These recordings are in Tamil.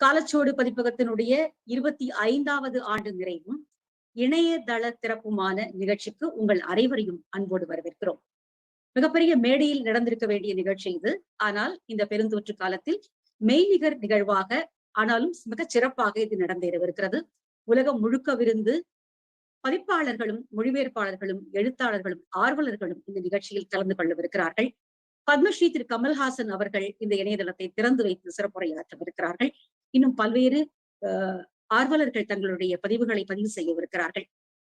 காலச்சுவடு பதிப்பகத்தினுடைய 25வது ஆண்டு நிறைவும் இணையதள திறப்புமான நிகழ்ச்சிக்கு உங்கள் அனைவரையும் அன்போடு வரவேற்கிறோம். மிகப்பெரிய மேடையில் நடந்திருக்க வேண்டிய நிகழ்ச்சி இது. ஆனால் இந்த பெருந்தொற்று காலத்தில் மெய்நிகர் நிகழ்வாக, ஆனாலும் மிகச் சிறப்பாக இது நடந்தேறவிருக்கிறது. உலகம் முழுக்கவிருந்து பதிப்பாளர்களும் மொழிபெயர்ப்பாளர்களும் எழுத்தாளர்களும் ஆர்வலர்களும் இந்த நிகழ்ச்சியில் கலந்து கொள்ளவிருக்கிறார்கள். பத்மஸ்ரீ திரு கமல்ஹாசன் அவர்கள் இந்த இணையதளத்தை திறந்து வைத்து சிறப்புரையாற்றவிருக்கிறார்கள். இன்னும் பல்வேறு ஆர்வலர்கள் தங்களுடைய பதிவுகளை பதிவு செய்யவிருக்கிறார்கள்.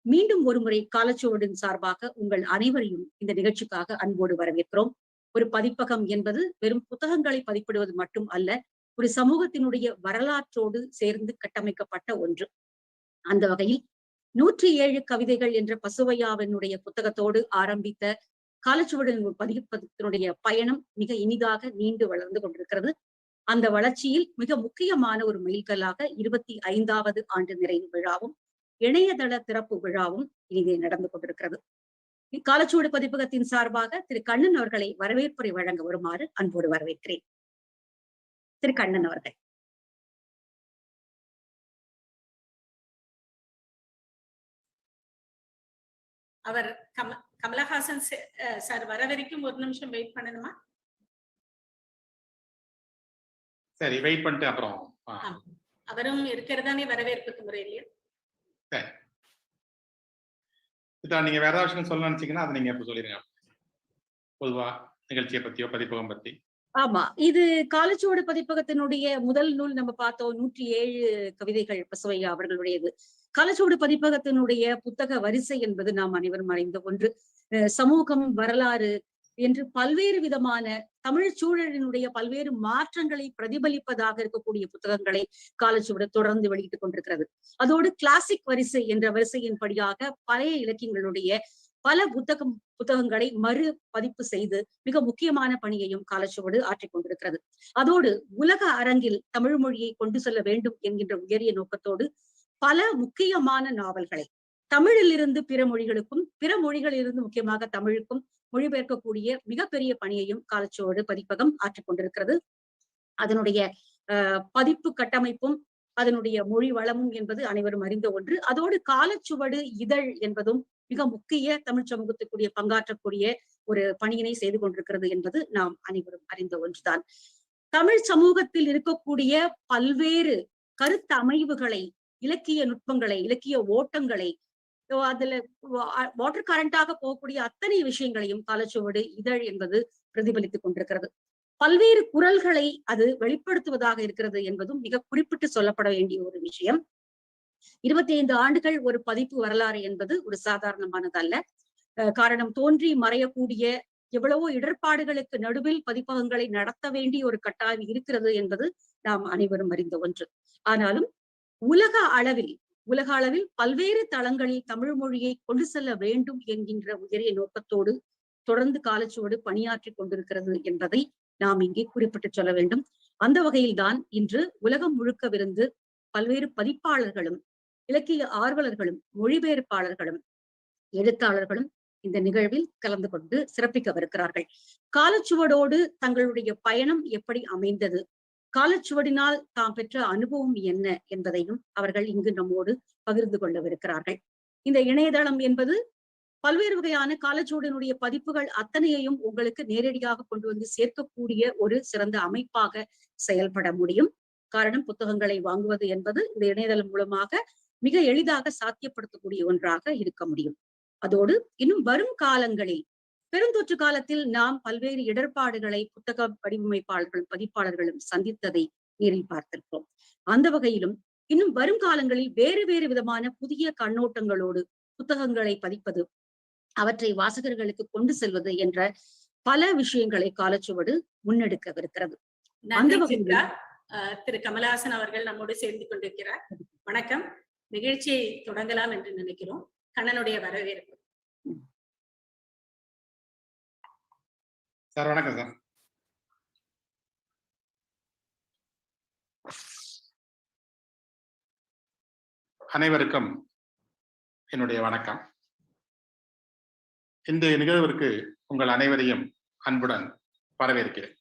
மீண்டும் ஒருமுறை காலச்சுவடின் சார்பாக உங்கள் அனைவரையும் இந்த நிகழ்ச்சிக்காக அன்போடு வரவேற்கிறோம். ஒரு பதிப்பகம் என்பது வெறும் புத்தகங்களை பதிப்பிடுவது மட்டும் அல்ல, ஒரு சமூகத்தினுடைய வரலாற்றோடு சேர்ந்து கட்டமைக்கப்பட்ட ஒன்று. அந்த வகையில் 107 கவிதைகள் என்ற பசுவையாவினுடைய புத்தகத்தோடு ஆரம்பித்த காலச்சுவடின் பதிப்பகத்தினுடைய பயணம் மிக இனிதாக நீண்டு வளர்ந்து கொண்டிருக்கிறது. அந்த வளர்ச்சியில் மிக முக்கியமான ஒரு மைல்கல்லாக 25வது ஆண்டு நிறைவு விழாவும் இணையதள திறப்பு விழாவும் இனிதே நடந்து கொண்டிருக்கிறது. காலச்சுவடு பதிப்பகத்தின் சார்பாக திரு கண்ணன் அவர்களை வரவேற்புரை வழங்க வருமாறு அன்போடு வரவேற்கிறேன். திரு கண்ணன் அவர்கள். அவர் கமலஹாசன் சார் வர வரைக்கும் ஒரு நிமிஷம் வெயிட் பண்ணணுமா? சரி, வெயிட் பண்ணிட்டு அப்புறம் அவரும் இருக்கிறதானே வரவேற்புக்கு முறை இல்லையா? சரி, நீங்க வேற ஏதாவது விஷயம் சொல்ல நினைச்சீங்கன்னா அதை நீங்க எப்ப சொல்லிருங்க. பொதுவா நிகழ்ச்சியை பத்தியோ பதிப்பகம் பத்தி. ஆமா, இது காலச்சுவடு பதிப்பகத்தினுடைய முதல் நூல் நம்ம பார்த்தோம். 107 கவிதைகள் பசுவையா அவர்களுடையது. காலச்சுவடு பதிப்பகத்தினுடைய புத்தக வரிசை என்பது நாம் அனைவரும் அறிந்த ஒன்று. சமூகம், வரலாறு என்று பல்வேறு விதமான தமிழ் சூழலினுடைய பல்வேறு மாற்றங்களை பிரதிபலிப்பதாக இருக்கக்கூடிய புத்தகங்களை காலச்சுவடு தொடர்ந்து வெளியிட்டுக் கொண்டிருக்கிறது. அதோடு கிளாசிக் வரிசை என்ற வரிசையின் படியாக பழைய இலக்கியங்களுடைய பல புத்தகங்களை மறு பதிப்பு செய்து மிக முக்கியமான பணியையும் காலச்சுவடு ஆற்றிக் கொண்டிருக்கிறது. அதோடு உலக அரங்கில் தமிழ் மொழியை கொண்டு செல்ல வேண்டும் என்கின்ற உயரிய நோக்கத்தோடு பல முக்கியமான நாவல்களை தமிழிலிருந்து பிற மொழிகளுக்கும், பிற மொழிகளிலிருந்து முக்கியமாக தமிழுக்கும் மொழிபெயர்க்கக்கூடிய மிகப்பெரிய பணியையும் காலச்சுவடு பதிப்பகம் ஆற்றிக் கொண்டிருக்கிறது. அதனுடைய பதிப்பு கட்டமைப்பும் அதனுடைய மொழி வளமும் என்பது அனைவரும் அறிந்த ஒன்று. அதோடு காலச்சுவடு இதழ் என்பதும் மிக முக்கிய தமிழ் சமூகத்துக்குரிய பங்காற்றக்கூடிய ஒரு பணியினை செய்து கொண்டிருக்கிறது என்பது நாம் அனைவரும் அறிந்த ஒன்றுதான். தமிழ் சமூகத்தில் இருக்கக்கூடிய பல்வேறு கருத்து அமைவுகளை, இலக்கிய நுட்பங்களை, இலக்கிய ஓட்டங்களை, அதுல வாட்டர் கரண்டாக போகக்கூடிய அத்தனை விஷயங்களையும் காலச்சுவடு இதழ் என்பது பிரதிபலித்துக் கொண்டிருக்கிறது. பல்வேறு குரல்களை அது வெளிப்படுத்துவதாக இருக்கிறது என்பதும் மிக குறிப்பிட்டு சொல்லப்பட வேண்டிய ஒரு விஷயம். 25 ஆண்டுகள் ஒரு பதிப்பு வரலாறு என்பது ஒரு சாதாரணமானதல்ல. காரணம், தோன்றி மறையக்கூடிய எவ்வளவோ இடர்பாடுகளுக்கு நடுவில் பதிப்பகங்களை நடத்த வேண்டிய ஒரு கட்டாயம் இருக்கிறது என்பது நாம் அனைவரும் அறிந்த ஒன்று. ஆனாலும் உலக அளவில் பல்வேறு தளங்களில் தமிழ் மொழியை கொண்டு செல்ல வேண்டும் என்கின்ற உயரிய நோக்கத்தோடு தொடர்ந்து காலச்சுவடு பணியாற்றி கொண்டிருக்கிறது என்பதை நாம் இங்கே குறிப்பிட்டு சொல்ல வேண்டும். அந்த வகையில்தான் இன்று உலகம் முழுக்கவிருந்து பல்வேறு பதிப்பாளர்களும், இலக்கிய ஆர்வலர்களும், மொழிபெயர்ப்பாளர்களும், எழுத்தாளர்களும் இந்த நிகழ்வில் கலந்து கொண்டு சிறப்பிக்கவிருக்கிறார்கள். காலச்சுவடோடு தங்களுடைய பயணம் எப்படி அமைந்தது, காலச்சுவடினால் தாம் பெற்ற அனுபவம் என்ன என்பதையும் அவர்கள் இங்கு நம்மோடு பகிர்ந்து கொள்ளவிருக்கிறார்கள். இந்த இணையதளம் என்பது பல்வேறு வகையான காலச்சுவடினுடைய பதிப்புகள் அத்தனையையும் உங்களுக்கு நேரடியாக கொண்டு வந்து சேர்க்கக்கூடிய ஒரு சிறந்த அமைப்பாக செயல்பட முடியும். காரணம், புத்தகங்களை வாங்குவது என்பது இந்த இணையதளம் மூலமாக மிக எளிதாக சாத்தியப்படுத்தக்கூடிய ஒன்றாக இருக்க முடியும். அதோடு இன்னும் வரும் காலங்களில், பெருந்தொற்று காலத்தில் நாம் பல்வேறு இடர்பாடுகளை புத்தக வடிவமைப்பாளர்களும் பதிப்பாளர்களும் சந்தித்ததை நேரில் பார்த்திருக்கிறோம். அந்த வகையிலும் இன்னும் வரும் காலங்களில் வேறு வேறு விதமான புதிய கண்ணோட்டங்களோடு புத்தகங்களை பதிப்பது, அவற்றை வாசகர்களுக்கு கொண்டு செல்வது என்ற பல விஷயங்களை காலச்சுவடு முன்னெடுக்கவிருக்கிறது. அந்த வகையில் திரு கமலஹாசன் அவர்கள் நம்மோடு சேர்ந்து கொண்டிருக்கிறார். வணக்கம். நிகழ்ச்சியை தொடங்கலாம் என்று நினைக்கிறோம். கண்ணனுடைய வரவேற்பு. சார் வணக்கம் சார். அனைவருக்கும் என்னுடைய வணக்கம். இன்றைய நிகழ்விற்கு உங்கள் அனைவரையும் அன்புடன் வரவேற்கிறேன்.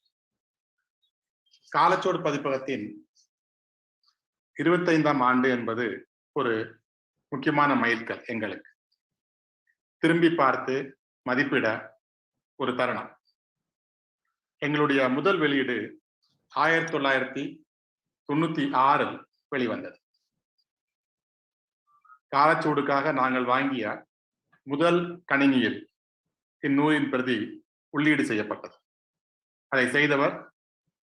காலச்சோடு பதிப்பகத்தின் 25ஆம் ஆண்டு என்பது ஒரு முக்கியமான மைல்கல். எங்களுக்கு திரும்பி பார்த்து மதிப்பிட ஒரு தருணம். எங்களுடைய முதல் வெளியீடு 1996 வெளிவந்தது. காலச்சூடுக்காக நாங்கள் வாங்கிய முதல் கணினியில் இந்நூலின் பிரதி உள்ளீடு செய்யப்பட்டது. அதை செய்தவர்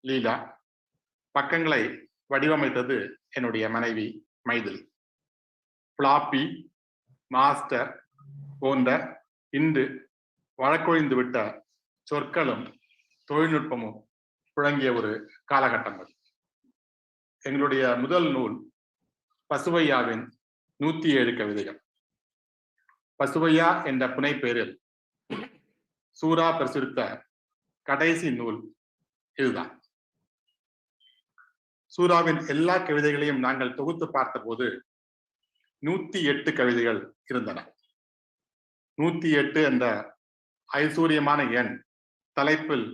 லீலா. பக்கங்களை வடிவமைத்தது என்னுடைய மனைவி மைதிலி. பிளாப்பி, மாஸ்டர் போன்ற இன்று வழக்கொழிந்துவிட்ட சொற்களும் தொழில்நுட்பமும் புழங்கிய ஒரு காலகட்டம் அது. எங்களுடைய முதல் நூல் பசுவையாவின் 107 கவிதைகள். பசுவையா என்ற புனைப்பெயரில் சூரா பிரசுரித்த கடைசி நூல் இதுதான். சூராவின் எல்லா கவிதைகளையும் நாங்கள் தொகுத்து பார்த்தபோது 108 கவிதைகள் இருந்தன. 108 என்ற ஐசூரியமான எண் தலைப்பில்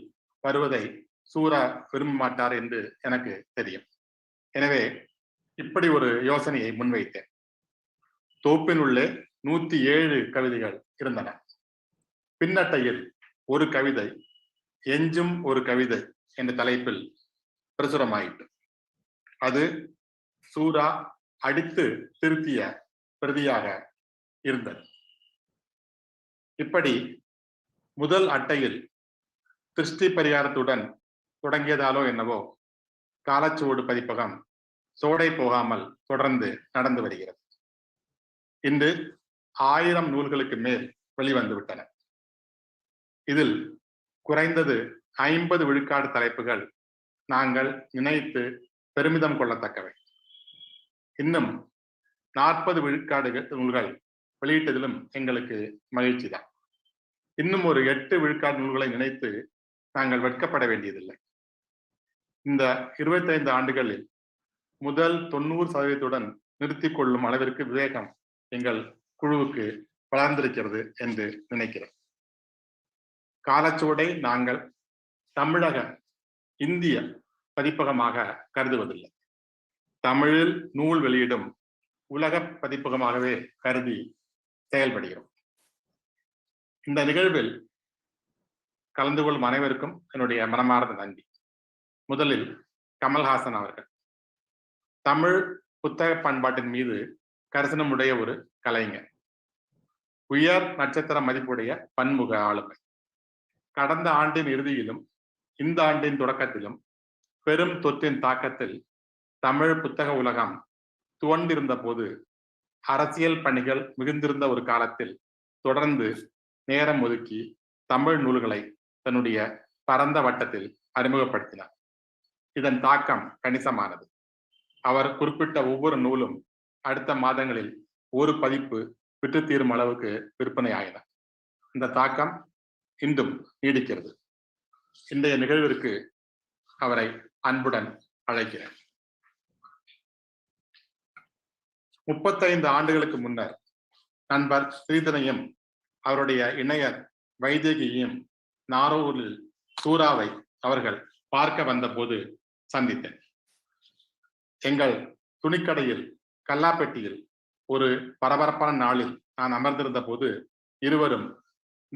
வருவதை சூரா விரும்ப மாட்டார் என்று எனக்கு தெரியும். எனவே இப்படி ஒரு யோசனையை முன்வைத்தேன். தொகுப்பின் உள்ளே 107 கவிதைகள் இருந்தன. பின்னட்டையில் ஒரு கவிதை, எஞ்சும் ஒரு கவிதை என்ற தலைப்பில் பிரசுரமாயிற்று. அது சூரா அடித்து திருத்திய பிரதியாக இருந்தது. இப்படி முதல் அட்டையில் திருஷ்டி பரிகாரத்துடன் தொடங்கியதாலோ என்னவோ காலச்சுவடு பதிப்பகம் சோடை போகாமல் தொடர்ந்து நடந்து வருகிறது. இன்று 1000 நூல்களுக்கு மேல் வெளிவந்து விட்டன. இதில் குறைந்தது 50 விழுக்காடு தலைப்புகள் நாங்கள் நினைத்து பெருமிதம் கொள்ளத்தக்கவை. இன்னும் 40 விழுக்காடு நூல்கள் வெளியிட்டதிலும் எங்களுக்கு மகிழ்ச்சி தான். இன்னும் ஒரு 8 விழுக்காடு நூல்களை நினைத்து நாங்கள் வெட்கப்பட வேண்டியதில்லை. இந்த 25 ஆண்டுகளில் முதல் 90% நிறுத்திக் கொள்ளும் அளவிற்கு விவேகம் எங்கள் குழுவுக்கு வளர்ந்திருக்கிறது என்று நினைக்கிறேன். காலச்சுவடை நாங்கள் தமிழக இந்திய பதிப்பகமாக கருதுவதில்லை. தமிழில் நூல் வெளியிடும் உலக பதிப்பகமாகவே கருதி செயல்படுகிறோம். இந்த நிகழ்வில் கலந்து கொள்ளும் அனைவருக்கும் என்னுடைய மனமார்ந்த நன்றி. முதலில் கமல்ஹாசன் அவர்கள் தமிழ் புத்தக பண்பாட்டின் மீது கரிசனமுடைய ஒரு கலைஞர், உயர் நட்சத்திர மதிப்புடைய பன்முக ஆளுமை. கடந்த ஆண்டின் இறுதியிலும் இந்த ஆண்டின் தொடக்கத்திலும் பெரும் தொற்றின் தாக்கத்தில் தமிழ் புத்தக உலகம் துவண்டிருந்த போது, அரசியல் பணிகள் மிகுந்திருந்த ஒரு காலத்தில் தொடர்ந்து நேரம் ஒதுக்கி தமிழ் நூல்களை தன்னுடைய பரந்த வட்டத்தில் அறிமுகப்படுத்தினார். இதன் தாக்கம் கணிசமானது. அவர் குறிப்பிட்ட ஒவ்வொரு நூலும் அடுத்த மாதங்களில் ஒரு பதிப்பு விற்று தீரும் அளவுக்கு விற்பனை ஆயின. இந்த தாக்கம் இன்றும் நீடிக்கிறது. இன்றைய நிகழ்விற்கு அவரை அன்புடன் அழைக்கிறேன். 35 ஆண்டுகளுக்கு முன்னர் நண்பர் ஸ்ரீதரையும் அவருடைய இணையர் வைதேகியையும் நாரூரில் சூராவை அவர்கள் பார்க்க வந்த போது சந்தித்தேன். எங்கள் துணிக்கடையில் கல்லாப்பெட்டியில் ஒரு பரபரப்பான நாளில் நான் அமர்ந்திருந்த போது இருவரும்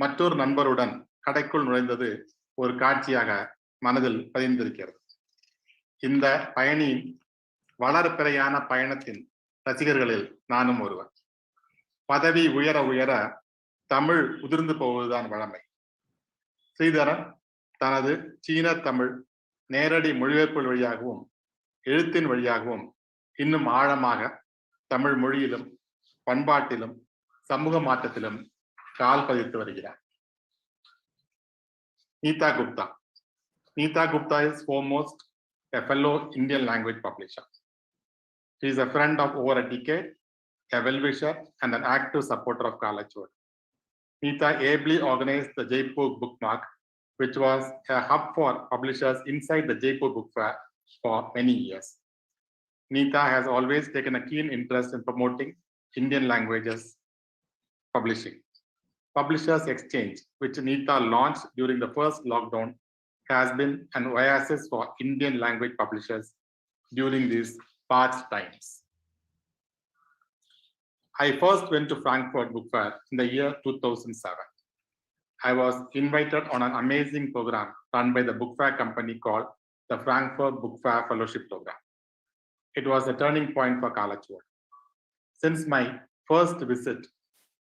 மற்றொரு நண்பருடன் கடைக்குள் நுழைந்தது ஒரு காட்சியாக மனதில் பதிந்திருக்கிறது. இந்த பயணியின் வளர்பிறையான பயணத்தின் ரசிகர்களில் நானும் ஒருவர். பதவி உயர உயர தமிழ் உதிர்ந்து போவதுதான் வழமை. ஸ்ரீதரன் தனது சீன தமிழ் நேரடி மொழிபெயர்ப்பு வழியாகவும் எழுத்தின் வழியாகவும் இன்னும் ஆழமாக தமிழ் மொழியிலும் பண்பாட்டிலும் சமூக மாற்றத்திலும் கால் பதித்து வருகிறார். Neeta Gupta. Neeta Gupta is foremost a fellow Indian language publisher. She is a friend of over a decade, a well-wisher and an active supporter of Kalachod. Neeta ably organized the Jaipur Bookmark, which was a hub for publishers inside the Jaipur Book Fair for many years. Neeta has always taken a keen interest in promoting Indian languages publishing. Publishers Exchange, which Neeta launched during the first lockdown, has been an oasis for Indian language publishers during these parched times. I first went to Frankfurt Book Fair in the year 2007. I was invited on an amazing program run by the book fair company called the Frankfurt Book Fair Fellowship Program. It was a turning point for College World. Since my first visit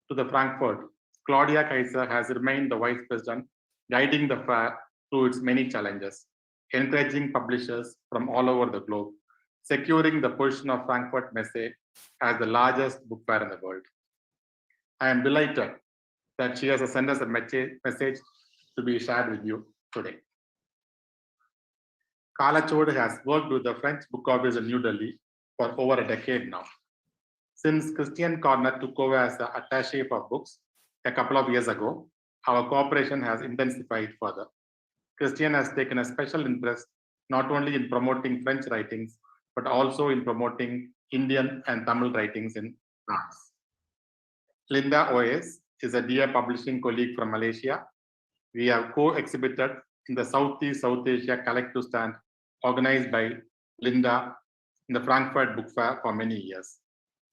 to the Frankfurt, Claudia Kaiser has remained the vice president, guiding the fair through its many challenges, encouraging publishers from all over the globe, securing the position of Frankfurt Messe as the largest book fair in the world. I am delighted that she has sent us a message to be shared with you today. Kalachod has worked with the French Book Office in New Delhi for over a decade now. Since Christian Corner took over as the attaché for books a couple of years ago, our cooperation has intensified further. Christian has taken a special interest not only in promoting French writings, but also in promoting Indian and Tamil writings in France. Linda Oes is a dear publishing colleague from Malaysia. We have co-exhibited in the Southeast South Asia collective stand organized by Linda in the Frankfurt Book Fair for many years.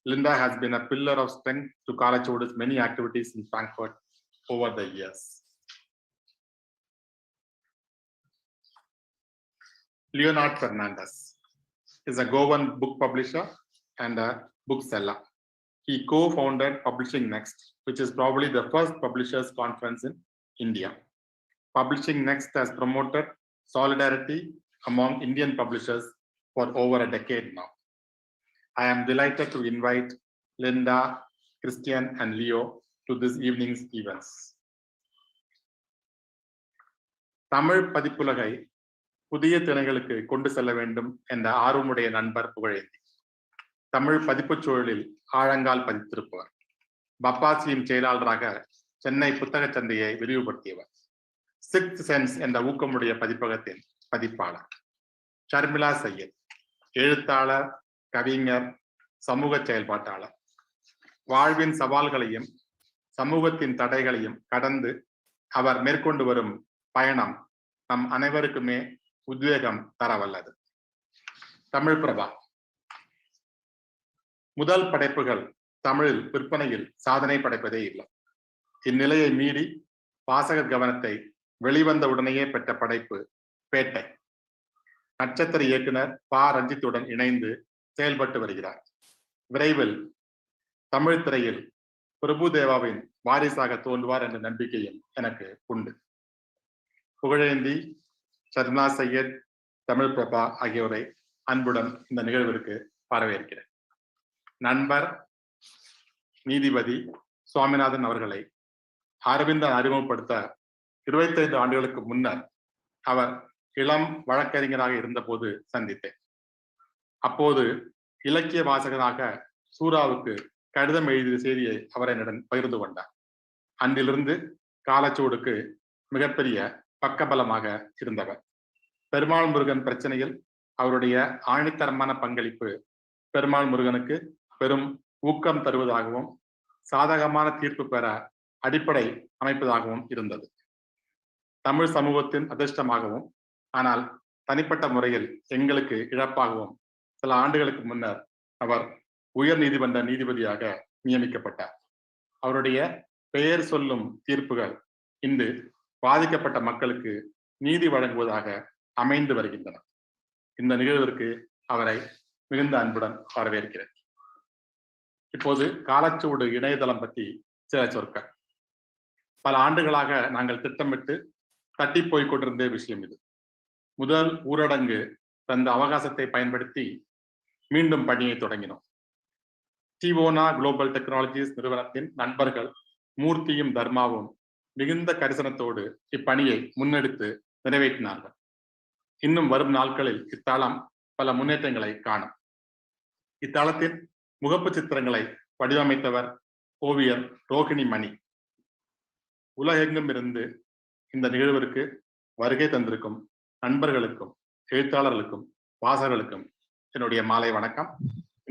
Linda has been a pillar of strength to Kalachod's many activities in Frankfurt over the years. Leonard Fernandez is a Goan book publisher and a bookseller. He co-founded Publishing Next, which is probably the first publishers conference in India. Publishing Next has promoted solidarity among Indian publishers for over a decade now. I am delighted to invite Linda, Christian, and Leo to this evening's events. Tamil பதிப்புலகை புதிய திணைகளுக்கு கொண்டு செல்ல வேண்டும் என்ற ஆர்வமுடைய நண்பர் புகழேந்தி. தமிழ் பதிப்புச் சூழலில் ஆழங்கால் பதித்திருப்பவர். பப்பாசியின் செயலாளராக சென்னை புத்தக சந்தையை விரிவுபடுத்தியவர். சிக்ஸ்த் சென்ஸ் என்ற ஊக்கமுடைய பதிப்பகத்தின் பதிப்பாளர். ஷர்மிளா சையத் எழுத்தாளர், கவிஞர், சமூக செயல்பாட்டாளர். வாழ்வின் சவால்களையும் சமூகத்தின் தடைகளையும் கடந்து அவர் மேற்கொண்டு வரும் பயணம் நம் அனைவருக்குமே உத்வேகம் தரவல்லது. தமிழ் பிரபா முதல் படைப்புகள் தமிழில் விற்பனையில் சாதனை படைப்பதே இல்லை. இந்நிலையை மீறி வாசகர் கவனத்தை வெளிவந்த உடனேயே பெற்ற படைப்பு பேட்டை. நட்சத்திர இயக்குனர் பா ரஞ்சித்துடன் இணைந்து செயல்பட்டு வருகிறார். விரைவில் தமிழ் திரையில் பிரபுதேவாவின் வாரிசாக தோன்றுவார் என்ற நம்பிக்கையும் எனக்கு உண்டு. புகழேந்தி, ஷர்மிளா சையத், தமிழ் பிரபா ஆகியோரை அன்புடன் இந்த நிகழ்விற்கு வரவேற்கிறேன். நண்பர் நீதிபதி சுவாமிநாதன் அவர்களை அரவிந்தன் அறிமுகப்படுத்த 25 ஆண்டுகளுக்கு முன்னர் அவர் இளம் வழக்கறிஞராக இருந்தபோது சந்தித்தேன். அப்போது இலக்கிய வாசகனாக சூராவுக்கு கடிதம் எழுதிய செய்தியை அவர் என்னுடன் பகிர்ந்து கொண்டார். அன்றிலிருந்து காலச்சூடுக்கு மிகப்பெரிய பக்கபலமாக இருந்தவர். பெருமாள் முருகன் பிரச்சனையில் அவருடைய ஆணித்தரமான பங்களிப்பு பெருமாள் முருகனுக்கு பெரும் ஊக்கம் தருவதாகவும் சாதகமான தீர்ப்பு பெற அடிப்படை அமைப்பதாகவும் இருந்தது. தமிழ் சமூகத்தின் அதிர்ஷ்டமாகவும் ஆனால் தனிப்பட்ட முறையில் எங்களுக்கு இழப்பாகவும் சில ஆண்டுகளுக்கு முன்னர் அவர் உயர் நீதிமன்ற நீதிபதியாக நியமிக்கப்பட்டார். அவருடைய பெயர் சொல்லும் தீர்ப்புகள் இன்று பாதிக்கப்பட்ட மக்களுக்கு நீதி வழங்குவதாக அமைந்து வருகின்றன. இந்த நிகழ்விற்கு அவரை மிகுந்த அன்புடன் வரவேற்கிறேன். இப்போது காலச்சூடு இணையதளம் பற்றி சில சொற்கள். பல ஆண்டுகளாக நாங்கள் திட்டமிட்டு தட்டி போய் கொண்டிருந்த விஷயம் இது. முதல் ஊரடங்கு தந்த அவகாசத்தை பயன்படுத்தி மீண்டும் பணியை தொடங்கினோம். டிவோனா குளோபல் டெக்னாலஜிஸ் நிறுவனத்தின் நண்பர்கள் மூர்த்தியும் தர்மாவும் மிகுந்த கரிசனத்தோடு இப்பணியை முன்னெடுத்து நிறைவேற்றினார்கள். இன்னும் வரும் நாட்களில் இத்தளம் பல முன்னேற்றங்களை காணும். இத்தளத்தின் முகப்பு சித்திரங்களை வடிவமைத்தவர் ஓவியர் ரோகிணி மணி. உலகெங்கும் இருந்து இந்த நிகழ்விற்கு வருகை தந்திருக்கும் நண்பர்களுக்கும் எழுத்தாளர்களுக்கும் வாசகர்களுக்கும் என்னுடைய மாலை வணக்கம்.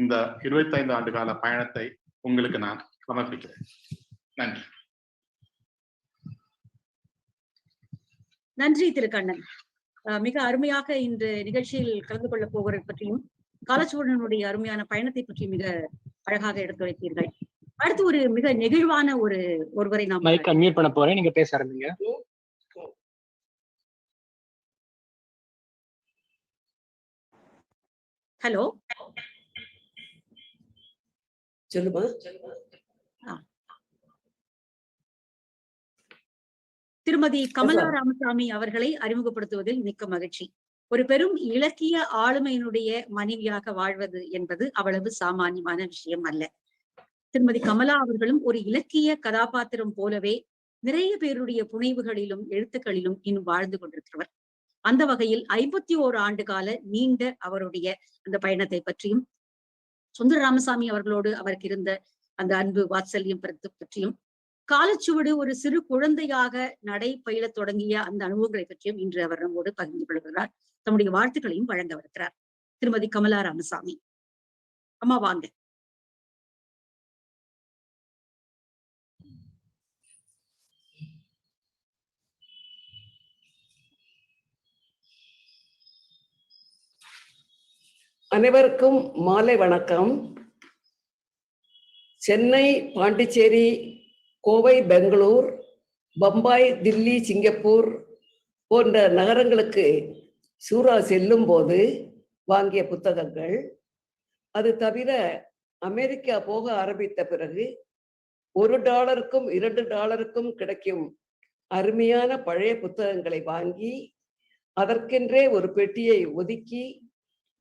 இந்த 25 ஆண்டு கால பயணத்தை உங்களுக்கு நான் சமர்ப்பிக்கிறேன். நன்றி. நன்றி திரு கண்ணன். மிக அருமையாக இந்த நிகழ்ச்சியில் கலந்து கொள்ள போவதை பற்றியும் காலச்சுவடனுடைய அருமையான பயணத்தை பற்றி மிக அழகாக எடுத்துரைத்தீர்கள். அடுத்து ஒரு மிக நெகிழ்வான ஒருவரை நாம் மைக் அன்மியூட் பண்ண போறேன், நீங்க பேச ஆரம்பிங்க. ஹலோ சொல்லுமா. திருமதி கமலா ராமசாமி அவர்களை அறிமுகப்படுத்துவதில் மிக்க மகிழ்ச்சி. ஒரு பெரும் இலக்கிய ஆளுமையினுடைய மனைவியாக வாழ்வது என்பது அவ்வளவு சாமானியமான விஷயம் அல்ல. திருமதி கமலா அவர்களும் ஒரு இலக்கிய கதாபாத்திரம் போலவே நிறைய பேருடைய புனைவுகளிலும் எழுத்துக்களிலும் இன்னும் வாழ்ந்து கொண்டிருக்கிறவர். அந்த வகையில் 51 ஆண்டு கால நீண்ட அவருடைய அந்த பயணத்தை பற்றியும் சுந்தர ராமசாமி அவர்களோடு அவருக்கு இருந்த அந்த அன்பு வாத்சல்யம் பற்றியும் காலச்சுவடு ஒரு சிறு குழந்தையாக நடை பயிலத் தொடங்கிய அந்த அனுபவங்களை பற்றியும் இன்று அவர் நம்மோடு பகிர்ந்து கொள்கிறார். தம்முடைய வாழ்த்துக்களையும் வழங்கவிருக்கிறார். திருமதி கமலா ராமசாமி அம்மா வாங்க. அனைவருக்கும் மாலை வணக்கம். சென்னை, பாண்டிச்சேரி, கோவை, பெங்களூர், பம்பாய், தில்லி, சிங்கப்பூர் போன்ற நகரங்களுக்கு சூரா செல்லும் போது வாங்கிய புத்தகங்கள், அது தவிர அமெரிக்கா போக ஆரம்பித்த பிறகு $1 $2 கிடைக்கும் அருமையான பழைய புத்தகங்களை வாங்கி அதற்கென்றே ஒரு பெட்டியை ஒதுக்கி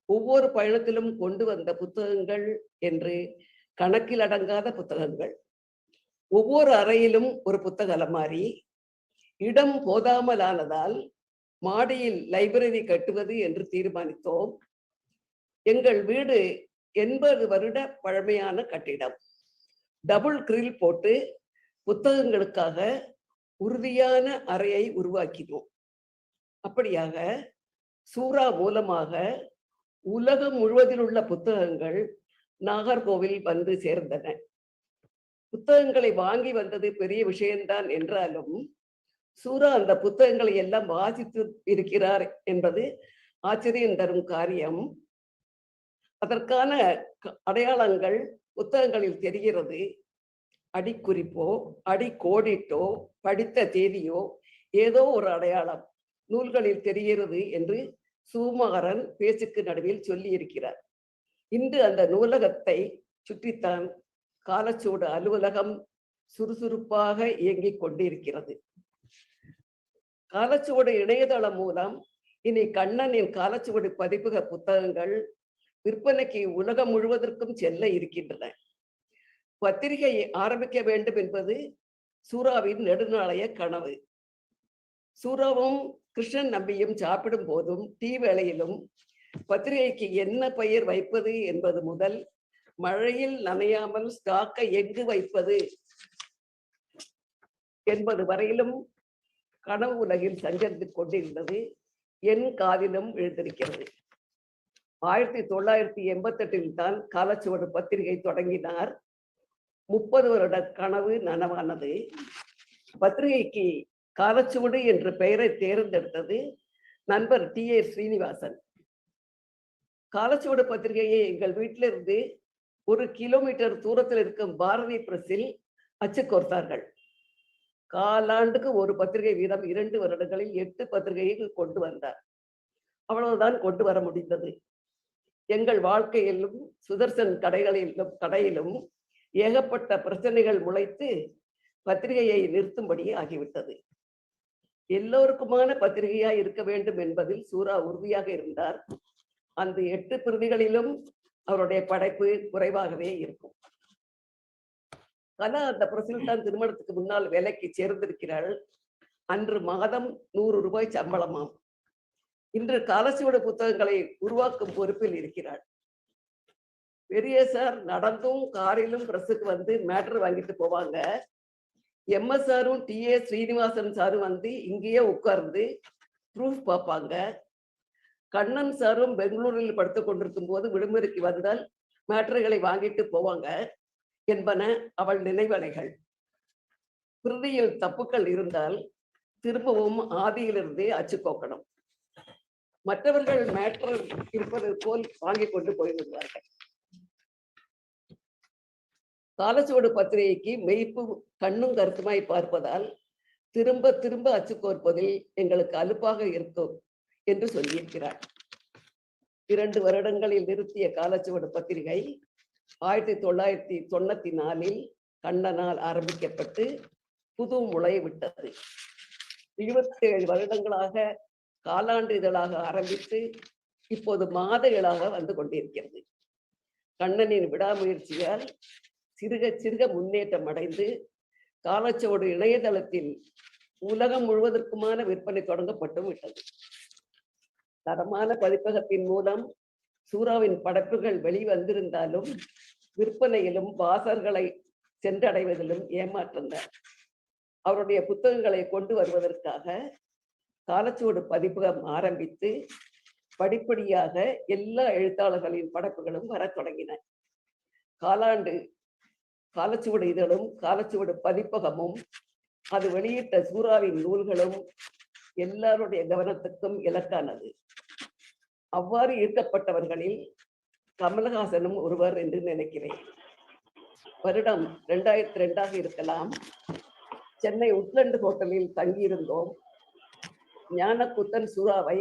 ஒவ்வொரு பயணத்திலும் கொண்டு வந்த புத்தகங்கள் என்று கணக்கில் அடங்காத புத்தகங்கள். ஒவ்வொரு அறையிலும் ஒரு புத்தக அலமாரி. இடம் போதாமல் ஆனதால் மாடியில் லைப்ரரி கட்டுவது என்று தீர்மானித்தோம். எங்கள் வீடு 80 வருட பழமையான கட்டிடம். டபுள் கிரில் போட்டு புத்தகங்களுக்காக உறுதியான அறையை உருவாக்கினோம். அப்படியாக சூரா மூலமாக உலகம் முழுவதில் உள்ள புத்தகங்கள் நாகர்கோவில் வந்து சேர்ந்தன. புத்தகங்களை வாங்கி வந்தது பெரிய விஷயம்தான் என்றாலும் சூரா அந்த புத்தகங்களை எல்லாம் வாசித்து இருக்கிறார் என்பது ஆச்சரியம் தரும் காரியம். அதற்கான அடையாளங்கள் புத்தகங்களில் தெரிகிறது. அடிக்குறிப்போ, அடிக்கோடிட்டோ, படித்த தேதியோ ஏதோ ஒரு அடையாளம் நூல்களில் தெரிகிறது என்று சுகுமாரன் பேச்சுக்கு நடுவில் சொல்லி இருக்கிறார். இன்று அந்த நூலகத்தை சுற்றித்தான் காலச்சுவடு அலுவலகம் சுறுசுறுப்பாக இயங்கிக் கொண்டிருக்கிறது. காலச்சுவடு இணையதளம் மூலம் இனி கண்ணனின் காலச்சுவடு பதிப்பக புத்தகங்கள் விற்பனைக்கு உலகம் முழுவதற்கும் செல்ல இருக்கின்றன. பத்திரிகை ஆரம்பிக்க வேண்டும் என்பது சூராவின் நெடுநாளைய கனவு. சூராவும் கிருஷ்ணன் நம்பியும் சாப்பிடும் போதும் டீ வேளையிலும் பத்திரிகைக்கு என்ன பெயர் வைப்பது என்பது முதல் மழையில் நனையாமல் ஸ்டாக்கை எங்கு வைப்பது என்பது வரையிலும் கனவு உலகில் சஞ்சரித்துக் கொண்டிருந்தது. என் காதிலும் எழுந்திருக்கிறது. 1988 தான் காலச்சுவடு பத்திரிகை தொடங்கினார். 30 வருட கனவு நனவானது. பத்திரிகைக்கு காலச்சுவடு என்ற பெயரை தேர்ந்தெடுத்தது நண்பர் டி.ஏ. ஸ்ரீனிவாசன். காலச்சுவடு பத்திரிகையை எங்கள் வீட்டிலிருந்து 1 கிலோமீட்டர் தூரத்தில் இருக்கும் பாரதி பிரஸில் அச்சு கோர்த்தார்கள். காலாண்டுக்கு ஒரு பத்திரிகை வீதம் 2 வருடங்களில் 8 பத்திரிகைகள் கொண்டு வந்தார். அவ்வளவுதான் கொண்டு வர முடிந்தது. எங்கள் வாழ்க்கையிலும் சுதர்சன் கடையிலும் ஏகப்பட்ட பிரச்சனைகள் முளைத்து பத்திரிகையை நிறுத்தும்படி ஆகிவிட்டது. எல்லோருக்குமான பத்திரிகையா இருக்க வேண்டும் என்பதில் சூரா உறுதியாக இருந்தார். அந்த 8 பிரதிகளிலும் அவருடைய படைப்பு குறைவாகவே இருக்கும். கலா அந்த பிரசில் தான் திருமணத்துக்கு முன்னால் வேலைக்கு சேர்ந்திருக்கிறாள். அன்று மாதம் ₹100 சம்பளமாம். இன்று காலச்சுவடு புத்தகங்களை உருவாக்கும் பொறுப்பில் இருக்கிறாள். பெரிய சார் நடந்தும் காரிலும் பிரஸுக்கு வந்து மேட்டர் வாங்கிட்டு போவாங்க. MS சாரும் டி.ஏ. ஸ்ரீனிவாசன் சாரும் வந்து இங்கேயே உட்கார்ந்து ப்ரூஃப் பார்ப்பாங்க. கண்ணன் சாரும் பெங்களூரில் படுத்துக் கொண்டிருக்கும் போது விடுமுறைக்கு வந்தால் மேட்டர்களை வாங்கிட்டு போவாங்க என்பன அவள் நினைவலைகள். பிரதியில் தப்புக்கள் இருந்தால் திரும்பவும் ஆதியிலிருந்தே அச்சுக்கோக்கணும். மற்றவர்கள் மேட்டர் இருப்பது போல் வாங்கி கொண்டு போய்விடுவார்கள். காலச்சுவடு பத்திரிகைக்கு மெய்ப்பு கண்ணும் கருத்துமாய் பார்ப்பதால் திரும்ப திரும்ப அச்சு கோர்ப்பதில் எங்களுக்கு அலுப்பாக இருக்கும் என்று சொல்லியிருக்கிறார். 2 வருடங்களில் நிறுத்திய காலச்சுவடு பத்திரிகை 1994 கண்ணனால் ஆரம்பிக்கப்பட்டு புது முளை விட்டது. 27 வருடங்களாக காலாண்டு இதழாக ஆரம்பித்து இப்போது மாத இதழாக வந்து கொண்டிருக்கிறது. கண்ணனின் விடாமுயற்சியால் சிறுக சிறுக முன்னேற்றம் அடைந்து காலச்சுவடு இணையதளத்தில் உலகம் முழுவதற்குமான விற்பனை தொடங்கப்பட்டும் விட்டது. தரமான பதிப்பகத்தின் மூலம் சூராவின் படைப்புகள் வெளிவந்திருந்தாலும் விற்பனையிலும் வாசகர்களை சென்றடைவதிலும் ஏமாற்றந்தார். அவருடைய புத்தகங்களை கொண்டு வருவதற்காக காலச்சுவடு பதிப்பகம் ஆரம்பித்து படிப்படியாக எல்லா எழுத்தாளர்களின் படைப்புகளும் வர தொடங்கின. காலச்சுவடு இதழும் காலச்சுவடு பதிப்பகமும் அது வெளியிட்ட சூராவின் நூல்களும் எல்லாருடைய கவனத்துக்கும் இலக்கானது. அவ்வாறு ஈர்க்கப்பட்டவர்களில் கமலஹாசனும் ஒருவர் என்று நினைக்கிறேன். வருடம் 2002 இருக்கலாம். சென்னை உட்லண்ட் ஹோட்டலில் தங்கியிருந்தோம். ஞானக்குத்தன் சூராவை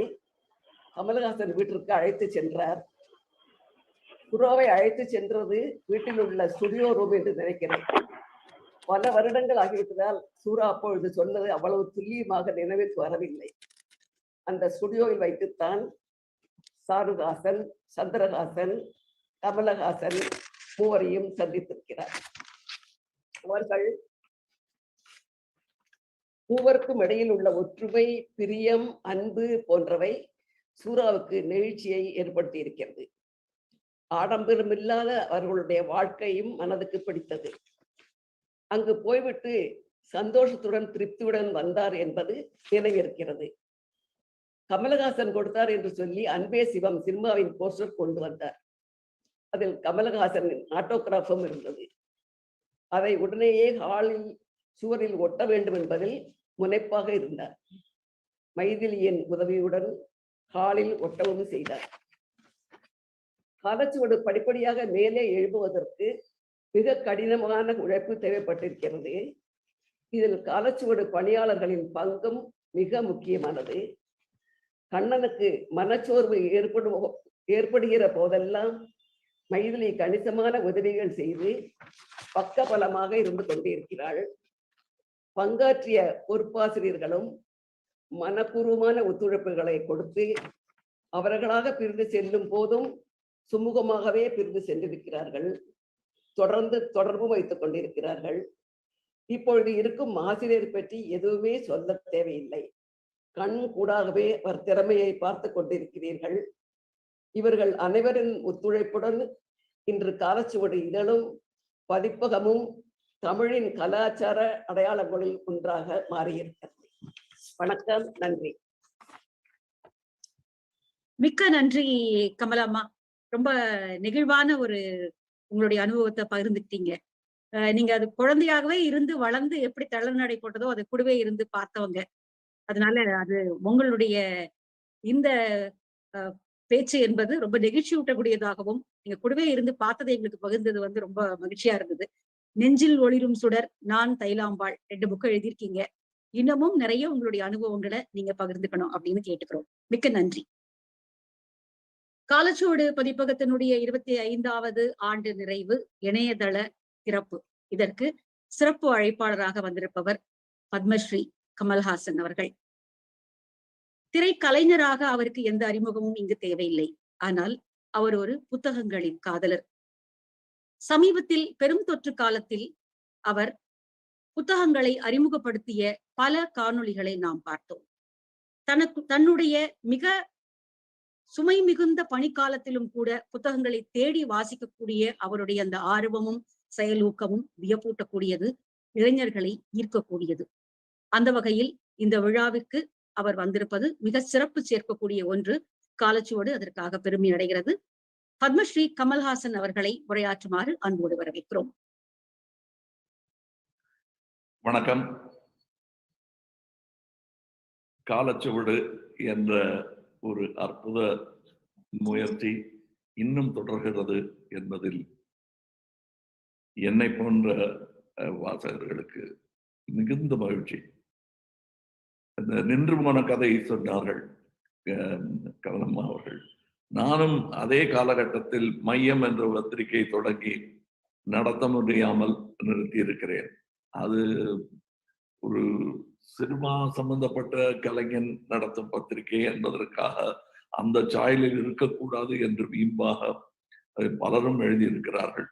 கமலஹாசன் வீட்டிற்கு அழைத்து சென்றார். சூராவை அழைத்து சென்றது வீட்டில் உள்ள ஸ்டுடியோ ரூம் என்று நினைக்கிறேன். பல வருடங்கள் ஆகிவிட்டதால் சூரா அப்பொழுது சொன்னது அவ்வளவு துல்லியமாக நினைவுக்கு வரவில்லை. அந்த ஸ்டுடியோவில் வைத்துத்தான் சாருஹாசன், சந்திரஹாசன், கமலஹாசன் மூவரையும் சந்தித்திருக்கிறார். அவர்கள் மூவருக்கும் இடையில் உள்ள ஒற்றுமை, பிரியம், அன்பு போன்றவை சூராவுக்கு நெகிழ்ச்சியை ஏற்படுத்தி இருக்கிறது. ஆடம்பரமில்லாத அவர்களுடைய வாழ்க்கையும் மனதுக்கு பிடித்தது. அங்கு போய்விட்டு சந்தோஷத்துடன் திருப்தியுடன் வந்தார் என்பது நினைவிருக்கிறது. கமலஹாசன் கொடுத்தார் என்று சொல்லி அன்பே சிவம் சினிமாவின் போஸ்டர் கொண்டு வந்தார். அதில் கமலஹாசனின் ஆட்டோகிராஃபும் இருந்தது. அதை உடனேயே ஹாலில் சுவரில் ஒட்ட வேண்டும் என்பதில் முனைப்பாக இருந்தார். மைதிலியின் உதவியுடன் ஹாலில் ஒட்டவும் செய்தார். காலச்சுவடு படிப்படியாக மேலே எழுப்புவதற்கு மிக கடினமான உழைப்பு தேவைப்பட்டிருக்கிறது. இதில் காலச்சுவடு பணியாளர்களின் பங்கும் மிக முக்கியமானது. கண்ணனுக்கு மனச்சோர்வு ஏற்படுகிற போதெல்லாம் மைதிலி கணிசமான உதவிகள் செய்து பக்கபலமாக இருந்து கொண்டிருக்கிறாள். பங்காற்றிய பொறுப்பாசிரியர்களும் மனப்பூர்வமான ஒத்துழைப்புகளை கொடுத்து அவர்களாக பிரிந்து செல்லும் போதும் சுமூகமாகவே பிரிந்து சென்றிருக்கிறார்கள். தொடர்ந்து தொடர்பு வைத்துக் கொண்டிருக்கிறார்கள். இப்பொழுது இருக்கும் ஆசிரியர் பற்றி எதுவுமே சொல்ல தேவையில்லை. கண் கூடாகவே அவர் திறமையை பார்த்து கொண்டிருக்கிறீர்கள். இவர்கள் அனைவரின் ஒத்துழைப்புடன் இன்று காலச்சுவடு இதழும் பதிப்பகமும் தமிழின் கலாச்சார அடையாளங்களில் ஒன்றாக மாறியிருக்கிறது. வணக்கம், நன்றி. மிக்க நன்றி கமலாம்மா. ரொம்ப நெகிழ்வான ஒரு உங்களுடைய அனுபவத்தை பகிர்ந்துட்டீங்க. நீங்க அது குழந்தையாகவே இருந்து வளர்ந்து எப்படி தளநடை போட்டதோ அது கூடவே இருந்து பார்த்தவங்க. அதனால அது உங்களுடைய இந்த பேச்சு என்பது ரொம்ப நெகிழ்ச்சி ஊட்டக்கூடியதாகவும் நீங்க கூடவே இருந்து பார்த்ததை எங்களுக்கு பகிர்ந்தது வந்து ரொம்ப மகிழ்ச்சியா இருந்தது. நெஞ்சில் ஒளிரும் சுடர், நான் தைலாம்பாள் 2 புக்கு எழுதியிருக்கீங்க. இன்னமும் நிறைய உங்களுடைய அனுபவங்களை நீங்க பகிர்ந்துக்கணும் அப்படின்னு கேட்டுக்கிறோம். மிக்க நன்றி. காலச்சுவடு பதிப்பகத்தினுடைய 25வது ஆண்டு நிறைவு இணையதள திறப்பு. இதற்கு சிறப்பு அழைப்பாளராக வந்திருப்பவர் பத்மஸ்ரீ கமல்ஹாசன் அவர்கள். திரைக்கலைஞராக அவருக்கு எந்த அறிமுகமும் இங்கு தேவையில்லை. ஆனால் அவர் ஒரு புத்தகங்களின் காதலர். சமீபத்தில் பெரும் தொற்று காலத்தில் அவர் புத்தகங்களை அறிமுகப்படுத்திய பல காணொளிகளை நாம் பார்த்தோம். தன்னுடைய மிக சுமை மிகுந்த பணிக்காலத்திலும் கூட புத்தகங்களை தேடி வாசிக்கக்கூடிய அவருடைய அந்த ஆர்வமும் செயலூக்கமும் வியப்பூட்டக்கூடியது, இளைஞர்களை ஈர்க்கக்கூடியது. அந்த வகையில் இந்த விழாவிற்கு அவர் வந்திருப்பது மிக சிறப்பு சேர்க்கக்கூடிய ஒன்று. காலச்சுவடு அதற்காக பெருமை அடைகிறது. பத்மஸ்ரீ கமல்ஹாசன் அவர்களை உரையாற்றுமாறு அன்போடு வரவேற்கிறோம். வணக்கம். காலச்சுவடு என்ற ஒரு அற்புத முயற்சி இன்னும் தொடர்கிறது என்பதில் என்னை போன்ற வாசகர்களுக்கு மிகுந்த மகிழ்ச்சி. இந்த நின்று போன கதை சொன்னார்கள் கவனம்மா அவர்கள். நானும் அதே காலகட்டத்தில் மையம் என்ற பத்திரிகை தொடங்கி நடத்த முடியாமல் நிறுத்தி இருக்கிறேன். அது ஒரு சினிமா சம்பந்தப்பட்ட கலைஞன் நடத்தும் பத்திரிகை என்பதற்காக அந்த சாயலில் இருக்கக்கூடாது என்று வீம்பாக பலரும் எழுதியிருக்கிறார்கள்.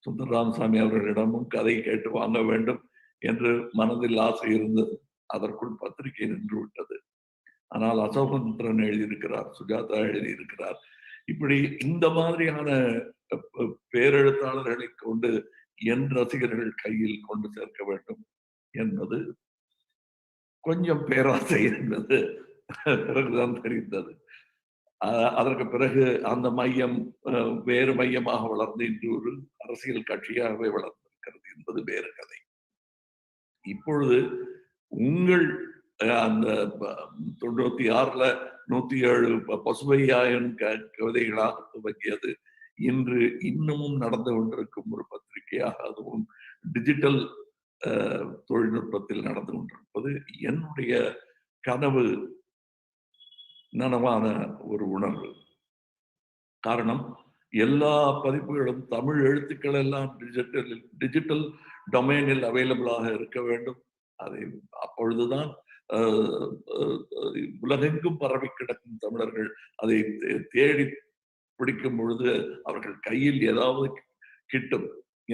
சுந்தர ராமசாமி அவர்களிடமும் கதை கேட்டு வாங்க வேண்டும் என்று மனதில் ஆசை இருந்தது. அதற்குள் பத்திரிகை நின்று விட்டது. ஆனால் அசோகந்திரன் எழுதியிருக்கிறார், சுஜாதா எழுதியிருக்கிறார். இப்படி இந்த மாதிரியான பேரெழுத்தாளர்களை கொண்டு என் ரசிகர்கள் கையில் கொண்டு சேர்க்க வேண்டும் என்பது கொஞ்சம் பேராசை என்பது பிறகுதான் தெரிந்தது. அதற்கு பிறகு அந்த மையம் வேறு மையமாக வளர்ந்து இன்று ஒரு அரசியல் கட்சியாகவே வளர்ந்திருக்கிறது என்பது வேறு கதை. இப்பொழுது உங்கள் அந்த 96ல 107 பசுமையாயன் கவிதைகளாக துவங்கியது இன்று இன்னமும் நடந்து கொண்டிருக்கும் ஒரு பத்திரிகையாக, அதுவும் டிஜிட்டல் தொழில்நுட்பத்தில் நடந்து கொண்டிருப்பது என்னுடைய கனவு நனவான ஒரு உணர்வு. காரணம், எல்லா பதிப்புகளும் தமிழ் எழுத்துக்கள் எல்லாம் டிஜிட்டல் டொமைனில் அவைலபிளாக இருக்க வேண்டும். அதை அப்பொழுதுதான் உலகெங்கும் பரவி கிடக்கும் தமிழர்கள் அதை தேடி பிடிக்கும் பொழுது அவர்கள் கையில் ஏதாவது கிட்டும்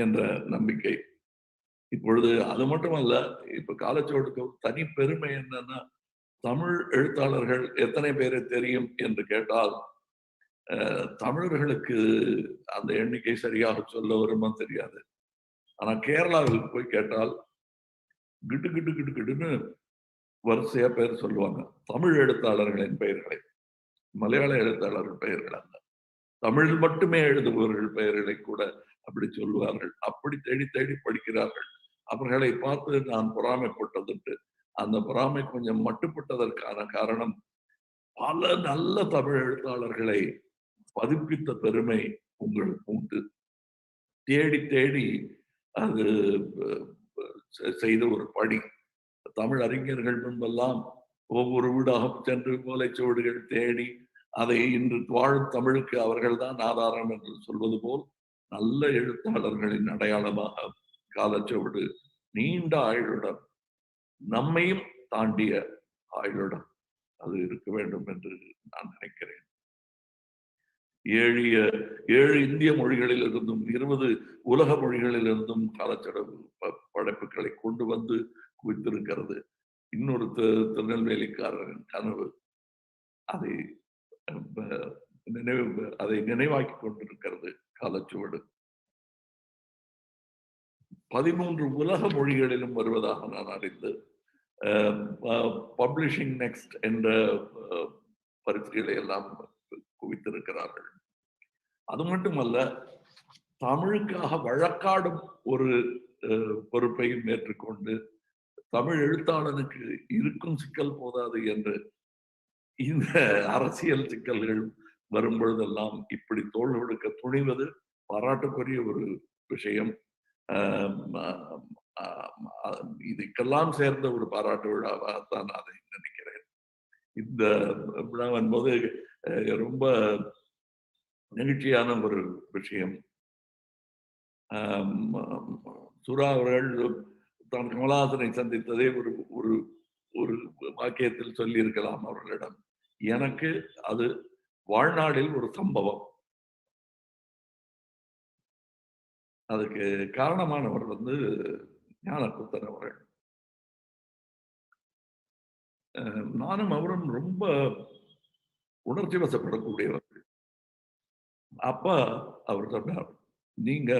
என்ற நம்பிக்கை. இப்பொழுது அது மட்டுமல்ல, இப்ப காலச்சுவடுக்கு தனி பெருமை என்னன்னா, தமிழ் எழுத்தாளர்கள் எத்தனை பேரை தெரியும் என்று கேட்டால் தமிழர்களுக்கு அந்த எண்ணிக்கை சரியாக சொல்ல வருமா தெரியாது. ஆனா கேரளாவில் போய் கேட்டால் கிட்டு கிட்டு கிட்டு கிட்டுன்னு வரிசையா பேர் சொல்லுவாங்க. தமிழ் எழுத்தாளர்களின் பெயர்களை, மலையாள எழுத்தாளர்கள் பெயர்கள் அல்ல, தமிழில் மட்டுமே எழுதுபவர்கள் பெயர்களை கூட அப்படி சொல்லுவார்கள். அப்படி தேடி தேடி படிக்கிறார்கள். அவர்களை பார்த்து நான் பொறாமைப்பட்டதுண்டு. அந்த பொறாமை கொஞ்சம் மட்டுப்பட்டதற்கான காரணம், பல நல்ல தமிழ் எழுத்தாளர்களை பதிப்பித்த பெருமை உங்களுக்கு உண்டு. தேடி தேடி அது செய்த ஒரு பணி. தமிழ் அறிஞர்கள் முன்பெல்லாம் ஒவ்வொரு வீடாக சென்று ஓலைச்சுவடுகள் தேடி அதை இன்று வாழும் தமிழுக்கு அவர்கள்தான் ஆதாரம் என்று சொல்வது போல் நல்ல எழுத்தாளர்களின் அடையாளமாக காலச்சுவடு நீண்ட ஆயுளுடன், நம்மையும் தாண்டிய ஆயுளுடன் அது இருக்க வேண்டும் என்று நான் நினைக்கிறேன். 7 இந்திய மொழிகளில் இருந்தும் 20 உலக மொழிகளில் இருந்தும் காலச்சுவடு படைப்புகளை கொண்டு வந்து குவித்திருக்கிறது. இன்னொரு திருநெல்வேலிக்காரரின் கனவு அதை நினைவாக்கி கொண்டிருக்கிறது காலச்சுவடு. 13 உலக மொழிகளிலும் வருவதாக நான் அறிந்து பப்ளிஷிங் நெக்ஸ்ட் என்ற பரிசுகளை எல்லாம் குவித்திருக்கிறார்கள். அது மட்டுமல்ல, தமிழுக்காக வழக்காடும் ஒரு பொறுப்பையும் ஏற்றுக்கொண்டு தமிழ் எழுத்தாளனுக்கு இருக்கும் சிக்கல் போதாது என்று இந்த அரசியல் சிக்கல்கள் வரும் பொழுதெல்லாம் இப்படி தோள் கொடுக்க துணிவது பாராட்டுக்குரிய ஒரு விஷயம். இதுக்கெல்லாம் சேர்ந்த ஒரு பாராட்டு விழாவாகத்தான் அதை நினைக்கிறேன். இந்த விழாவின் போது ரொம்ப நெகிழ்ச்சியான ஒரு விஷயம். சுரா அவர்கள் தான் கமலஹாசனை சந்தித்ததே ஒரு ஒரு ஒரு வாக்கியத்தில் சொல்லியிருக்கலாம் அவர்களிடம். எனக்கு அது வாழ்நாளில் ஒரு சம்பவம். அதுக்கு காரணமானவர் ஞானக்கூத்தர் அவர்கள். நானும் அவரும் ரொம்ப உணர்ச்சி வசப்படக்கூடியவர்கள். அப்ப அவர் சொன்னார், நீங்க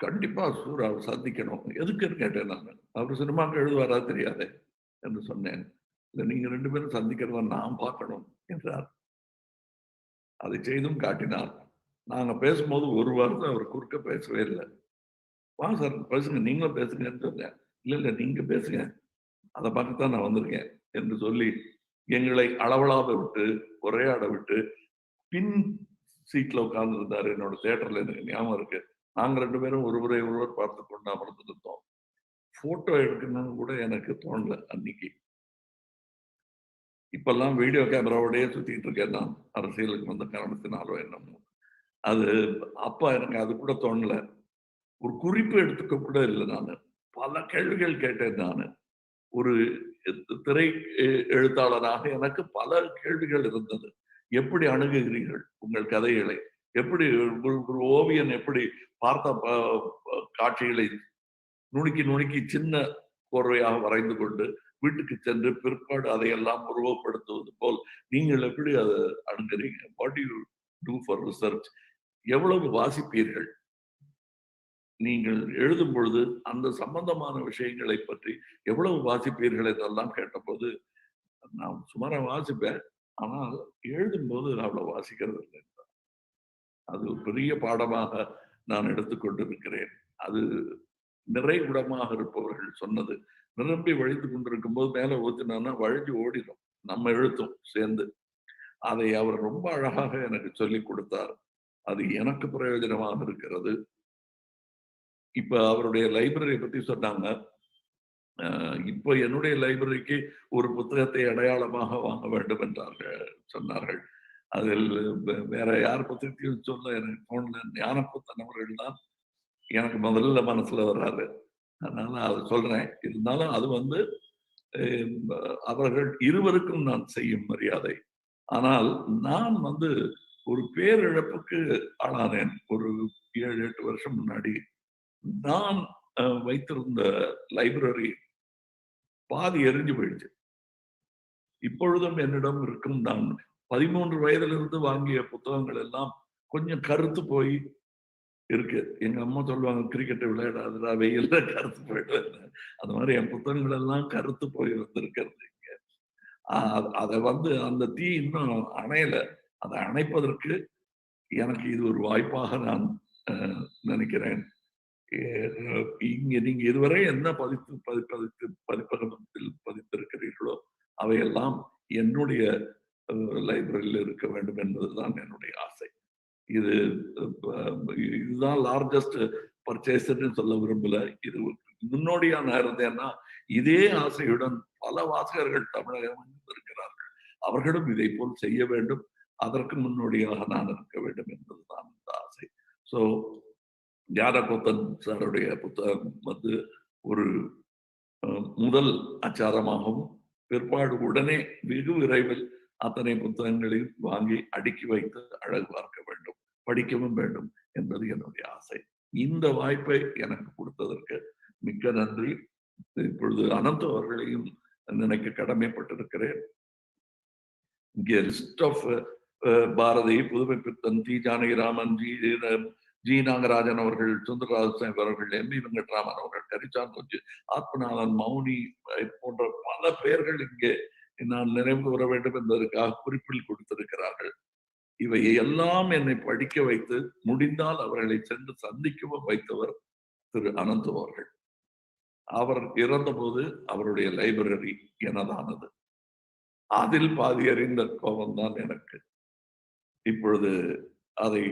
கண்டிப்பா சூறாவை சந்திக்கணும். எதுக்குன்னு கேட்டேன் நான். அவர் சினிமாக்கு எழுதுவாரா தெரியாது என்று சொன்னேன். இல்லை நீங்க 2 பேரும் சந்திக்கிறத நான் பார்க்கணும் என்றார். அதை செய்தும் காட்டினார். நாங்க பேசும்போது ஒரு வாரத்தை அவர் குறுக்க பேசவே இல்லை. வாங்க சார் பேசுங்க, நீங்களும் பேசுங்கன்னு சொன்னேன். இல்ல நீங்க பேசுங்க, அதை பார்க்கத்தான் நான் வந்திருக்கேன் என்று சொல்லி எங்களை அளவலாத விட்டு உரையாட விட்டு பின் சீட்ல உட்கார்ந்து இருந்தாரு. என்னோட தியேட்டர்ல எனக்கு ஞாபகம் இருக்கு. நாங்க 2 பேரும் ஒருவர் பார்த்து கொண்டு அமர்ந்திருந்தோம். போட்டோ எடுக்கணும்னு கூட எனக்கு தோணல அன்னைக்கு. இப்பெல்லாம் வீடியோ கேமராவோடய சுத்திட்டு இருக்கேன் நான், அரசியலுக்கு வந்த காரணத்தினாலோ என்னமோ. அது அப்ப எனக்கு அது கூட தோணல. ஒரு குறிப்பு எடுத்துக்க கூட இல்லை. நான் பல கேள்விகள் கேட்டேன். நான் ஒரு திரை எழுத்தாளராக எனக்கு பல கேள்விகள் இருந்தது. எப்படி அணுகுகிறீர்கள் உங்கள் கதைகளை? எப்படி ஒரு ஓவியன் எப்படி பார்த்த காட்சிகளை நுணுக்கி நுணுக்கி சின்ன கோர்வையாக வரைந்து கொண்டு வீட்டுக்கு சென்று பிற்பாடு அதையெல்லாம் உருவப்படுத்துவது போல் நீங்கள் எப்படி அதை அணுகுறீங்க? What you do for research? எவ்வளவு வாசிப்பீர்கள்? நீங்கள் எழுதும் பொழுது அந்த சம்பந்தமான விஷயங்களை பற்றி எவ்வளவு வாசிப்பீர்கள் என்றெல்லாம் கேட்டபோது, நான் சுமாரா வாசிப்பேன், ஆனால் எழுதும்போது அவ்வளவு வாசிக்கிறது இல்லை. அது ஒரு பெரிய பாடமாக நான் எடுத்துக்கொண்டிருக்கிறேன். அது நிறைகுடமாக இருப்பவர்கள் சொன்னது. நிரம்பி வழிந்து கொண்டிருக்கும் போது மேல ஊத்தினா வழிஞ்சு ஓடிடும் நம்ம எழுத்தும் சேர்ந்து. அதை அவர் ரொம்ப அழகாக எனக்கு சொல்லிக் கொடுத்தார். அது எனக்கு பிரயோஜனமாக இருக்கிறது. இப்ப அவருடைய லைப்ரரி பத்தி சொன்னாங்க. இப்ப என்னுடைய லைப்ரரிக்கு ஒரு புத்தகத்தை அடையாளமாக வாங்க வேண்டும் என்றார்கள் சொன்னார்கள். அதில் வேற யார் புத்தகத்தையும் சொல்ல எனக்கு தோணல. ஞானப்பத்தன் அவர்கள் தான் எனக்கு முதல்ல மனசுல வர்றாரு. அதனால அதை சொல்றேன். இருந்தாலும் அது அவர்கள் இருவருக்கும் நான் செய்யும் மரியாதை. ஆனால் நான் ஒரு பேரிழப்புக்கு ஆளானேன். ஒரு 7-8 வருஷம் முன்னாடி நான் வைத்திருந்த லைப்ரரி பாதி எரிஞ்சு போயிடுச்சு. இப்பொழுதும் என்னிடம் இருக்கும் நான் 13 வயதிலிருந்து வாங்கிய புத்தகங்கள் எல்லாம் கொஞ்சம் கருத்து போய் இருக்கு. எங்க அம்மா சொல்லுவாங்க, கிரிக்கெட்டை விளையாடாதுடா, வெயில்ல கருத்து போயிட்டு. அது மாதிரி என் புத்தகங்கள் எல்லாம் கருத்து போய் வந்திருக்கிறது. அதை அந்த தீ இன்னும் அணையல. அதை அணைப்பதற்கு எனக்கு இது ஒரு வாய்ப்பாக நான் நினைக்கிறேன். இங்க நீங்க இதுவரை என்ன பதிப்பகத்தில் பதித்திருக்கிறீர்களோ அவையெல்லாம் என்னுடைய லைப்ரரியில் இருக்க வேண்டும் என்பதுதான் என்னுடைய ஆசை. இதுதான் லார்ஜஸ்ட் பர்ச்சேஸ்ன்னு சொல்ல விரும்பல. இது முன்னோடியான இருந்தேன்னா இதே ஆசையுடன் பல வாசகர்கள் தமிழகம் இருக்கிறார்கள். அவர்களும் இதை போல் செய்ய வேண்டும். அதற்கு முன்னோடியாக நான் இருக்க வேண்டும் என்பதுதான் இந்த ஆசை. ஸோ ஞானப்பத்தன் சாருடைய புத்தகம் ஒரு முதல் அச்சாரமாகவும் பிற்பாடு உடனே வெகு விரைவில் அத்தனை புத்தகங்களையும் வாங்கி அடுக்கி வைத்து அழகு பார்க்க வேண்டும், படிக்கவும் வேண்டும் என்பது என்னுடைய ஆசை. இந்த வாய்ப்பை எனக்கு கொடுத்ததற்கு மிக்க நன்றி. இப்பொழுது அனந்த் அவர்களையும் நினைக்க கடமைப்பட்டிருக்கிறேன். இங்கே லிஸ்ட் ஆஃப் பாரதி, புதுமை பித்தன், தி ஜானகிராமன், ஜி நாகராஜன் அவர்கள், சுந்தரராஜன் அவர்கள், எம் வி வெங்கட்ராமன் அவர்கள், கரிச்சான் கொஞ்சு, ஆத்மநாதன், மௌனி போன்ற பல பெயர்கள் இங்கே நான் நினைவு கூற வேண்டும் என்பதற்காக குறிப்பில் கொடுத்திருக்கிறார்கள். இவை எல்லாம் என்னை படிக்க வைத்து முடிந்தால் அவர்களை சென்று சந்திக்கவும் வைத்தவர் திரு அனந்த் அவர்கள். அவர் இறந்தபோது அவருடைய லைப்ரரி எனதானது. அதில் பாதி அறிந்த கோபம் தான் எனக்கு. இப்பொழுது அதை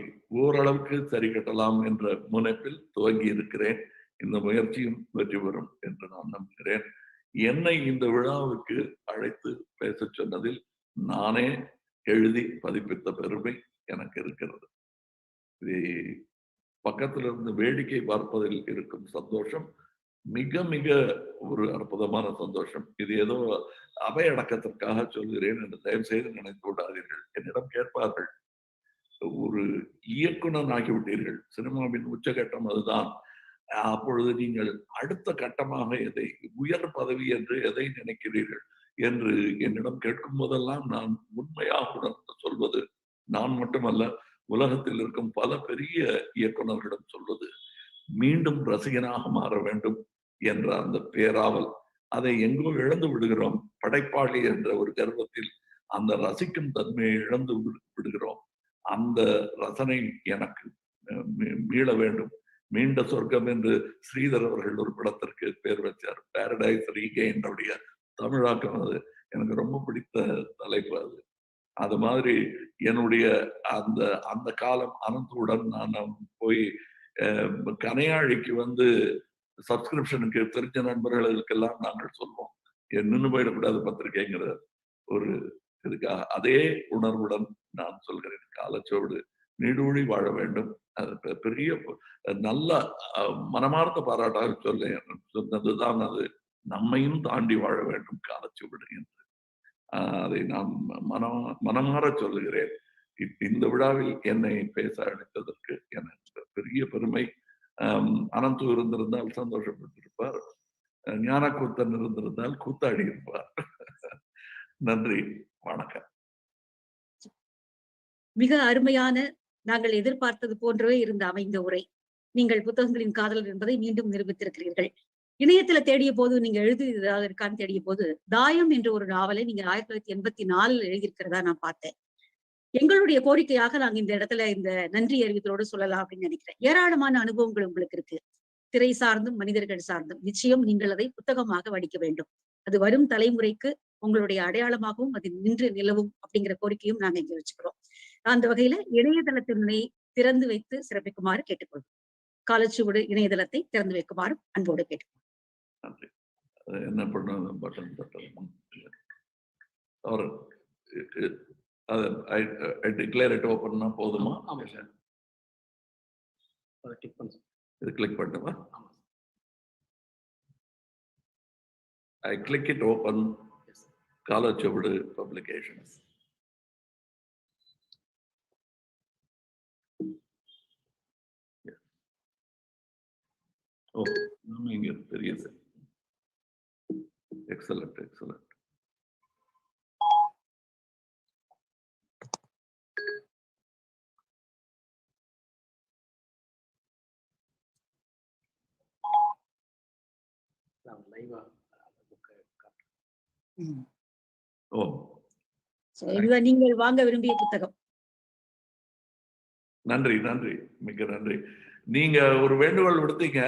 ஓரளவுக்கு சரி கட்டலாம் என்ற முனைப்பில் துவங்கி இருக்கிறேன். இந்த முயற்சியும் வெற்றி பெறும் என்று நான் நம்புகிறேன். என்னை இந்த விழாவுக்கு அழைத்து பேச சொன்னதில் நானே எழுதி பதிப்பித்த பெருமை எனக்கு இருக்கிறது. இது பக்கத்திலிருந்து வேடிக்கை பார்ப்பதில் இருக்கும் சந்தோஷம் மிக மிக ஒரு அற்புதமான சந்தோஷம். இது ஏதோ அவையடக்கத்திற்காக சொல்கிறேன் என்று தயவு செய்து நினைத்து விடாதீர்கள். என்னிடம் கேட்பார்கள், ஒரு இயக்குனர் ஆகிவிட்டீர்கள், சினிமாவின் உச்சகட்டம் அதுதான், அப்பொழுது நீங்கள் அடுத்த கட்டமாக எதை, உயர் பதவி என்று எதை நினைக்கிறீர்கள் என்று என்னிடம் கேட்கும் போதெல்லாம் நான் உண்மையாக உணர்ந்து சொல்வது, நான் மட்டுமல்ல உலகத்தில் இருக்கும் பல பெரிய இயக்குநர்களிடம் சொல்வது, மீண்டும் ரசிகனாக மாற வேண்டும் என்ற அந்த பேராவல் அதை எங்கோ இழந்து விடுகிறோம். படைப்பாளி என்ற ஒரு கர்வத்தில் அந்த ரசிக்கும் தன்மையை இழந்து விடுகிறோம். அந்த ரசனை எனக்கு மீள வேண்டும். மீண்ட சொர்க்கம் என்று ஸ்ரீதர் அவர்கள் ஒரு படத்திற்கு பேர் வச்சார். பாரடைஸ் ரீகெயின் உடைய தமிழாக்கம். அது எனக்கு ரொம்ப பிடித்த தலைப்பு. அது மாதிரி என்னுடைய அந்த அந்த காலம் அனந்தவுடன் நான் போய் கனையாழிக்கு வந்து சப்ஸ்கிரிப்ஷனுக்கு தெரிஞ்ச நண்பர்களுக்கெல்லாம் நாங்கள் சொல்வோம், நின்று போயிடக்கூடாது பத்திரிகைங்கிற ஒரு இதுக்காக. அதே உணர்வுடன் நான் சொல்கிறேன், காலச்சோடு நீடூழி வாழ வேண்டும். அது பெரிய நல்ல மனமார்ந்த பாராட்டாக சொன்னதுதான் அது. நம்மையும் தாண்டி வாழ வேண்டும் காலச்சுவடு என்று அதை நான் மனமாற சொல்லுகிறேன். இந்த விழாவில் என்னை பேச அழைத்ததற்கு எனக்கு பெரிய பெருமை. அனந்து இருந்திருந்தால் சந்தோஷப்பட்டிருப்பார், ஞானக்கூத்தன் இருந்திருந்தால் கூத்தாடி இருப்பார். நன்றி, வணக்கம். மிக அருமையான, நாங்கள் எதிர்பார்த்தது போன்றவே இருந்த அமைந்த உரை. நீங்கள் புத்தகங்களின் காதலர் என்பதை மீண்டும் நிரூபித்திருக்கிறீர்கள். இணையத்துல தேடிய போது நீங்க எழுதியதாக இருக்கான்னு தேடிய போது தாயம் என்ற ஒரு நாவலை நீங்க 1984 எழுதியிருக்கிறதா நான் பார்த்தேன். எங்களுடைய கோரிக்கையாக நாங்க இந்த இடத்துல இந்த நன்றி அறிவித்தலோடு சொல்லலாம் அப்படின்னு நினைக்கிறேன். ஏராளமான அனுபவங்கள் உங்களுக்கு இருக்கு, திரை சார்ந்தும் மனிதர்கள் சார்ந்தும். நிச்சயம் நீங்கள் அதை புத்தகமாக வடிக்க வேண்டும். அது வரும் தலைமுறைக்கு உங்களுடைய அடையாளமாகவும் அது நின்று நிலவும் அப்படிங்கிற கோரிக்கையும் நாங்க இங்க வச்சுக்கிறோம். அந்த வகையில இணையதளத்தினை திறந்து வைத்து சிறப்பிக்குமாறு கேட்டுக்கொள்வோம். காலச்சுவடு இணையதளத்தை திறந்து வைக்குமாறு அன்போடு கேட்டுக்கொள்வோம். என்ன பண்ண பட்டன் டிக்ளேர் இட் ஓபன்னா போதுமா? இது கிளிக் பண்ணுமா? I click it open. Kalachuvadu publications. ஓ, நம்ம இங்க தெரியுது. Excellent, excellent. ஓ, இதுதான் நீங்கள் வாங்க விரும்பிய புத்தகம். நன்றி, நன்றி, மிக நன்றி. நீங்க ஒரு வேண்டுகோள் விடுத்தீங்க.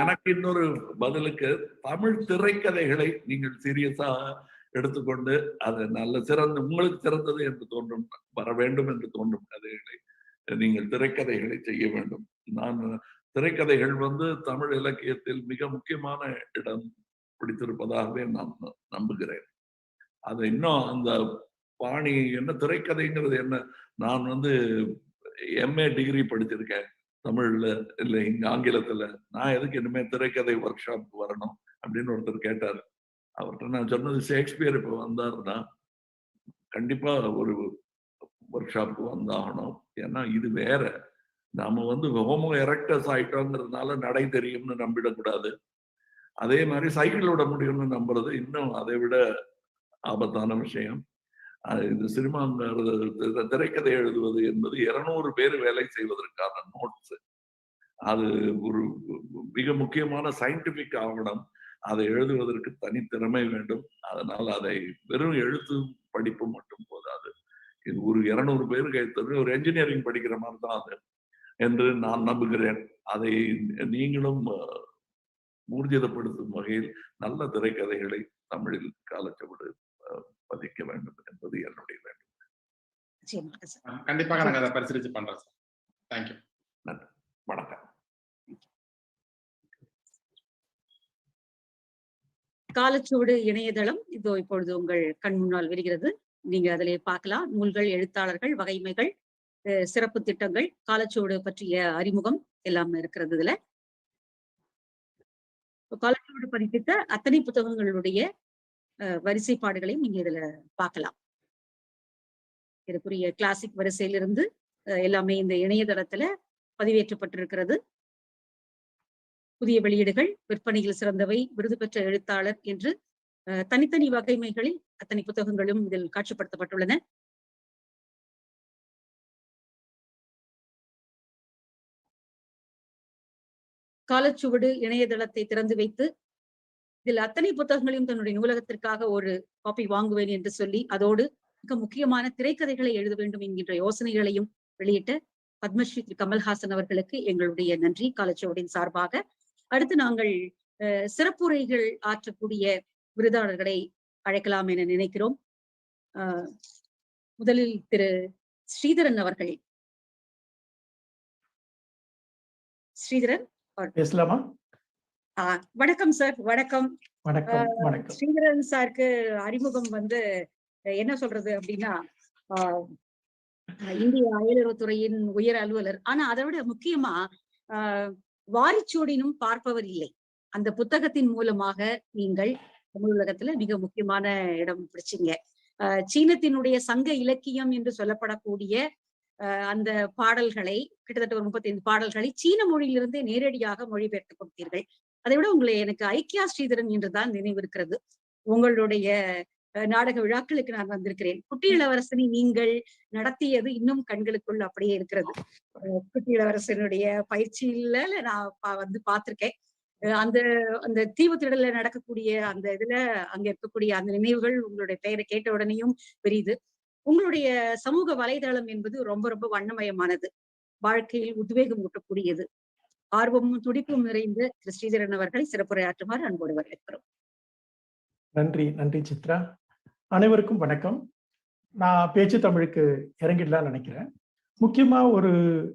எனக்கு இன்னொரு பதிலுக்கு, தமிழ் திரைக்கதைகளை நீங்கள் சீரியஸா எடுத்துக்கொண்டு அது நல்ல சிறந்த, உங்களுக்கு சிறந்தது என்று தோன்றும், வர வேண்டும் என்று தோன்றும் கதைகளை நீங்கள் திரைக்கதைகளை செய்ய வேண்டும். நான் திரைக்கதைகள் தமிழ் இலக்கியத்தில் மிக முக்கியமான இடம் பிடித்திருப்பதாகவே நான் நம்புகிறேன். அது இன்னும் அந்த பாணி என்ன, திரைக்கதைங்கிறது என்ன, நான் MA டிகிரி படிச்சிருக்கேன் தமிழ்ல, இல்ல இங்க ஆங்கிலத்துல. நான் எதுக்கு இனிமே திரைக்கதை ஒர்க் ஷாப் வரணும் அப்படின்னு ஒருத்தர் கேட்டார். அவர்கிட்ட நான் சொன்னது, ஷேக்ஸ்பியர் இப்ப வந்தாருன்னா கண்டிப்பா ஒரு ஒர்க் ஷாப்புக்கு வந்தாகணும். ஏன்னா இது வேற. நாம ஹோமோ எரெக்டஸ் ஆயிட்டோங்கிறதுனால நடை தெரியும்னு நம்பிடக்கூடாது. அதே மாதிரி சைக்கிள் விட முடியும்னு நம்புறது இன்னும் அதை விட ஆபத்தான விஷயம். இந்த சினிமா திரைக்கதை எழுதுவது என்பது 200 பேர் வேலை செய்வதற்கான நோட்ஸ். அது ஒரு மிக முக்கியமான சயின்டிபிக் ஆவணம். அதை எழுதுவதற்கு தனித்திறமை வேண்டும். அதனால் அதை வெறும் எழுத்து படிப்பு மட்டும் போதாது. இது ஒரு 200 பேர் கைத்தது, ஒரு என்ஜினியரிங் படிக்கிற மாதிரி தான் அது என்று நான் நம்புகிறேன். அதை நீங்களும் ஊர்ஜிதப்படுத்தும் வகையில் நல்ல திரைக்கதைகளை தமிழில் காலச்சுவடு பதிக்க வேண்டும் என்பது என்னுடைய வேண்டும். கண்டிப்பாக நாங்கள் அதை பரிசீலித்து பண்றோம் சார். தேங்க்யூ. நன்றி, வணக்கம். காலச்சுவடு இணையதளம் இதோ இப்பொழுது உங்கள் கண் முன்னால் வருகிறது. நீங்க அதிலே பார்க்கலாம். நூல்கள், எழுத்தாளர்கள், வகைமைகள், சிறப்பு திட்டங்கள், காலச்சுவடு பற்றிய அறிமுகம் எல்லாம் இருக்கிறது. இதுல காலச்சுவடு பதிப்பித்த அத்தனை புத்தகங்களுடைய வரிசைப்பாடுகளையும் நீங்க இதுல பார்க்கலாம். இதற்குரிய கிளாசிக் வரிசையிலிருந்து எல்லாமே இந்த இணையதளத்துல பதிவேற்றப்பட்டிருக்கிறது. புதிய வெளியீடுகள், விற்பனையில் சிறந்தவை, விருது பெற்ற எழுத்தாளர் என்று தனித்தனி வகைமைகளில் அத்தனை புத்தகங்களும் இதில் காட்சிப்படுத்தப்பட்டுள்ளன. காலச்சுவடு இணையதளத்தை திறந்து வைத்து இதில் அத்தனை புத்தகங்களையும் தன்னுடைய நூலகத்திற்காக ஒரு காப்பி வாங்குவேன் என்று சொல்லி அதோடு மிக முக்கியமான திரைக்கதைகளை எழுத வேண்டும் என்கின்ற யோசனைகளையும் வெளியிட்ட பத்மஸ்ரீ திரு கமல்ஹாசன் அவர்களுக்கு எங்களுடைய நன்றி காலச்சுவடின் சார்பாக. அடுத்து நாங்கள் சிறப்புரைகள் ஆற்றக்கூடிய விருதாளர்களை அழைக்கலாம் என நினைக்கிறோம். முதலில் திரு ஸ்ரீதரன் அவர்கள். ஸ்ரீதரன் பேசலாமா? வணக்கம் சார். வணக்கம். வணக்கம். ஸ்ரீதரன் சாருக்கு அறிமுகம் என்ன சொல்றது அப்படின்னா, இந்திய அயலுறவுத்துறையின் உயர் அலுவலர். ஆனா அதை விட முக்கியமா வாரிச்சோடினும் பார்ப்பவர் இல்லை. அந்த புத்தகத்தின் மூலமாக நீங்கள் தமிழ் உலகத்துல மிக முக்கியமான இடம் பிடிச்சிங்க. சீனத்தினுடைய சங்க இலக்கியம் என்று சொல்லப்படக்கூடிய அந்த பாடல்களை, கிட்டத்தட்ட ஒரு 35 பாடல்களை சீன மொழியிலிருந்தே நேரடியாக மொழிபெயர்த்து கொடுத்தீர்கள். அதை விட உங்களை எனக்கு ஐக்கியா ஸ்ரீதரன் என்றுதான் நினைவிருக்கிறது. உங்களுடைய நாடக விழாக்களுக்கு நான் வந்திருக்கிறேன். குட்டி இளவரசனை நீங்கள் நடத்தியது இன்னும் கண்களுக்குள் அப்படியே இருக்கிறது. குட்டி இளவரசனுடைய பயிற்சியில நான் பார்த்திருக்கேன். அந்த அந்த தீவு திடல்ல நடக்கக்கூடிய அந்த இதுல அங்க இருக்கக்கூடிய அந்த நினைவுகள் உங்களுடைய பெயரை கேட்ட உடனேயும் பெரியுது. உங்களுடைய சமூக வலைதளம் என்பது ரொம்ப ரொம்ப வண்ணமயமானது, வாழ்க்கையில் உத்வேகம் ஊட்டக்கூடியது. ஆர்வமும் துடிப்பும் நிறைந்த திரு ஸ்ரீதரன் அவர்களை சிறப்புரையாற்றுமாறு அன்போடு வரவேற்கிறோம். நன்றி சித்ரா. அனைவருக்கும் வணக்கம். நான் பேச்சு தமிழுக்கு இறங்கிடலாம் நினைக்கிறேன். முக்கியமா ஒரு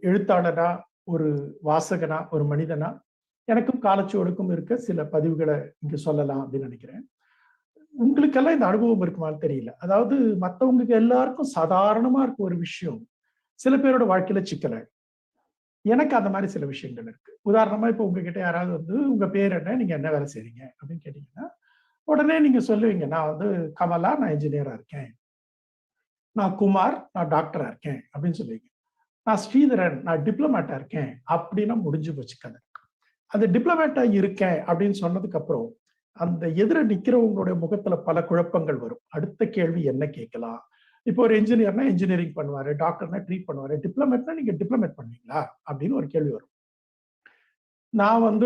எழுத்தாளரா, ஒரு வாசகனா, ஒரு மனிதனா எனக்கும் காலச்சுவடுக்கும் இருக்க சில பதிவுகளை இங்க சொல்லலாம் அப்படின்னு நினைக்கிறேன். உங்களுக்கெல்லாம் இந்த அனுபவம் இருக்குமான்னு தெரியல. அதாவது மற்றவங்களுக்கு எல்லாருக்கும் சாதாரணமா இருக்க ஒரு விஷயம் சில பேரோட வாழ்க்கையில சிக்கல. எனக்கு அந்த மாதிரி சில விஷயங்கள் இருக்கு. உதாரணமா இப்ப உங்ககிட்ட யாராவது உங்க பேர் என்ன, நீங்க என்ன வேலை செய்றீங்க அப்படின்னு கேட்டீங்கன்னா உடனே நீங்க சொல்லுவீங்க, நான் கமலா, நான் இன்ஜினியரா இருக்கேன். நான் குமார், நான் டாக்டரா இருக்கேன் அப்படின்னு சொல்லுவீங்க. நான் ஸ்ரீதரன், நான் டிப்ளமேட்டா இருக்கேன் அப்படின்னா முடிஞ்சு போச்சு கதை. அந்த டிப்ளமேட்டா இருக்கேன் அப்படின்னு சொன்னதுக்கு அப்புறம் அந்த எதிர நிக்கிறவங்களுடைய முகத்துல பல குழப்பங்கள் வரும். அடுத்த கேள்வி என்ன கேட்கலாம்? இப்போ ஒரு இன்ஜினியர்னா இன்ஜினியரிங் பண்ணுவாரு, டாக்டர்னா ட்ரீட் பண்ணுவாரு, டிப்ளமேட்னா நீங்க டிப்ளமேட் பண்ணுவீங்களா அப்படின்னு ஒரு கேள்வி வரும். நான்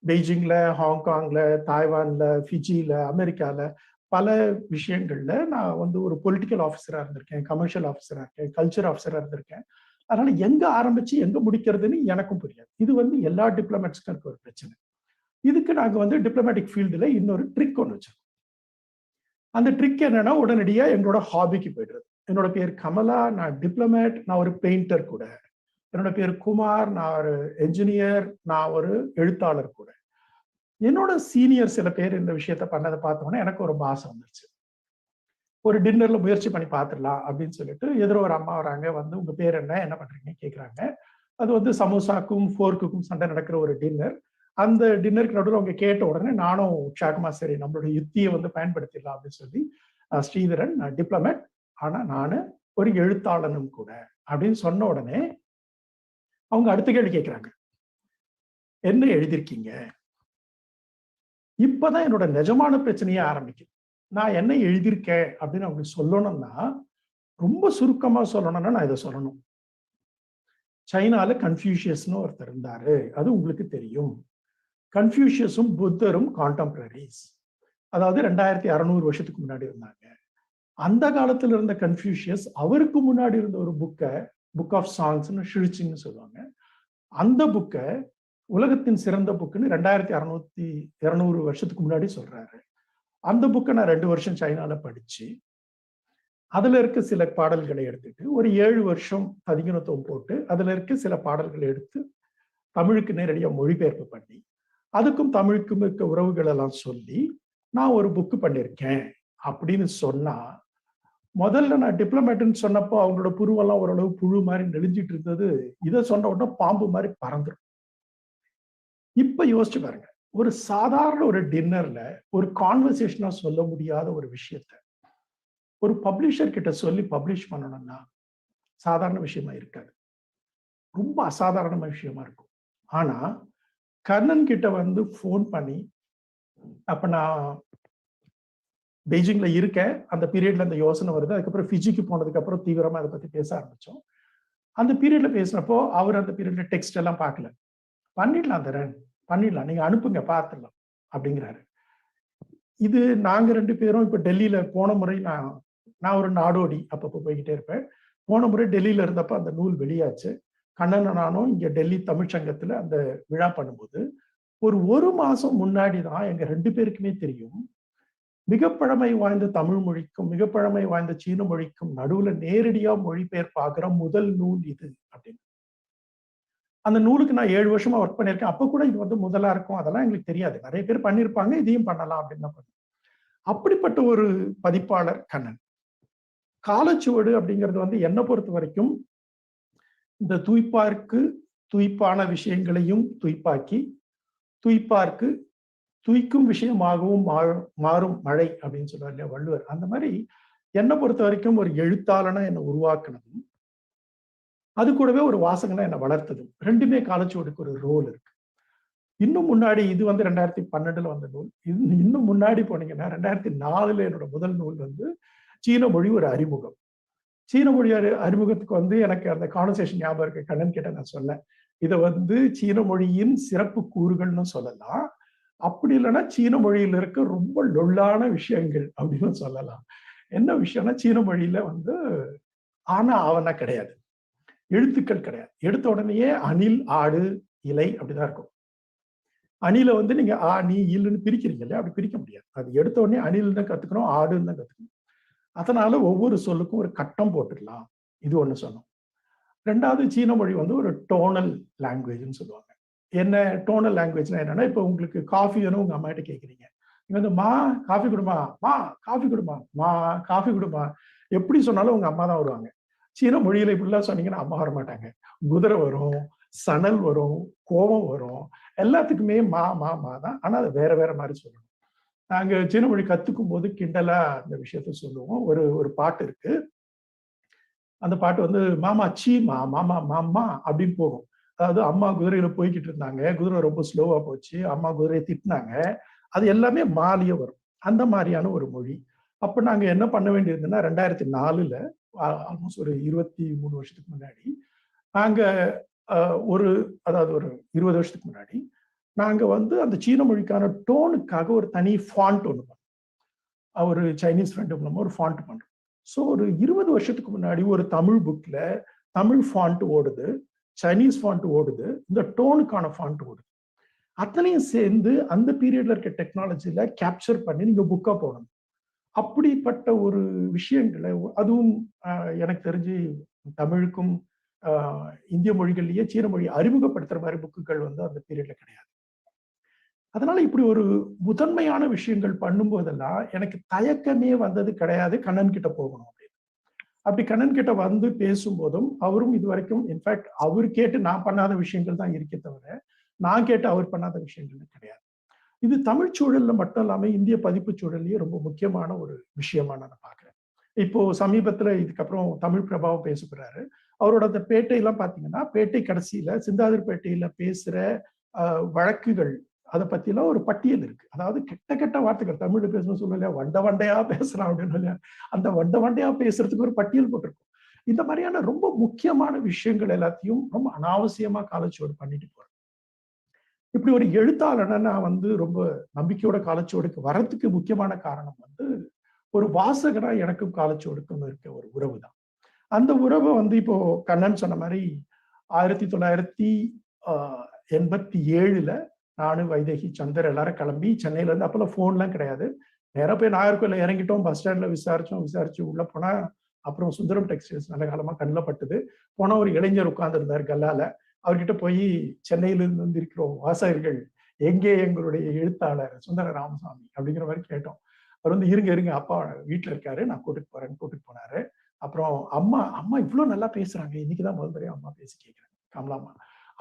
பெய்ஜிங்ல, ஹாங்காங்ல, தாய்வான்ல, ஃபிஜில, அமெரிக்கால பல விஷயங்கள்ல நான் ஒரு பொலிட்டிக்கல் ஆஃபீஸரா இருந்திருக்கேன், கமர்ஷியல் ஆஃபீஸரா இருக்கேன், கல்ச்சர் ஆஃபீஸரா இருந்திருக்கேன். அதனால எங்க ஆரம்பிச்சு எங்க முடிக்கிறதுன்னு எனக்கும் புரியாது. இது எல்லா டிப்ளமேட்ஸ்க்கும் இருக்க ஒரு பிரச்சனை. இதுக்கு நாங்க டிப்ளமேட்டிக் ஃபீல்டுல இன்னொரு ட்ரிக் ஒன்று வச்சிருக்கோம். அந்த ட்ரிக் என்னன்னா, உடனடியா எங்களோட ஹாபிக்கு போயிடுறது. என்னோட பேர் கமலா, நான் டிப்ளமேட், நான் ஒரு பெயிண்டர் கூட. என்னோட பேர் குமார், நான் ஒரு என்ஜினியர், நான் ஒரு எழுத்தாளர் கூட. என்னோட சீனியர் சில பேர் இந்த விஷயத்த பண்ணதை பார்த்தோன்னே எனக்கு ரொம்ப ஆசை வந்துருச்சு. ஒரு டின்னர்ல முயற்சி பண்ணி பார்த்துடலாம் அப்படின்னு சொல்லிட்டு எதிர ஒரு அம்மா வராங்க. உங்க பேர் என்ன பண்றீங்கன்னு கேட்குறாங்க. அது சமோசாக்கும் ஃபோர்க்குக்கும் சண்டை நடக்கிற ஒரு டின்னர். அந்த டின்னருக்கு நடுவில் அவங்க கேட்ட உடனே நானும் உற்சாகமா சரி நம்மளோட யுத்தியை பயன்படுத்திடலாம் அப்படின்னு சொல்லி, ஸ்ரீதரன், நான் டிப்ளமேட், ஆனா நான் ஒரு எழுத்தாளனும் கூட அப்படின்னு சொன்ன உடனே அவங்க அடுத்த கேள்வி கேட்கிறாங்க, என்ன எழுதியிருக்கீங்க? இப்பதான் என்னோட நிஜமான பிரச்சனையே ஆரம்பிக்குது. நான் என்ன எழுதியிருக்கேன் அப்படின்னு அவங்களுக்கு சொல்லணும்னா, ரொம்ப சுருக்கமா சொல்லணும்னா நான் இதை சொல்லணும். சைனால கன்ஃபியூஷியஸ்னு ஒருத்தர் இருந்தாரு, அது உங்களுக்கு தெரியும். கன்ஃபியூஷியஸும் புத்தரும் கான்டெம்பரரிஸ், அதாவது 2600 வருஷத்துக்கு முன்னாடி இருந்தாங்க. அந்த காலத்துல இருந்த கன்ஃபியூஷியஸ் அவருக்கு முன்னாடி இருந்த ஒரு புக் ஆஃப் சாங்ஸ்னு ஷிழிச்சின்னு சொல்லுவாங்க. அந்த புக்கை உலகத்தின் சிறந்த புக்குன்னு 2600 வருஷத்துக்கு முன்னாடி சொல்றாரு. அந்த புக்கை நான் 2 வருஷம் சைனால படிச்சு அதுல இருக்க சில பாடல்களை எடுத்துட்டு ஒரு 7 வருஷம் பதிகனத்துவம் போட்டு அதுல இருக்க சில பாடல்களை எடுத்து தமிழுக்கு நேரடியா மொழிபெயர்ப்பு பண்ணி அதுக்கும் தமிழுக்கும் இருக்க உறவுகள் எல்லாம் சொல்லி நான் ஒரு புக்கு பண்ணியிருக்கேன் அப்படின்னு சொன்னா, முதல்ல நான் டிப்ளமேட்னு சொன்னப்போ அவங்களோட புருவெல்லாம் ஓரளவு புழு மாதிரி நெளிஞ்சிட்டு இருந்தது. இதை சொன்ன உடனே பாம்பு மாதிரி பறந்துடும். இப்ப யோசிச்சு பாருங்க, ஒரு சாதாரண ஒரு டின்னர்ல ஒரு கான்வர்சேஷனா சொல்ல முடியாத ஒரு விஷயத்த ஒரு பப்ளிஷர் கிட்ட சொல்லி பப்ளிஷ் பண்ணணும்னா சாதாரண விஷயமா இருக்காது, ரொம்ப அசாதாரண விஷயமா இருக்கும். ஆனா கர்ணன் கிட்ட ஃபோன் பண்ணி, அப்ப நான் பெய்ஜிங்ல இருக்கேன், அந்த பீரியட்ல அந்த யோசனை வருது. அதுக்கப்புறம் ஃபிஜிக்கு போனதுக்கு அப்புறம் தீவிரமா அதை பத்தி பேச ஆரம்பிச்சோம். அந்த பீரியட்ல பேசினப்போ அவர் அந்த பீரியட்ல டெக்ஸ்ட் எல்லாம் பார்க்கல. பண்ணிடலாம் தரேன், பண்ணிடலாம், நீங்க அனுப்புங்க பார்த்துடலாம் அப்படிங்கிறாரு. இது நாங்க 2 பேரும் இப்ப டெல்லியில போன முறை நான் ஒரு நாடோடி அப்பப்போ போய்கிட்டே இருப்பேன். போன முறை டெல்லியில இருந்தப்ப அந்த நூல் வெளியாச்சு. கண்ணன் நானும் இங்க டெல்லி தமிழ்ச்சங்கத்துல அந்த விழா பண்ணும்போது ஒரு மாசம் முன்னாடி தான் எங்க 2 பேருக்குமே தெரியும், மிக பழமை வாய்ந்த தமிழ் மொழிக்கும் மிக பழமை வாய்ந்த சீன மொழிக்கும் நடுவுல நேரடியா மொழிபெயர்ப்பாகிற முதல் நூல் இது அப்படின்னு. அந்த நூலுக்கு நான் 7 வருஷமா ஒர்க் பண்ணியிருக்கேன். அப்ப கூட இது வந்து முதலா இருக்கும் அதெல்லாம் எங்களுக்கு தெரியாது. நிறைய பேர் பண்ணியிருப்பாங்க, இதையும் பண்ணலாம் அப்படின்னு தான். அப்படிப்பட்ட ஒரு பதிப்பாளர் கண்ணன். காலச்சுவடு அப்படிங்கிறது வந்து என்னை பொறுத்த வரைக்கும் இந்த துய்ப்பார்க்கு துய்ப்பான விஷயங்களையும் துய்ப்பாக்கி துய்ப்பார்க்கு துய்க்கும் விஷயமாகவும் மாறும் மழை அப்படின்னு சொல்லுவார் இல்லையா வள்ளுவர். அந்த மாதிரி என்னை பொறுத்த வரைக்கும் ஒரு எழுத்தாளனா என்னை உருவாக்குனதும் அது கூடவே ஒரு வாசகனா என்னை வளர்த்ததும் ரெண்டுமே காலச்சுவடுக்கு ஒரு ரோல் இருக்கு. இன்னும் முன்னாடி இது வந்து 2012 வந்த நூல். இன்னும் முன்னாடி போனீங்கன்னா 2004 என்னோட முதல் நூல் வந்து சீன மொழி ஒரு அறிமுகம். சீன மொழி அறிமுகத்துக்கு வந்து எனக்கு அந்த கான்வர்சேஷன் ஞாபகம் இருக்கு. கண்ணன் கிட்ட நான் சொன்னேன், இதை வந்து சீன மொழியின் சிறப்பு கூறுகள்னு சொல்லலாம், அப்படி இல்லைன்னா சீன மொழியில இருக்க ரொம்ப லொல்லான விஷயங்கள் அப்படின்னு சொல்லலாம். என்ன விஷயம்னா சீன மொழியில வந்து ஆனா ஆவனா கிடையாது, எழுத்துக்கள் கிடையாது. எடுத்த உடனேயே அணில் ஆடு இலை அப்படிதான் இருக்கும். அணில வந்து நீங்க ஆ நீ இல்லுன்னு பிரிக்கிறீங்க இல்லையா, அப்படி பிரிக்க முடியாது. அது எடுத்த உடனே அணில் தான் கத்துக்கணும், ஆடுன்னு தான் கத்துக்கணும். அதனால ஒவ்வொரு சொல்லுக்கும் ஒரு கட்டம் போட்டுக்கலாம். இது ஒண்ணு சொன்னோம். ரெண்டாவது சீன மொழி வந்து ஒரு டோனல் லாங்குவேஜ்னு சொல்லுவாங்க. என்ன டோனல் லாங்குவேஜ்னா என்னன்னா, இப்போ உங்களுக்கு காஃபி வேணும் உங்க அம்மா கிட்ட கேட்குறீங்க, நீங்க வந்து மா காஃபி கொடுமா, மா காஃபி கொடுமா, மா காஃபி கொடுமா எப்படி சொன்னாலும் உங்க அம்மா தான் வருவாங்க. சீன மொழியில இப்படிலாம் சொன்னீங்கன்னா அம்மா வர மாட்டாங்க. குதிரை வரும், சணல் வரும், கோபம் வரும், எல்லாத்துக்குமே மா மா மா தான். ஆனா அது வேற வேற மாதிரி சொல்லணும். நாங்க சீன மொழி கத்துக்கும் போது கிண்டலா அந்த விஷயத்த சொல்லுவோம். ஒரு பாட்டு இருக்கு. அந்த பாட்டு வந்து மாமா சீமா மாமா மாமா அப்படின்னு போகும். அதாவது அம்மா குதிரையில போய்கிட்டு இருந்தாங்க, குதிரை ரொம்ப ஸ்லோவா போச்சு, அம்மா குதிரையை திட்டினாங்க, அது எல்லாமே மாலிய வரும். அந்த மாதிரியான ஒரு மொழி. அப்ப நாங்க என்ன பண்ண வேண்டியிருந்ததுன்னா 2004 ஆல்மோஸ்ட் ஒரு 23 வருஷத்துக்கு முன்னாடி நாங்க அதாவது ஒரு 20 வருஷத்துக்கு முன்னாடி நாங்க வந்து அந்த சீன மொழிக்கான டோனுக்காக ஒரு தனி ஃபாண்ட் ஒன்று பண்ணோம். ஒரு சைனீஸ் ஃப்ரெண்டு மூலமா ஒரு ஃபாண்ட் பண்றோம். ஸோ ஒரு 20 வருஷத்துக்கு முன்னாடி ஒரு தமிழ் புக்ல தமிழ் ஃபாண்ட் ஓடுது, சைனீஸ் ஃபாண்ட் ஓடுது, இந்த டோனுக்கான ஃபாண்ட் ஓடுது. அத்தனையும் சேர்ந்து அந்த பீரியட்ல இருக்க டெக்னாலஜில கேப்சர் பண்ணி நீங்க புக்கா போடணும். அப்படிப்பட்ட ஒரு விஷயங்களை அதுவும் எனக்கு தெரிஞ்சு தமிழுக்கும் இந்திய மொழிகள்லயே சீன மொழி அறிமுகப்படுத்துற மாதிரி புக்குகள் வந்து அந்த பீரியட்ல கிடையாது. அதனால இப்படி ஒரு முதன்மையான விஷயங்கள் பண்ணும்போதெல்லாம் எனக்கு தயக்கமே வந்தது கிடையாது, கண்ணன் கிட்ட போகணும் அப்படின்னு. அப்படி கண்ணன் கிட்ட வந்து பேசும்போதும் அவரும் இது வரைக்கும் இன்ஃபேக்ட் அவர் கேட்டு நான் பண்ணாத விஷயங்கள் தான் இருக்கே தவிர நான் கேட்டு அவர் பண்ணாத விஷயங்கள் கிடையாது. இது தமிழ் சூழல்ல மட்டும் இல்லாம இந்திய பதிப்பு சூழல்லயே ரொம்ப முக்கியமான ஒரு விஷயமா நான் பாக்குறேன். இப்போ சமீபத்துல இதுக்கப்புறம் தமிழ் பிரபாவம் பேச போறாரு. அவரோட அந்த பேட்டையெல்லாம் பாத்தீங்கன்னா பேட்டை கடைசியில சிந்தாதிரிப்பேட்டையில பேசுற வழக்குகள் அதை பத்தி எல்லாம் ஒரு பட்டியல் இருக்கு. அதாவது கெட்ட கெட்ட வார்த்தைகள் தமிழ்ல பேசணும் சொல்லலையா, வண்ட வண்டையா பேசுறான் அப்படின்னு இல்லையா, அந்த வண்ட வண்டையா பேசுறதுக்கு ஒரு பட்டியல் போட்டிருக்கும். இந்த மாதிரியான ரொம்ப முக்கியமான விஷயங்கள் எல்லாத்தையும் ரொம்ப அனாவசியமா காலச்சுவடு பண்ணிட்டு போறேன். இப்படி ஒரு எழுத்தாளனை நான் வந்து ரொம்ப நம்பிக்கையோட காலச்சுவடுக்கு வரத்துக்கு முக்கியமான காரணம் வந்து ஒரு வாசகனா எனக்கும் காலச்சுவடுக்கும் இருக்க ஒரு உறவு தான். அந்த உறவை வந்து இப்போ கண்ணன் சொன்ன மாதிரி 1987 நானும் வைதேகி சந்தர் எல்லாரும் கிளம்பி சென்னையில இருந்து, அப்பெல்லாம் போன்லாம் கிடையாது, நேரா போய் நாகர்கோயில இறங்கிட்டோம், பஸ் ஸ்டாண்ட்ல விசாரிச்சு உள்ள போனா அப்புறம் சுந்தரம் டெக்ஸ்டைல்ஸ் நல்ல காலமா கண்ணில் பட்டுது. போனா ஒரு இளைஞர் உட்கார்ந்து இருந்தார் கல்லால. அவர்கிட்ட போய் சென்னையிலிருந்து வந்திருக்கிறோம் வாசகர்கள், எங்கே எங்களுடைய எழுத்தாளர் சுந்தர ராமசாமி அப்படிங்கிற மாதிரி கேட்டோம். அவர் வந்து இருங்க அப்பா வீட்டுல இருக்காரு, நான் கூட்டிட்டு போனாரு. அப்புறம் அம்மா இவ்வளவு நல்லா பேசுறாங்க, இன்னைக்குதான் முதல் முறையா அம்மா பேசி கேட்கிறேன், கமலாமா.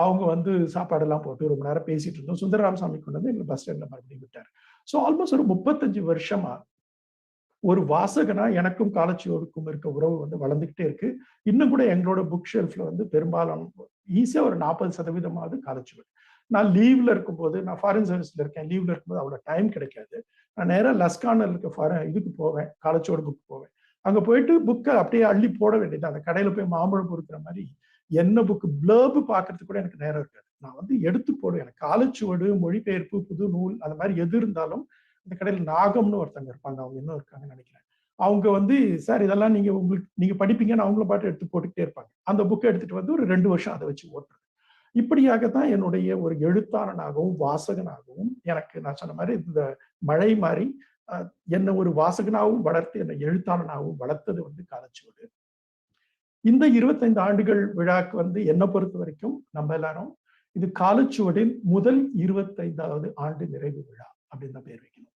அவங்க வந்து சாப்பாடெல்லாம் போட்டு ரொம்ப நேரம் பேசிட்டு இருந்தோம். சுந்தர ராமசாமி கொண்டு வந்து எங்களை பஸ் ஸ்டாண்ட்ல மறுபடியும் விட்டாரு. ஸோ ஆல்மோஸ்ட் ஒரு 35 வருஷமா ஒரு வாசகனா எனக்கும் காலச்சுவடுக்கும் இருக்க உறவு வந்து வளர்ந்துகிட்டே இருக்கு. இன்னும் கூட எங்களோட புக் ஷெல்ஃப்ல வந்து பெரும்பாலும் ஈஸியா ஒரு 40% காலச்சுவடு. நான் லீவ்ல இருக்கும்போது, நான் ஃபாரின் சர்வீஸ்ல இருக்கேன், லீவ்ல இருக்கும்போது அவ்வளவு டைம் கிடைக்காது. நான் நேரா லஸ்கான்ல இருக்க இதுக்கு போவேன், காலச்சுவடு புக் போவேன். அங்க போயிட்டு புக்கை அப்படியே அள்ளி போட வேண்டியது. அந்த கடையில போய் மாம்பழம் பொறுக்கிற மாதிரி என்ன புக் பிளர்பு பாக்குறதுக்கு கூட எனக்கு நேரம் இருக்காது. நான் வந்து எடுத்து போடுவேன். எனக்கு காலச்சுவடு, மொழிபெயர்ப்பு, புது நூல் அந்த மாதிரி எது இருந்தாலும் இந்த கடையில் நாகம்னு ஒருத்தங்க இருப்பாங்க, அவங்க இன்னும் இருக்காங்கன்னு நினைக்கிறேன். அவங்க வந்து சார் இதெல்லாம் நீங்க படிப்பீங்கன்னு அவங்கள பாட்டு எடுத்து போட்டுக்கிட்டே இருப்பாங்க. அந்த புக்கை எடுத்துட்டு வந்து ஒரு 2 வருஷம் அதை வச்சு ஓட்டுறது. இப்படியாகத்தான் என்னுடைய ஒரு எழுத்தாளனாகவும் வாசகனாகவும் எனக்கு நான் சொன்ன மாதிரி இந்த மழை மாதிரி என்னை ஒரு வாசகனாகவும் வளர்த்து என்னை எழுத்தாளனாகவும் வளர்த்தது வந்து காலச்சுவடு. இந்த 25 ஆண்டுகள் விழாக்கு வந்து என்னை பொறுத்த வரைக்கும் நம்ம எல்லாரும் இது காலச்சுவடின் முதல் 25வது ஆண்டு நிறைவு விழா அப்படின்னு தான் பேர் வைக்கணும்.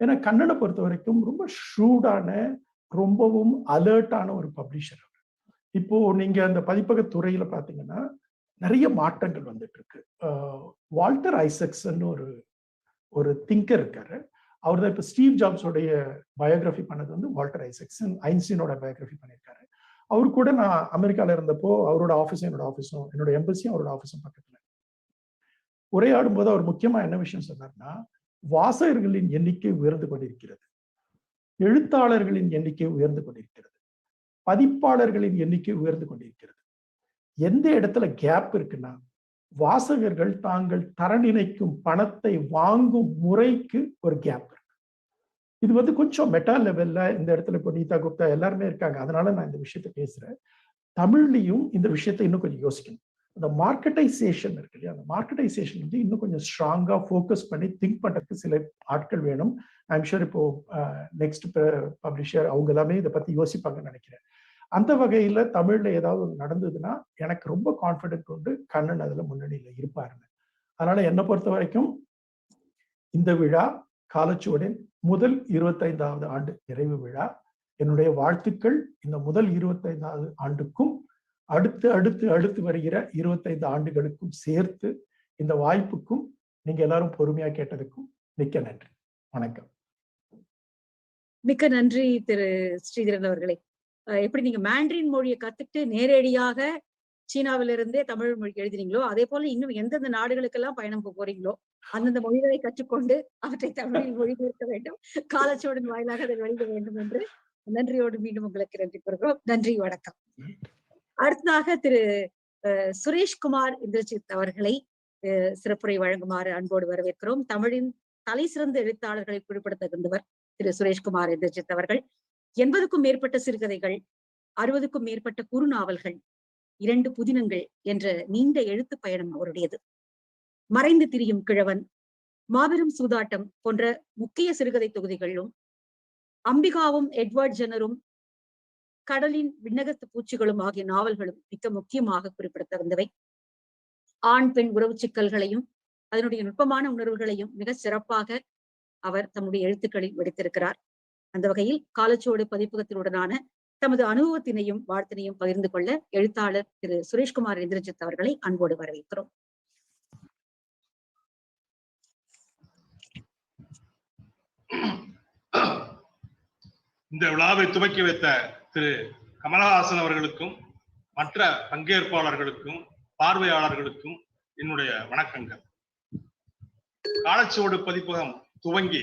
ஏன்னா கண்ணனை பொறுத்த வரைக்கும் ரொம்ப ஷூடான, ரொம்பவும் அலர்ட்டான ஒரு பப்ளிஷர். இப்போ நீங்க அந்த பதிப்பக துறையில பாத்தீங்கன்னா நிறைய மாற்றங்கள் வந்துட்டு இருக்கு. வால்டர் ஐசக்சன் ஒரு திங்கர் இருக்காரு. அவர் தான் இப்போ ஸ்டீவ் ஜாப்ஸோடைய பயோகிராஃபி பண்ணது வந்து வால்டர் ஐசக்சன். ஐன்ஸ்டீனோட பயோகிராஃபி பண்ணியிருக்காரு. அவரு கூட நான் அமெரிக்கால இருந்தப்போ அவரோட ஆஃபீஸும் என்னோட ஆஃபீஸும், என்னோட எம்பசியும் அவரோட ஆஃபீஸும் பக்கத்துல உரையாடும் போது அவர் முக்கியமா என்ன விஷயம் சொன்னார்னா, வாசகர்களின் எண்ணிக்கை உயர்ந்து கொண்டிருக்கிறது, எழுத்தாளர்களின் எண்ணிக்கை உயர்ந்து கொண்டிருக்கிறது, பதிப்பாளர்களின் எண்ணிக்கை உயர்ந்து கொண்டிருக்கிறது. எந்த இடத்துல கேப் இருக்குன்னா, வாசகர்கள் தாங்கள் தர நினைக்கும் பணத்தை வாங்கும் முறைக்கு ஒரு கேப் இருக்கு. இது வந்து கொஞ்சம் மெட்டா லெவல்ல இந்த இடத்துல இப்போ நீதா குப்தா எல்லாருமே இருக்காங்க, அதனால நான் இந்த விஷயத்த பேசுறேன். தமிழ்லையும் இந்த விஷயத்தை இன்னும் கொஞ்சம் யோசிக்கணும். அந்த மார்க்கெட்டைசேஷன் இருக்கு இல்லையா, அந்த மார்க்கெட்டைசேஷன் வந்து இன்னும் கொஞ்சம் ஸ்ட்ராங்கா ஃபோக்கஸ் பண்ணி திங்க் பண்றதுக்கு சில ஆட்கள் வேணும். ஐம் ஷூர் இப்போ நெக்ஸ்ட் பப்ளிஷர் அவங்க எல்லாமே இதை பத்தி யோசிப்பாங்கன்னு நினைக்கிறேன். அந்த வகையில தமிழ்ல ஏதாவது ஒன்று நடந்ததுன்னா எனக்கு ரொம்ப கான்ஃபிடென்ட் உண்டு, கண்ணன் அதுல முன்னணியில இருப்பாருன்னு. அதனால என்னை பொறுத்த வரைக்கும் இந்த விழா காலச்சுவடின் முதல் 25வது ஆண்டு நிறைவு விழா. என்னுடைய வாழ்த்துக்கள் இந்த முதல் 25வது ஆண்டுக்கும் அடுத்து அடுத்து அடுத்து வருகிற 25 ஆண்டுகளுக்கும் சேர்த்து. இந்த வாய்ப்புக்கும் நீங்க எல்லாரும் பொறுமையா கேட்டதுக்கும் மிக்க நன்றி. வணக்கம். மிக்க நன்றி திரு ஸ்ரீதரன் அவர்களே. எப்படி நீங்க மேண்ட்ரின் மொழியை கத்துக்கிட்டு நேரடியாக சீனாவிலிருந்தே தமிழ் மொழி எழுதினீங்களோ, அதே போல இன்னும் எந்தெந்த நாடுகளுக்கெல்லாம் பயணம் போறீங்களோ அந்தந்த மொழிகளை கற்றுக்கொண்டு அவற்றை தமிழில் மொழிபெயர்க்க வேண்டும், காலச்சுவடின் வாயிலாக அதை வெளியிட வேண்டும் என்று நன்றியோடு மீண்டும் உங்களுக்கு நன்றி கூறுகிறோம். நன்றி, வணக்கம். அடுத்ததாக திரு சுரேஷ்குமார் இந்திரஜித் அவர்களை சிறப்புரை வழங்குமாறு அன்போடு வரவேற்கிறோம். தமிழின் தலை சிறந்த எழுத்தாளர்களை குறிப்பிடத்தகுந்தவர் திரு சுரேஷ்குமார் இந்திரஜித் அவர்கள். 80க்கும் மேற்பட்ட சிறுகதைகள், 60க்கும் மேற்பட்ட குறுநாவல்கள், 2 புதினங்கள் என்ற நீண்ட எழுத்து பயணம் அவருடையது. மறைந்து திரியும் கிழவன், மாபெரும் சூதாட்டம் போன்ற முக்கிய சிறுகதை தொகுதிகளிலும், அம்பிகாவும் எட்வர்ட் ஜெனரும் கடலின் விண்ணகத்து பூச்சிகளும் ஆகிய நாவல்களும் மிக முக்கியமாக குறிப்பிடத்தகுந்தவை. ஆண் பெண் உறவு சிக்கல்களையும் அதனுடைய நுட்பமான உணர்வுகளையும் மிக சிறப்பாக அவர் தம்முடைய எழுத்துக்களில் வெடித்திருக்கிறார். அந்த வகையில் காலச்சுவடு பதிப்பகத்தினுடனான தமது அனுபவத்தினையும் வாழ்த்தினையும் பகிர்ந்து கொள்ள எழுத்தாளர் திரு சுரேஷ்குமார் இந்திரஜித் அவர்களை அன்போடு வரவேற்கிறோம். இந்த விழாவை துவக்கி வைத்த திரு கமலஹாசன் அவர்களுக்கும் மற்ற பங்கேற்பாளர்களுக்கும் பார்வையாளர்களுக்கும் என்னுடைய வணக்கங்கள். காலச்சுவடு பதிப்பகம் துவங்கி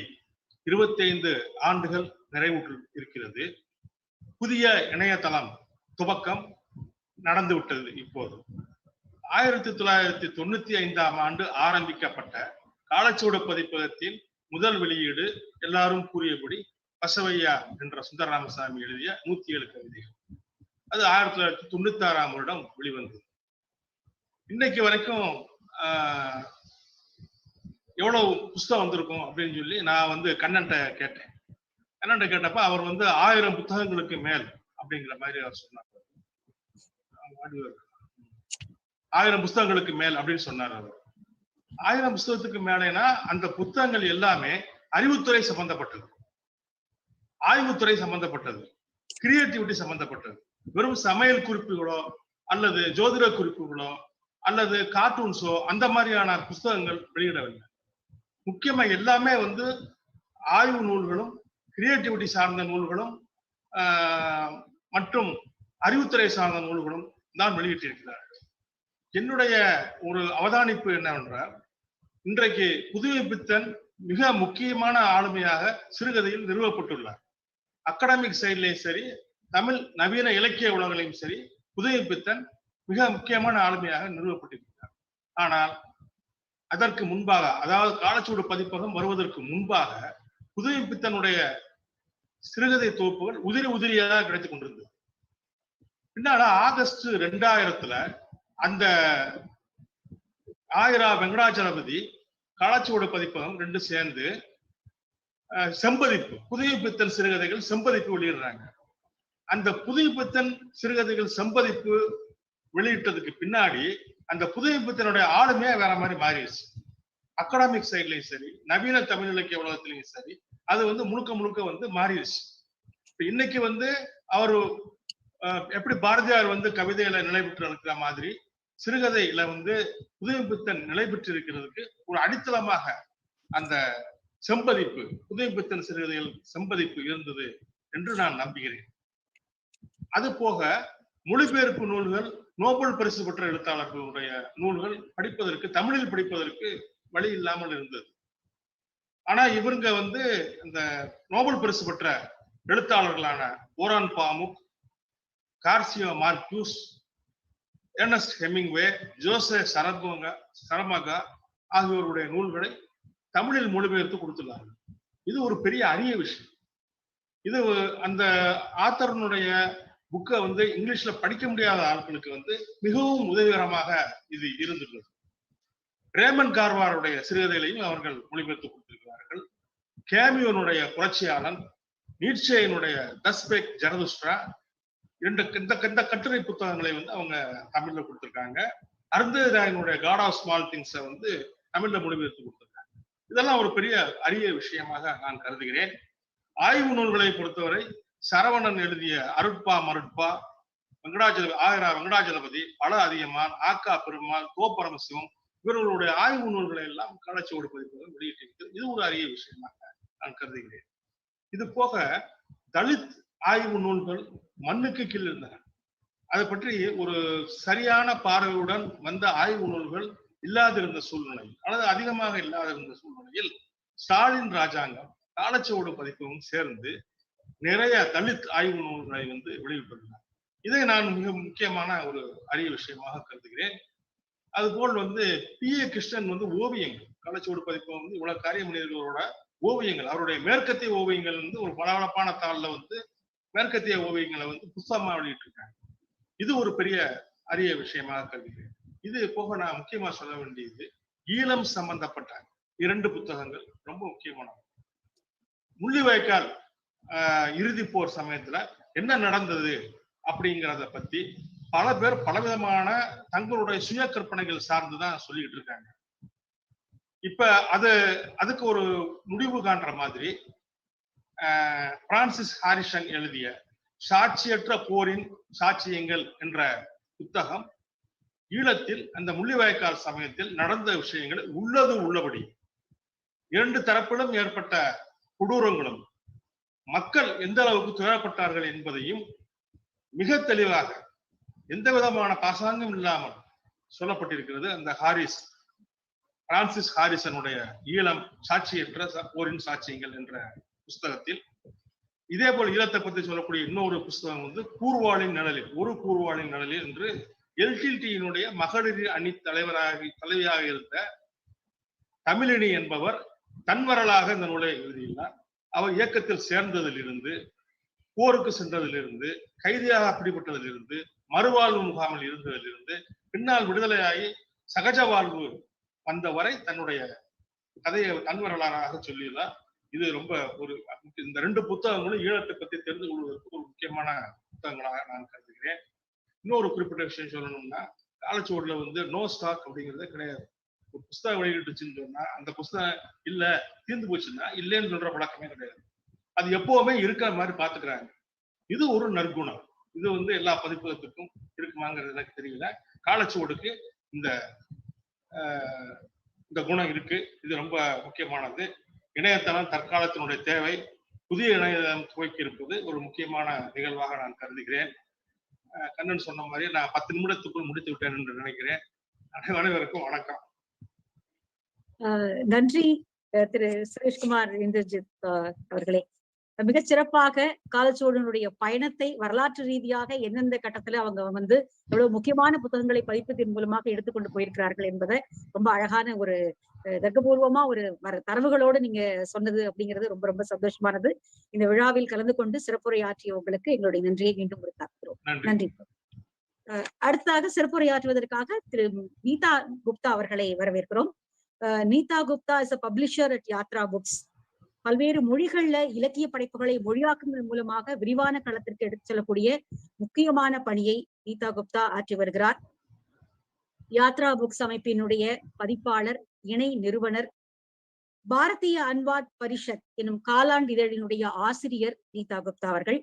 25 ஆண்டுகள் நிறைவுற்று இருக்கிறது. புதிய இணையதளம் துவக்கம் நடந்துவிட்டது. இப்போது 1995ஆம் ஆண்டு ஆரம்பிக்கப்பட்ட காலச்சுவடு பதிப்பகத்தின் முதல் வெளியீடு எல்லாரும் கூறியபடி பசவையா என்ற சுந்தர ராமசாமி எழுதிய 107 கவிதைகள். அது 1996ஆம் வருடம் வெளிவந்தது. இன்னைக்கு வரைக்கும் எவ்வளவு புத்தகம் வந்திருக்கும் அப்படின்னு சொல்லி நான் வந்து கண்ணன்ட்ட கேட்டேன். கண்ணன்ட்ட கேட்டப்ப அவர் வந்து 1000 புத்தகங்களுக்கு மேல் அப்படிங்கிற மாதிரி அவர் சொன்னார். 1000 புத்தகங்களுக்கு மேல் அப்படின்னு சொன்னார் அவர். 1000 புத்தகத்துக்கு மேலேனா அந்த புத்தகங்கள் எல்லாமே அறிவுத்துறை சம்பந்தப்பட்டது, ஆய்வுத்துறை சம்பந்தப்பட்டது, கிரியேட்டிவிட்டி சம்பந்தப்பட்டது. வெறும் சமையல் குறிப்புகளோ அல்லது ஜோதிட குறிப்புகளோ அல்லது கார்ட்டூன்ஸோ அந்த மாதிரியான புத்தகங்கள் வெளியிடவில்லை. முக்கியமா எல்லாமே வந்து ஆய்வு நூல்களும் கிரியேட்டிவிட்டி சார்ந்த நூல்களும் மற்றும் அறிவுத்துறை சார்ந்த நூல்களும் தான் வெளியிட்டிருக்கிறார்கள். என்னுடைய ஒரு அவதானிப்பு என்னவென்றால், இன்றைக்கு புதுமை பித்தன் மிக முக்கியமான ஆளுமையாக சிறுகதையில் நிறுவப்பட்டுள்ளார். அகாடமிக் சைட்லையும் சரி, தமிழ் நவீன இலக்கிய உலகிலையும் சரி, புதுமை பித்தன் மிக முக்கியமான ஆளுமையாக நிறுவப்பட்டிருக்கிறார். ஆனால் அதற்கு முன்பாக, அதாவது காலச்சுவடு பதிப்பகம் வருவதற்கு முன்பாக புதுமைப்பித்தனுடைய சிறுகதை தொகுப்புகள் உதிரி உதிரியாக கிடைத்துக் கொண்டிருந்தது. பின்னால ஆகஸ்ட் 2000 அந்த ஆயிரா வெங்கடாச்சலபதி காலச்சுவடு பதிப்பகம் ரெண்டு சேர்ந்து செம்பதிப்பு புதுமைப்பித்தன் சிறுகதைகள் செம்பதிப்பு வெளியிடுறாங்க. அந்த புதுமைப்பித்தன் சிறுகதைகள் செம்பதிப்பு வெளியிட்டதுக்கு பின்னாடி அந்த புதுமைப்பித்தனுடைய ஆளுமே வேற மாதிரி மாறிடுச்சு. அகாடமிக் சைட்லயும் சரி, நவீன தமிழ் இலக்கிய உலகத்திலையும் சரி, அது முழுக்க முழுக்க மாறிடுச்சு. இன்னைக்கு அவரு எப்படி பாரதியார் கவிதையில நிலை பெற்று இருக்கிற மாதிரி சிறுகதையில புதுமைப்பித்தன் நிலை பெற்று இருக்கிறதுக்கு ஒரு அடித்தளமாக அந்த செம்பதிப்பு புதுமைப்பித்தன் சிறுகதைகள் செம்பதிப்பு இருந்தது என்று நான் நம்புகிறேன். அது போக மொழிபெயர்ப்பு நூல்கள், நோபல் பரிசு பெற்ற எழுத்தாளர்களுடைய நூல்கள் படிப்பதற்கு, தமிழில் படிப்பதற்கு வழி இல்லாமல் இருந்தது. ஆனா இவங்க இந்த நோபல் பரிசு பெற்ற எழுத்தாளர்களான Oraon பாமுக், கார்சியோ Marquez, Ernst Hemingway, José சரமகா ஆகியோருடைய நூல்களை தமிழில் மொழிபெயர்த்து கொடுத்துள்ளார்கள். இது ஒரு பெரிய அரிய விஷயம். இது அந்த ஆத்தரனுடைய புக்கை இங்கிலீஷ்ல படிக்க முடியாத ஆட்களுக்கு மிகவும் உதவிகரமாக இது இருந்துள்ளது. ரேமன் கார்வாருடைய சிறுகதைகளையும் அவர்கள் மொழிபெயர்த்து கொடுத்திருக்கிறார்கள். கேமியோனுடைய புரட்சியாளன், நீட்சேயினுடைய தஸ்பெக் ஜரதுஷ்ட்ரா இந்த கட்டுரை புத்தகங்களை அவங்க தமிழ்ல கொடுத்திருக்காங்க. அருந்ததிராயனுடைய காட் ஆஃப் ஸ்மால் திங்ஸை தமிழ்ல மொழிபெயர்த்து கொடுத்திருக்காங்க. இதெல்லாம் ஒரு பெரிய அரிய விஷயமாக நான் கருதுகிறேன். ஆய்வு நூல்களை பொறுத்தவரை சரவணன் எழுதிய அருட்பா மருட்பா, ஆயிரா வெங்கடாச்சலபதி, பல அதிகமான், ஆக்கா பெருமாள், கோபரமசிவம் இவர்களுடைய ஆய்வு நூல்களை எல்லாம் காலச்சுவடு பதிப்பகம் வெளியிட்டிருக்கிறது. இது ஒரு அரிய விஷயமாக நான் கருதுகிறேன். இது போக தலித் ஆய்வு நூல்கள் மண்ணுக்கு கீழ் இருந்தன. அதை பற்றி ஒரு சரியான பார்வையுடன் வந்த ஆய்வு நூல்கள் இல்லாதிருந்த சூழ்நிலை, அல்லது அதிகமாக இல்லாதிருந்த சூழ்நிலையில் ஸ்டாலின் ராஜாங்கம் காலச்சுவடு பதிப்பகம் சேர்ந்து நிறைய தலித் ஆய்வு நூல்களை வெளியிட்டுள்ளார். இதை நான் மிக முக்கியமான ஒரு அரிய விஷயமாக கருதுகிறேன். அதுபோல் பி ஏ கிருஷ்ணன் ஓவியங்கள், காலச்சுவடு பதிப்பகம் இவ்வளவு காரிய மனிதர்களோட ஓவியங்கள், அவருடைய மேற்கத்திய ஓவியங்கள் ஒரு பளபளப்பான தாள்ல மேற்கத்திய ஓவியங்களை புத்தகமா வெளியிட்டு இருக்காங்க. இது ஒரு பெரிய அரிய விஷயமாக கருதுகிறேன். இது போக நான் முக்கியமா சொல்ல வேண்டியது, ஈழம் சம்பந்தப்பட்ட 2 புத்தகங்கள் ரொம்ப முக்கியமானது. முள்ளிவாய்க்கால் இறுதி போர் சமயத்துல என்ன நடந்தது அப்படிங்கிறத பத்தி பல பேர் பலவிதமான தங்களுடைய சுய கற்பனைகள் சார்ந்துதான் சொல்லிட்டு இருக்காங்க. இப்ப அதுக்கு ஒரு முடிவு காண்ற மாதிரி பிரான்சிஸ் ஹாரிசன் எழுதிய சாட்சியற்ற போரின் சாட்சியங்கள் என்ற புத்தகம் ஈழத்தில் அந்த முள்ளிவாய்க்கால் சமயத்தில் நடந்த விஷயங்கள் உள்ளது உள்ளபடி 2 தரப்பிலும் ஏற்பட்ட கொடூரங்களும் மக்கள் எந்த அளவுக்கு துயரப்பட்டார்கள் என்பதையும் மிக தெளிவாக எந்த விதமான பாசாங்கம் இல்லாமல் சொல்லப்பட்டிருக்கிறது அந்த பிரான்சிஸ் ஹாரிசனுடைய ஈழம் சாட்சியற்ற போரின் சாட்சியங்கள் என்ற புஸ்தகத்தில். இதே போல் ஈழத்தை பற்றி சொல்லக்கூடிய இன்னொரு புஸ்தகம் கூர்வாளின் நிழலில், ஒரு கூர்வாளின் நிழலில் என்று எல்டிடியினுடைய மகளிர் அணி தலைவியாக இருந்த தமிழினி என்பவர் தன்வரலாக இந்த நூலை எழுதியுள்ளார். அவர் இயக்கத்தில் சேர்ந்ததிலிருந்து, போருக்கு சென்றதிலிருந்து, கைதியாக பிடிபட்டதிலிருந்து, மறுவாழ்வு முகாமில் இருந்ததிலிருந்து, பின்னால் விடுதலையாகி சகஜ வாழ்வு வந்த வரை தன்னுடைய கதையை தன்வரலாறாக சொல்லியுள்ளார். இது ரொம்ப இந்த 2 புத்தகங்களும் ஈழத்தை பற்றி தெரிந்து கொள்வதற்கு ஒரு முக்கியமான புத்தகங்களாக நான் கருதுகிறேன். இன்னொரு குறிப்பிட்ட விஷயம் சொல்லணும்னா, காலச்சுவடுல நோ ஸ்டாக் அப்படிங்கிறதே கிடையாது. ஒரு புஸ்தகம் வெளியிட்டுச்சுன்னு சொன்னா அந்த புஸ்தகம் இல்ல தீர்ந்து போச்சுன்னா இல்லைன்னு சொல்ற பழக்கமே கிடையாது. அது எப்பவுமே இருக்கிற மாதிரி பாத்துக்கிறாங்க. இது ஒரு நற்குணம். இது எல்லா பதிப்பகத்துக்கும் இருக்குமாங்கிறது எனக்கு தெரியல. காலச்சுவடுக்கு இந்த குணம் இருக்கு. இது ரொம்ப முக்கியமானது. இணையதளம் தற்காலத்தினுடைய தேவை. புதிய இணையதளம் துவக்கி இருப்பது ஒரு முக்கியமான நிகழ்வாக நான் கருதுகிறேன். கண்ணன் சொன்ன மாதிரி நான் 10 நிமிடத்துக்குள் முடித்து விட்டேன் என்று நினைக்கிறேன். அனைவருக்கும் வணக்கம். நன்றி திரு சுரேஷ்குமார் இந்திரஜித் அவர்களே. மிகச் சிறப்பாக காலச்சுவடனுடைய பயணத்தை வரலாற்று ரீதியாக எந்தெந்த கட்டத்துல அவங்க எவ்வளவு முக்கியமான புத்தகங்களை பதிப்பதன் மூலமாக எடுத்துக்கொண்டு போயிருக்கிறார்கள் என்பதை ரொம்ப அழகான ஒரு தர்க்கபூர்வமா ஒரு தரவுகளோடு நீங்க சொன்னது அப்படிங்கிறது ரொம்ப ரொம்ப சந்தோஷமானது. இந்த விழாவில் கலந்து கொண்டு சிறப்புரையாற்றிய உங்களுக்கு எங்களுடைய நன்றியை மீண்டும் கொடுத்தாக்கிறோம். நன்றி. அடுத்ததாக சிறப்புரையாற்றுவதற்காக திரு நீதா குப்தா அவர்களை வரவேற்கிறோம். நீதா Gupta is a publisher at Yatra books. பல்வேறு மொழிகள்ல இலக்கிய படைப்புகளை மொழியாக்குவதன் மூலமாக விரிவான களத்திற்கு எடுத்து செல்லக்கூடிய முக்கியமான பணியை நீதா குப்தா ஆற்றி வருகிறார். யாத்ரா புக்ஸ் அமைப்பினுடைய பதிப்பாளர், இணை நிறுவனர், பாரதிய அன்வாத் பரிஷத் எனும் காலாண்டு இதழினுடைய ஆசிரியர் நீதா குப்தா அவர்கள்.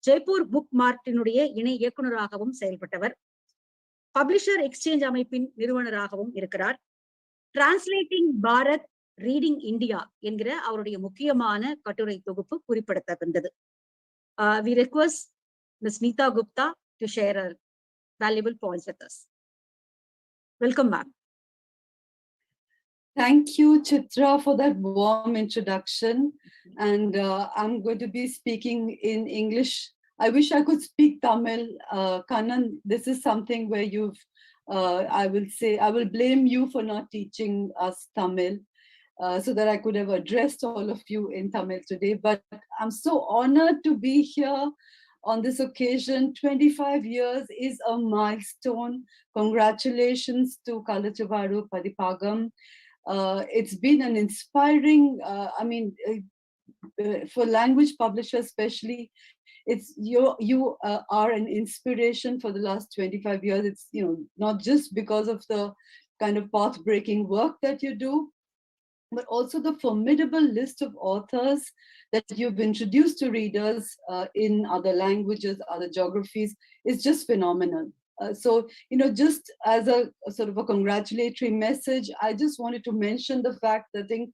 ஜெய்ப்பூர் புக் மார்ட்டினுடைய இணை இயக்குநராகவும் செயல்பட்டவர். பப்ளிஷர் எக்ஸ்சேஞ்ச் அமைப்பின் நிறுவனராகவும் இருக்கிறார். டிரான்ஸ்லேட்டிங் பாரத், ரீடிங் இந்தியா என்கிற அவருடைய முக்கியமான கட்டுரை தொகுப்பு குறிப்பிடத்தக்கது. We request Ms. Neeta Gupta to share her valuable points with us. Welcome, ma'am. Thank you, Chitra, for that warm introduction. And I'm going to be speaking in English. I wish I could speak Tamil. Kannan, this is something where I will blame you for not teaching us Tamil. So that I could have addressed all of you in Tamil today. But I'm so honored to be here on this occasion. 25 years is a milestone. Congratulations to Kalachavaru Padipagam. It's been an inspiring, for language publishers especially, you are an inspiration for the last 25 years. It's not just because of the kind of path-breaking work that you do, but also the formidable list of authors that you've introduced to readers in other languages, other geographies, is just phenomenal. So, just as a sort of a congratulatory message, I just wanted to mention the fact that I think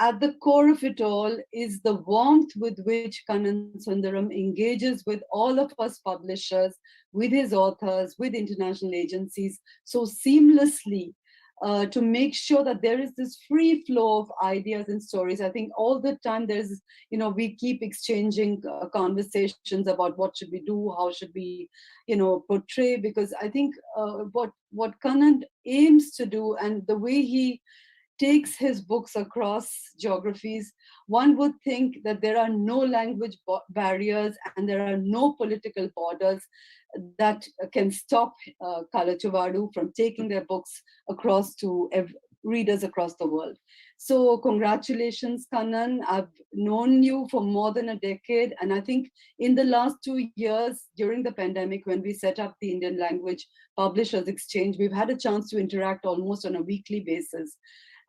at the core of it all is the warmth with which Kannan Sundaram engages with all of us publishers, with his authors, with international agencies, so seamlessly. To make sure that there is this free flow of ideas and stories. I think all the time we keep exchanging conversations about what should we do, how should we, portray, because I think what Kannan aims to do and the way he takes his books across geographies, one would think that there are no language barriers and there are no political borders that can stop Kalachavaru from taking their books across to readers across the world. So congratulations, Kannan. I've known you for more than a decade. And I think in the last 2 years during the pandemic, when we set up the Indian Language Publishers Exchange, we've had a chance to interact almost on a weekly basis.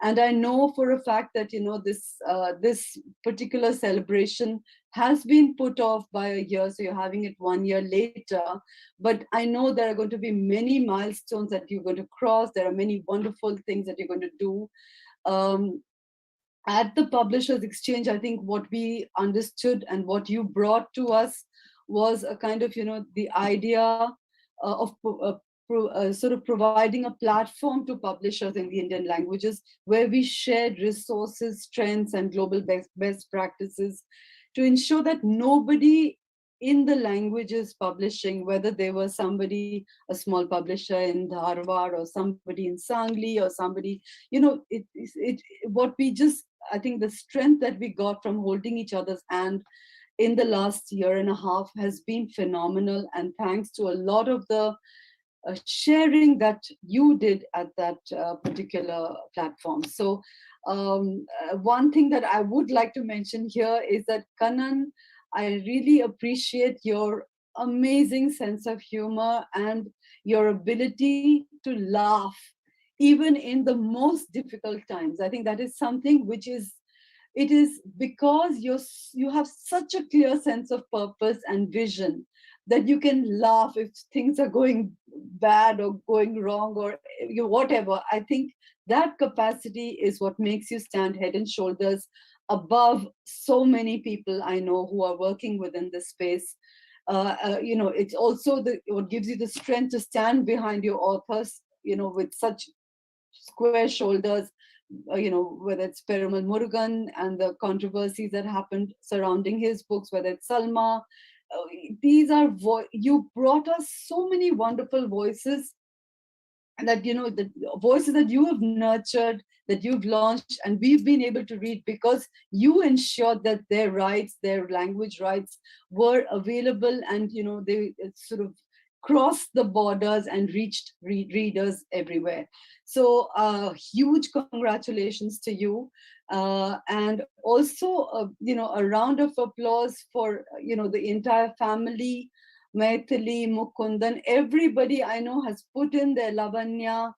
And I know for a fact that, this particular celebration has been put off by a year. So you're having it 1 year later. But I know there are going to be many milestones that you're going to cross. There are many wonderful things that you're going to do. At the Publishers Exchange, I think what we understood and what you brought to us was a kind of, the idea of sort of providing a platform to publishers in the Indian languages where we shared resources, strengths, and global best practices to ensure that nobody in the languages publishing, whether they were somebody, a small publisher in Dharwad or somebody in Sangli or somebody, I think the strength that we got from holding each other's hand in the last year and a half has been phenomenal. And thanks to a lot of the sharing that you did at that particular platform. So one thing that I would like to mention here is that Kannan, I really appreciate your amazing sense of humor and your ability to laugh even in the most difficult times. I think that is something which is because you have such a clear sense of purpose and vision that you can laugh if things are going bad or going wrong or whatever. I think that capacity is what makes you stand head and shoulders above so many people I know who are working within this space. It's also what gives you the strength to stand behind your authors, with such square shoulders, whether it's Perumal Murugan and the controversies that happened surrounding his books, whether it's Salma. These are, you brought us so many wonderful voices, and that, the voices that you have nurtured, that you've launched, and we've been able to read because you ensured that their rights, their language rights were available, and, they sort of crossed the borders and reached readers everywhere. So huge congratulations to you. And also, a round of applause for, the entire family, Maithili, Mukundan, everybody I know has put in their Lavanya,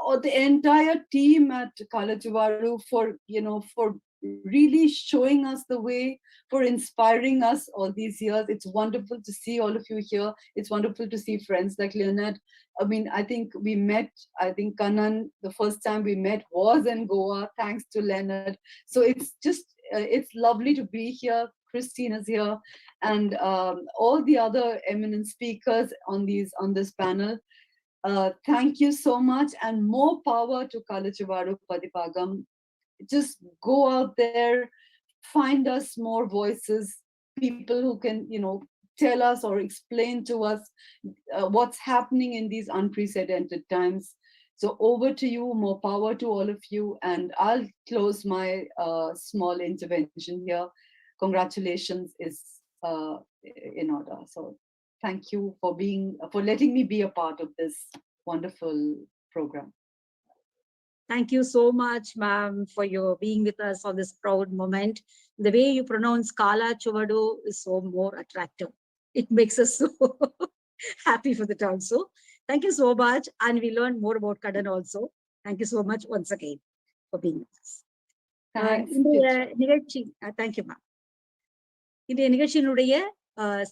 or the entire team at Kalachuvaru for, for really showing us the way, for inspiring us all these years. It's wonderful to see all of you here. It's wonderful to see friends like Leonard. I mean, I think Kannan, the first time we met was in Goa, thanks to Leonard. So it's just, it's lovely to be here. Christine is here, and all the other eminent speakers on this panel. Thank you so much, and more power to Kalachuvaru Padipagam. Just go out there, find us more voices, people who can, tell us or explain to us what's happening in these unprecedented times. So over to you, more power to all of you, and I'll close my small intervention here. Congratulations is in order. So thank you for letting me be a part of this wonderful program. Thank you so much, ma'am, for your being with us on this proud moment. The way you pronounce Kalachuvaru is so more attractive. It makes us so happy for that also. Thank you so much. And we learned more about Kadan also. Thank you so much once again for being with us. Thanks. Thank you, ma'am. இன்றைய நிகழ்ச்சியினுடைய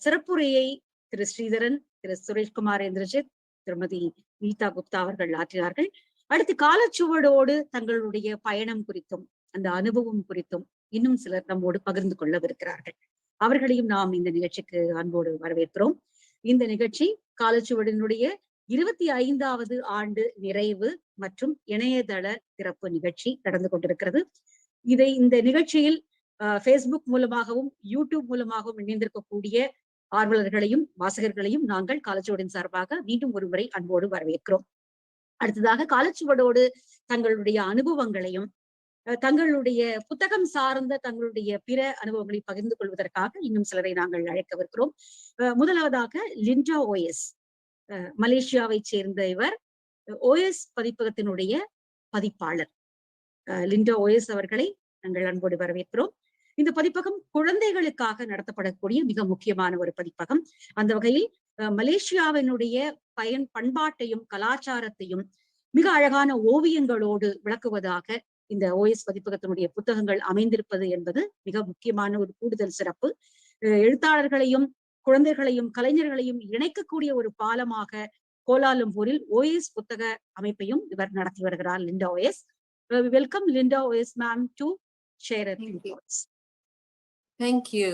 சிறப்புரையை திரு ஸ்ரீதரன், திரு சுரேஷ்குமார் இந்திரஜித், திருமதி நீதா குப்தா அவர்கள் ஆற்றினார்கள். அடுத்து காலச்சுவடோடு தங்களுடைய பயணம் குறித்தும் அந்த அனுபவம் குறித்தும் இன்னும் சிலர் நம்மோடு பகிர்ந்து கொள்ளவிருக்கிறார்கள். அவர்களையும் நாம் இந்த நிகழ்ச்சிக்கு அன்போடு வரவேற்கிறோம். இந்த நிகழ்ச்சி காலச்சுவடினுடைய 25வது ஆண்டு நிறைவு மற்றும் இணையதள திறப்பு நிகழ்ச்சி நடந்து கொண்டிருக்கிறது. இந்த நிகழ்ச்சியில் Facebook மூலமாகவும் யூடியூப் மூலமாகவும் இணைந்திருக்கக்கூடிய ஆர்வலர்களையும் வாசகர்களையும் நாங்கள் காலச்சுவடின் சார்பாக மீண்டும் ஒருமுறை அன்போடு வரவேற்கிறோம். அடுத்ததாக காலச்சுவடோடு தங்களுடைய அனுபவங்களையும் தங்களுடைய புத்தகம் சார்ந்த தங்களுடைய பிற அனுபவங்களை பகிர்ந்து கொள்வதற்காக இன்னும் சிலரை நாங்கள் அழைக்கவிருக்கிறோம். முதலாவதாக லிண்டா ஓஎஸ், மலேசியாவை சேர்ந்த இவர் ஓஎஸ் பதிப்பகத்தினுடைய பதிப்பாளர். லிண்டா ஓஎஸ் அவர்களை நாங்கள் அன்போடு வரவேற்கிறோம். இந்த பதிப்பகம் குழந்தைகளுக்காக நடத்தப்படக்கூடிய மிக முக்கியமான ஒரு பதிப்பகம். அந்த வகையில் மலேசியாவினுடைய பண்பாட்டையும் கலாச்சாரத்தையும் மிக அழகான ஓவியங்களோடு விளக்குவதாக இந்த ஓஎஸ் பதிப்பகத்தினுடைய புத்தகங்கள் அமைந்திருப்பது என்பது மிக முக்கியமான ஒரு கூடுதல் சிறப்பு. எழுத்தாளர்களையும் குழந்தைகளையும் கலைஞர்களையும் இணைக்கக்கூடிய ஒரு பாலமாக கோலாலம்பூரில் ஓஎஸ் புத்தக அமைப்பையும் இவர் நடத்தி வருகிறார், Linda OS. Welcome Linda OS ma'am to share a few thoughts. Thank you.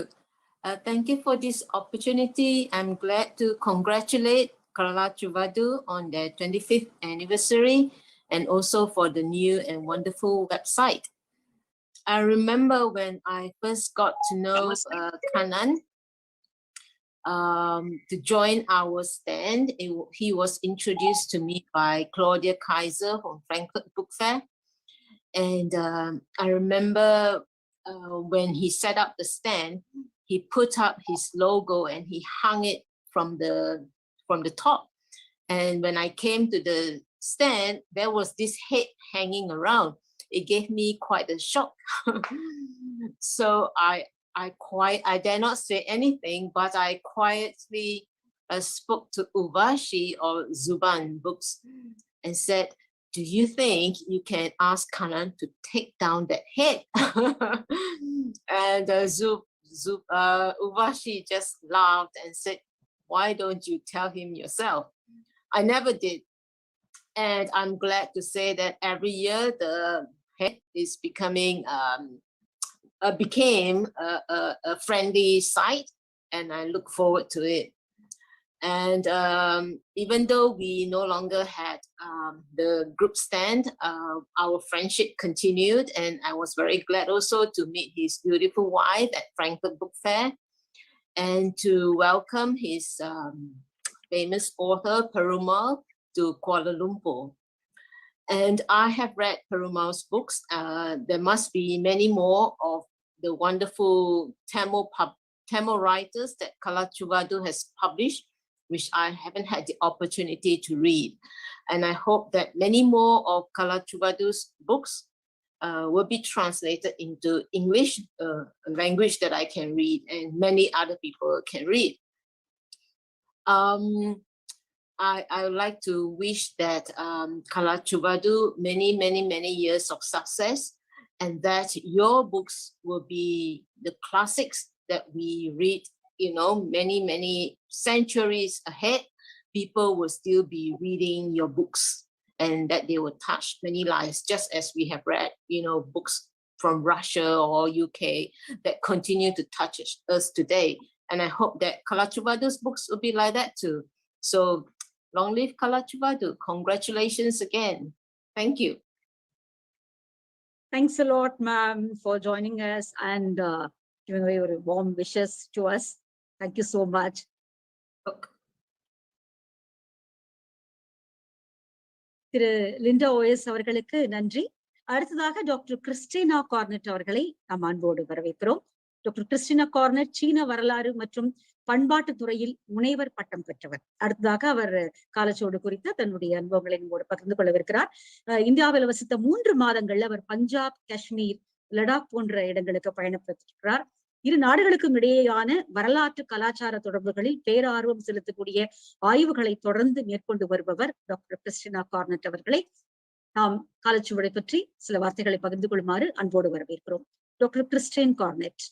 Thank you for this opportunity. I'm glad to congratulate Kalachuvaru on their 25th anniversary and also for the new and wonderful website. I remember when I first got to know Kannan to join our stand. He was introduced to me by Claudia Kaiser from Frankfurt Book Fair. And I remember when he set up the stand, he put up his logo and he hung it from the top. And when I came to the stand, there was this head hanging around. It gave me quite a shock. So I dare not say anything, but I quietly spoke to Uvashi or Zuban Books and said, do you think you can ask Kannan to take down that head? And Uvashi just laughed and said, why don't you tell him yourself? I never did. And I'm glad to say that every year the head is became a friendly sight, and I look forward to it. And even though we no longer had the group stand, our friendship continued. And I was very glad also to meet his beautiful wife at Frankfurt Book Fair and to welcome his famous author, Perumal, to Kuala Lumpur. And I have read Perumal's books. There must be many more of the wonderful Tamil writers that Kalachuvadu has published, which I haven't had the opportunity to read. And I hope that many more of Kalachuvadu's books will be translated into English, a language that I can read and many other people can read. I would like to wish that Kalachuvadu many years of success, and that your books will be the classics that we read, many centuries ahead. People will still be reading your books, and that they will touch many lives, just as we have read, books from Russia or UK that continue to touch us today. And I hope that Kalachuvadu's books will be like that too. So long live Kalachuvadu. Congratulations again. Thank you. Thanks a lot, ma'am, for joining us and giving your warm wishes to us. Thank you so much. Thiru Linda OS அவர்களுக்கு நன்றி. அடுத்ததாக டாக்டர் கிறிஸ்டினா கார்னெட் அவர்களை நாம் அன்போடு வரவேற்கிறோம். டாக்டர் கிறிஸ்டினா கார்னெட் சீன வரலாறு மற்றும் பண்பாட்டு துறையில் முனைவர் பட்டம் பெற்றவர். அடுத்ததாக அவர் காலச்சுவடு குறித்த தன்னுடைய அனுபவங்களை நம்மோடு பகிர்ந்து கொள்ளவிருக்கிறார். இந்தியாவில் வசித்த 3 மாதங்கள்ல அவர் பஞ்சாப், காஷ்மீர், லடாக் போன்ற இடங்களுக்கு பயணப்பட்டிருக்கிறார். இரு நாடுகளுக்கும் இடையேயான வரலாற்று கலாச்சார தொடர்புகளில் பேரார்வம் செலுத்தக்கூடிய ஆய்வுகளை தொடர்ந்து மேற்கொண்டு வருபவர் டாக்டர் கிறிஸ்டினா கார்னெட் அவர்களை நாம் காலச்சுவடை பற்றி சில வார்த்தைகளை பகிர்ந்து கொள்ளுமாறு அன்போடு வரவேற்கிறோம். Doctor Christian garnet.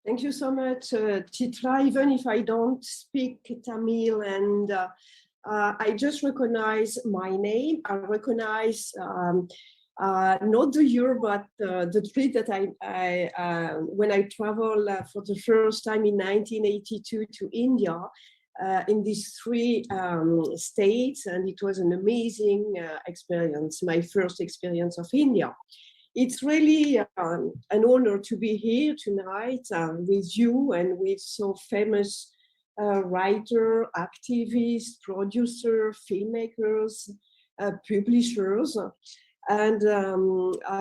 Thank you so much, Chitra. Even if I don't speak Tamil and I just recognize my name, I recognize not the year, but the trip that when I traveled for the first time in 1982 to India, in these 3 states, and it was an amazing experience, my first experience of India. It's really an honor to be here tonight with you and with so famous writer, activists, producer, filmmakers, publishers. And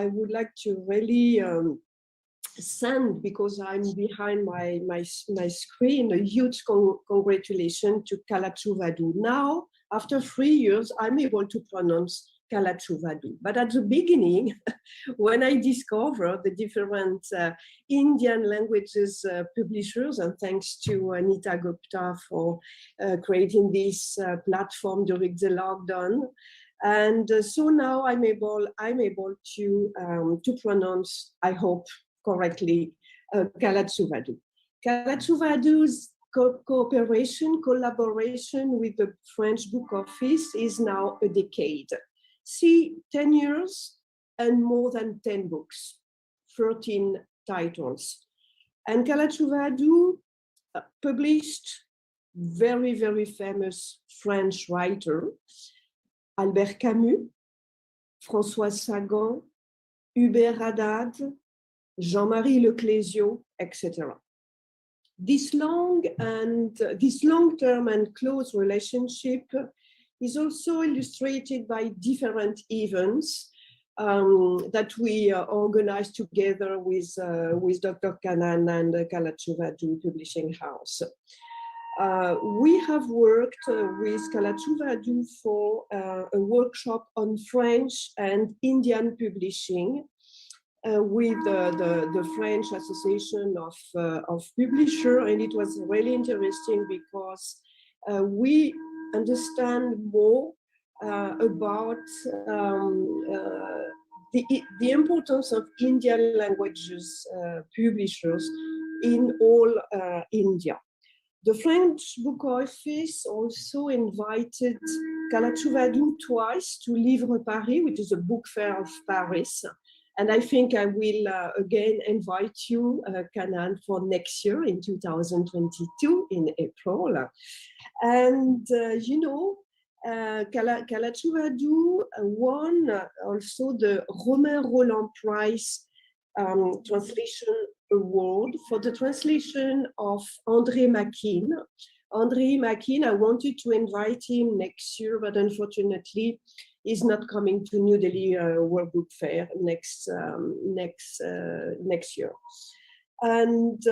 I would like to really send, because I'm behind my screen, a huge congratulations to Kalachuvadu. Now, after 3 years, I'm able to pronounce Kalachuvadu. But at the beginning, when I discovered the different Indian languages publishers, and thanks to Anita Gupta for creating this platform during the lockdown, and so now I'm able to pronounce, I hope correctly, Kalachuvadu. Kalachuvadu's collaboration with the French Book Office is now a decade. See, 10 years and more than 10 books, 13 titles. And Kalachuvadu published very famous French writer, Albert Camus, François Sagan, Hubert Haddad, Jean-Marie Leclésio, etc. This long-term and close relationship is also illustrated by different events that we organize together with Dr. Kanan and Kalachuvadu Publishing House. We have worked with Kalachuvadu for a workshop on French and Indian publishing with the French Association of Publishers, and it was really interesting because we understand more about the importance of Indian languages publishers in all India. The French Book Office also invited Kalachuvadu twice to Livre Paris, which is a book fair of Paris, And I think I will again invite you, Kanan, for next year in 2022 in April. And you know, Kalachuvadu won also the Romain Rolland Prize Translation Award for the translation of André Makin. André Makin, I wanted to invite him next year, but unfortunately, he's not coming to New Delhi World Book Fair next year. And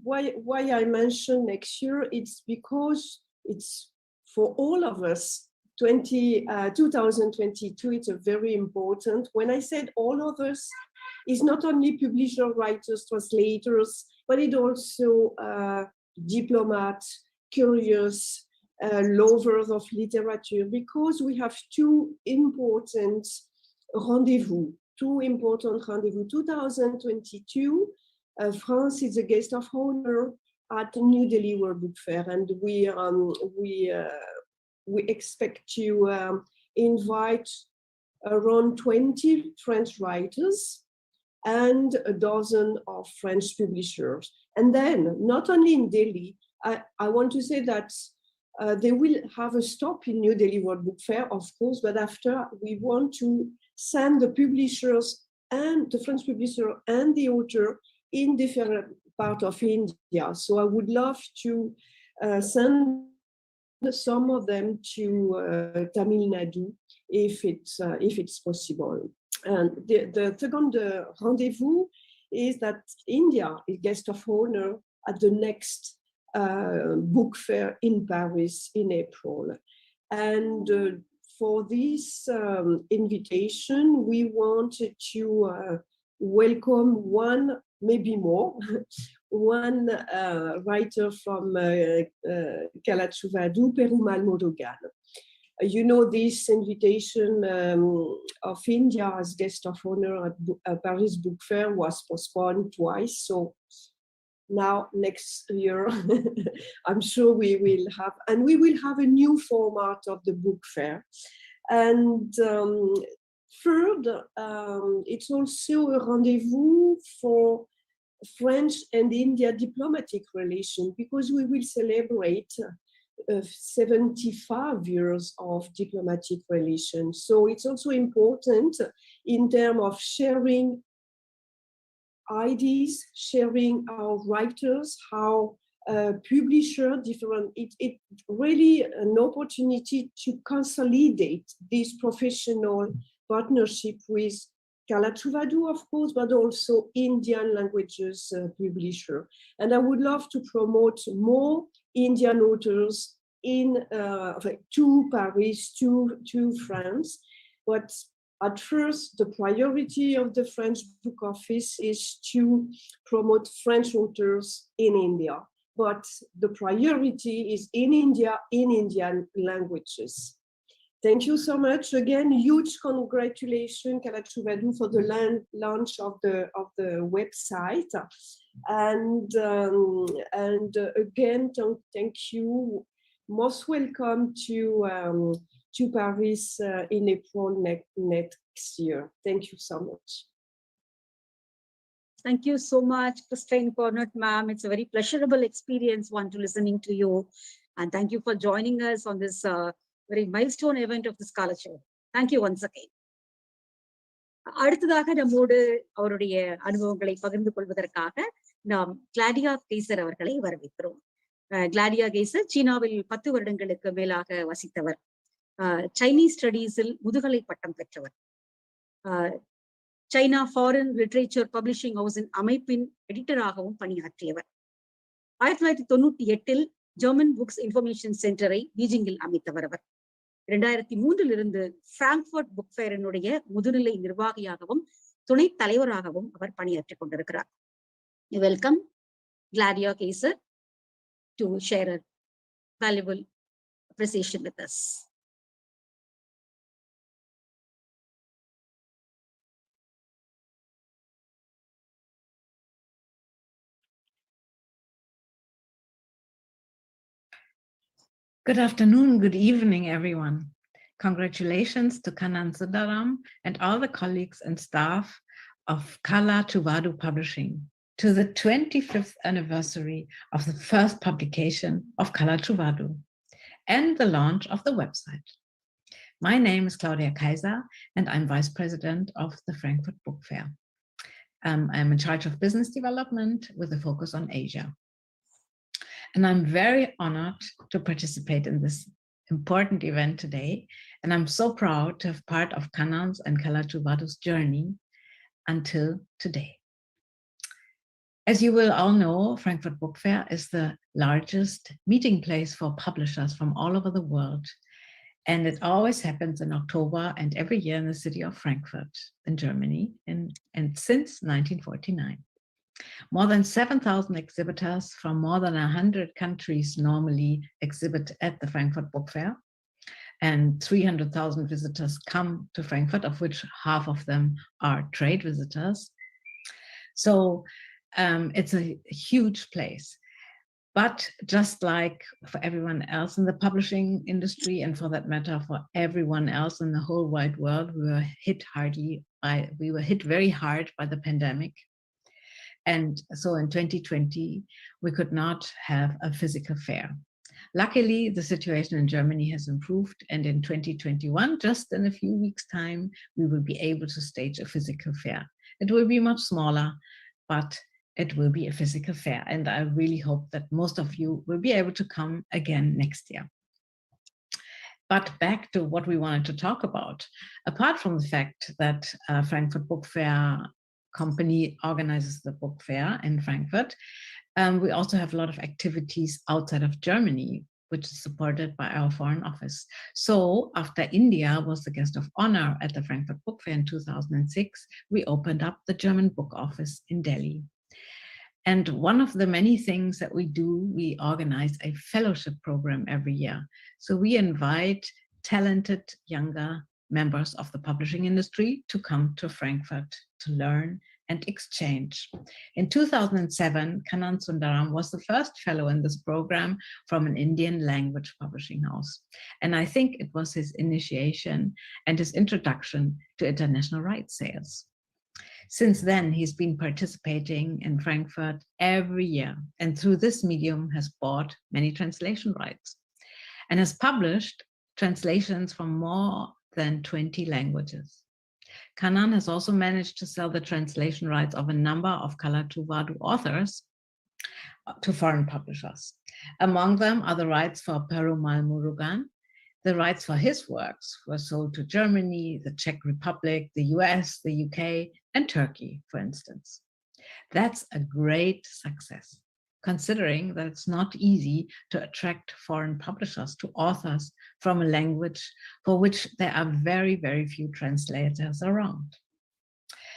why I mention next year, it's because it's for all of us. 2022, it's a very important. When I said all of us, it's not only publishers, writers, translators, but it also diplomats, curious, lovers of literature, because we have two important rendezvous. 2022, France is a guest of honor at New Delhi World Book Fair, and we expect to invite around 20 French writers and a dozen of French publishers. And then, not only in Delhi, I want to say that they will have a stop in New Delhi World Book Fair, of course, but after we want to send the publishers and the French publisher and the author in different parts of India. So I would love to send some of them to Tamil Nadu if it's possible. And the second rendezvous is that India is guest of honor at the next book fair in Paris in April. And for this invitation, we wanted to welcome one, maybe more, one writer from Kalachuvadu, Perumal Modogan. You know, this invitation of India as guest of honor at Paris Book Fair was postponed twice. So now next year, I'm sure we will have a new format of the book fair. And third, it's also a rendezvous for French and India diplomatic relations, because we will celebrate 75 years of diplomatic relations. So it's also important in terms of sharing ideas, sharing our writers, how publisher different. It really an opportunity to consolidate this professional partnership with Kalachuvadu, of course, but also Indian languages publisher. And I would love to promote more Indian authors to Paris, to France. But at first, the priority of the French Book Office is to promote French authors in India. But the priority is in India, in Indian languages. Thank you so much. Again, huge congratulations, Kalachuvadu, for the launch of the website. And again, thank you. Most welcome to Paris in April next year. Thank you so much. Thank you so much, Christine Cornett, ma'am. It's a very pleasurable experience, one, to listening to you. And thank you for joining us on this very milestone event of the scholarship. Thank you once again. அடுத்ததாக நம்மோடு அவருடைய அனுபவங்களை பகிர்ந்து கொள்வதற்காக நாம் கிளாடியா கெய்சர் அவர்களை வரவேற்கிறோம். கிளாடியா கெய்சர் சீனாவில் 10 வருடங்களுக்கு மேலாக வசித்தவர். சைனீஸ் ஸ்டடீஸில் முதுகலை பட்டம் பெற்றவர். சைனா ஃபாரின் லிட்ரேச்சர் பப்ளிஷிங் ஹவுஸின் அமைப்பின் எடிட்டராகவும் பணியாற்றியவர். 1998 ஜெர்மன் புக்ஸ் இன்ஃபர்மேஷன் சென்டரை பீஜிங்கில் அமைத்தவர் அவர். 2003 பிராங்க்ஃபர்ட் புக் ஃபேரினுடைய முதுநிலை நிர்வாகியாகவும் துணைத் தலைவராகவும் அவர் பணியாற்றிக் கொண்டிருக்கிறார். Welcome Claudia geyser to share a valuable appreciation with us. Good afternoon, good evening, everyone. Congratulations to Kannan Sundaram and all the colleagues and staff of Kala Truvadu Publishing to the 25th anniversary of the first publication of Kala Truvadu and the launch of the website. My name is Claudia Kaiser and I'm Vice President of the Frankfurt Book Fair. I'm in charge of business development with a focus on Asia. And I'm very honored to participate in this important event today. And I'm so proud to have part of Kannan's and Kala Truvadu's journey until today. As you will all know, Frankfurt Book Fair is the largest meeting place for publishers from all over the world. And it always happens in October and every year in the city of Frankfurt in Germany, and since 1949. More than 7,000 exhibitors from more than 100 countries normally exhibit at the Frankfurt Book Fair. And 300,000 visitors come to Frankfurt, of which half of them are trade visitors. So it's a huge place. But just like for everyone else in the publishing industry, and for that matter, for everyone else in the whole wide world, we were hit very hard by the pandemic. And so in 2020, we could not have a physical fair. Luckily, the situation in Germany has improved. And in 2021, just in a few weeks' time, we will be able to stage a physical fair. It will be much smaller, but it will be a physical fair. And I really hope that most of you will be able to come again next year. But back to what we wanted to talk about. Apart from the fact that Frankfurt Book Fair company organizes the book fair in Frankfurt, we also have a lot of activities outside of Germany, which is supported by our Foreign Office. So after India was the guest of honor at the Frankfurt Book Fair in 2006, we opened up the German book office in Delhi. And one of the many things that we do, we organize a fellowship program every year. So we invite talented younger members of the publishing industry to come to Frankfurt to learn and exchange. In 2007, Kannan Sundaram was the first fellow in this program from an Indian language publishing house. And I think it was his initiation and his introduction to international rights sales. Since then, he's been participating in Frankfurt every year, and through this medium has bought many translation rights and has published translations from more than 20 languages. Kannan has also managed to sell the translation rights of a number of Kala Truvadu authors to foreign publishers. Among them are the rights for Perumal Murugan. The rights for his works were sold to Germany, the Czech Republic, the US, the UK, and Turkey, for instance. That's a great success, considering that it's not easy to attract foreign publishers to authors from a language for which there are very, very few translators around.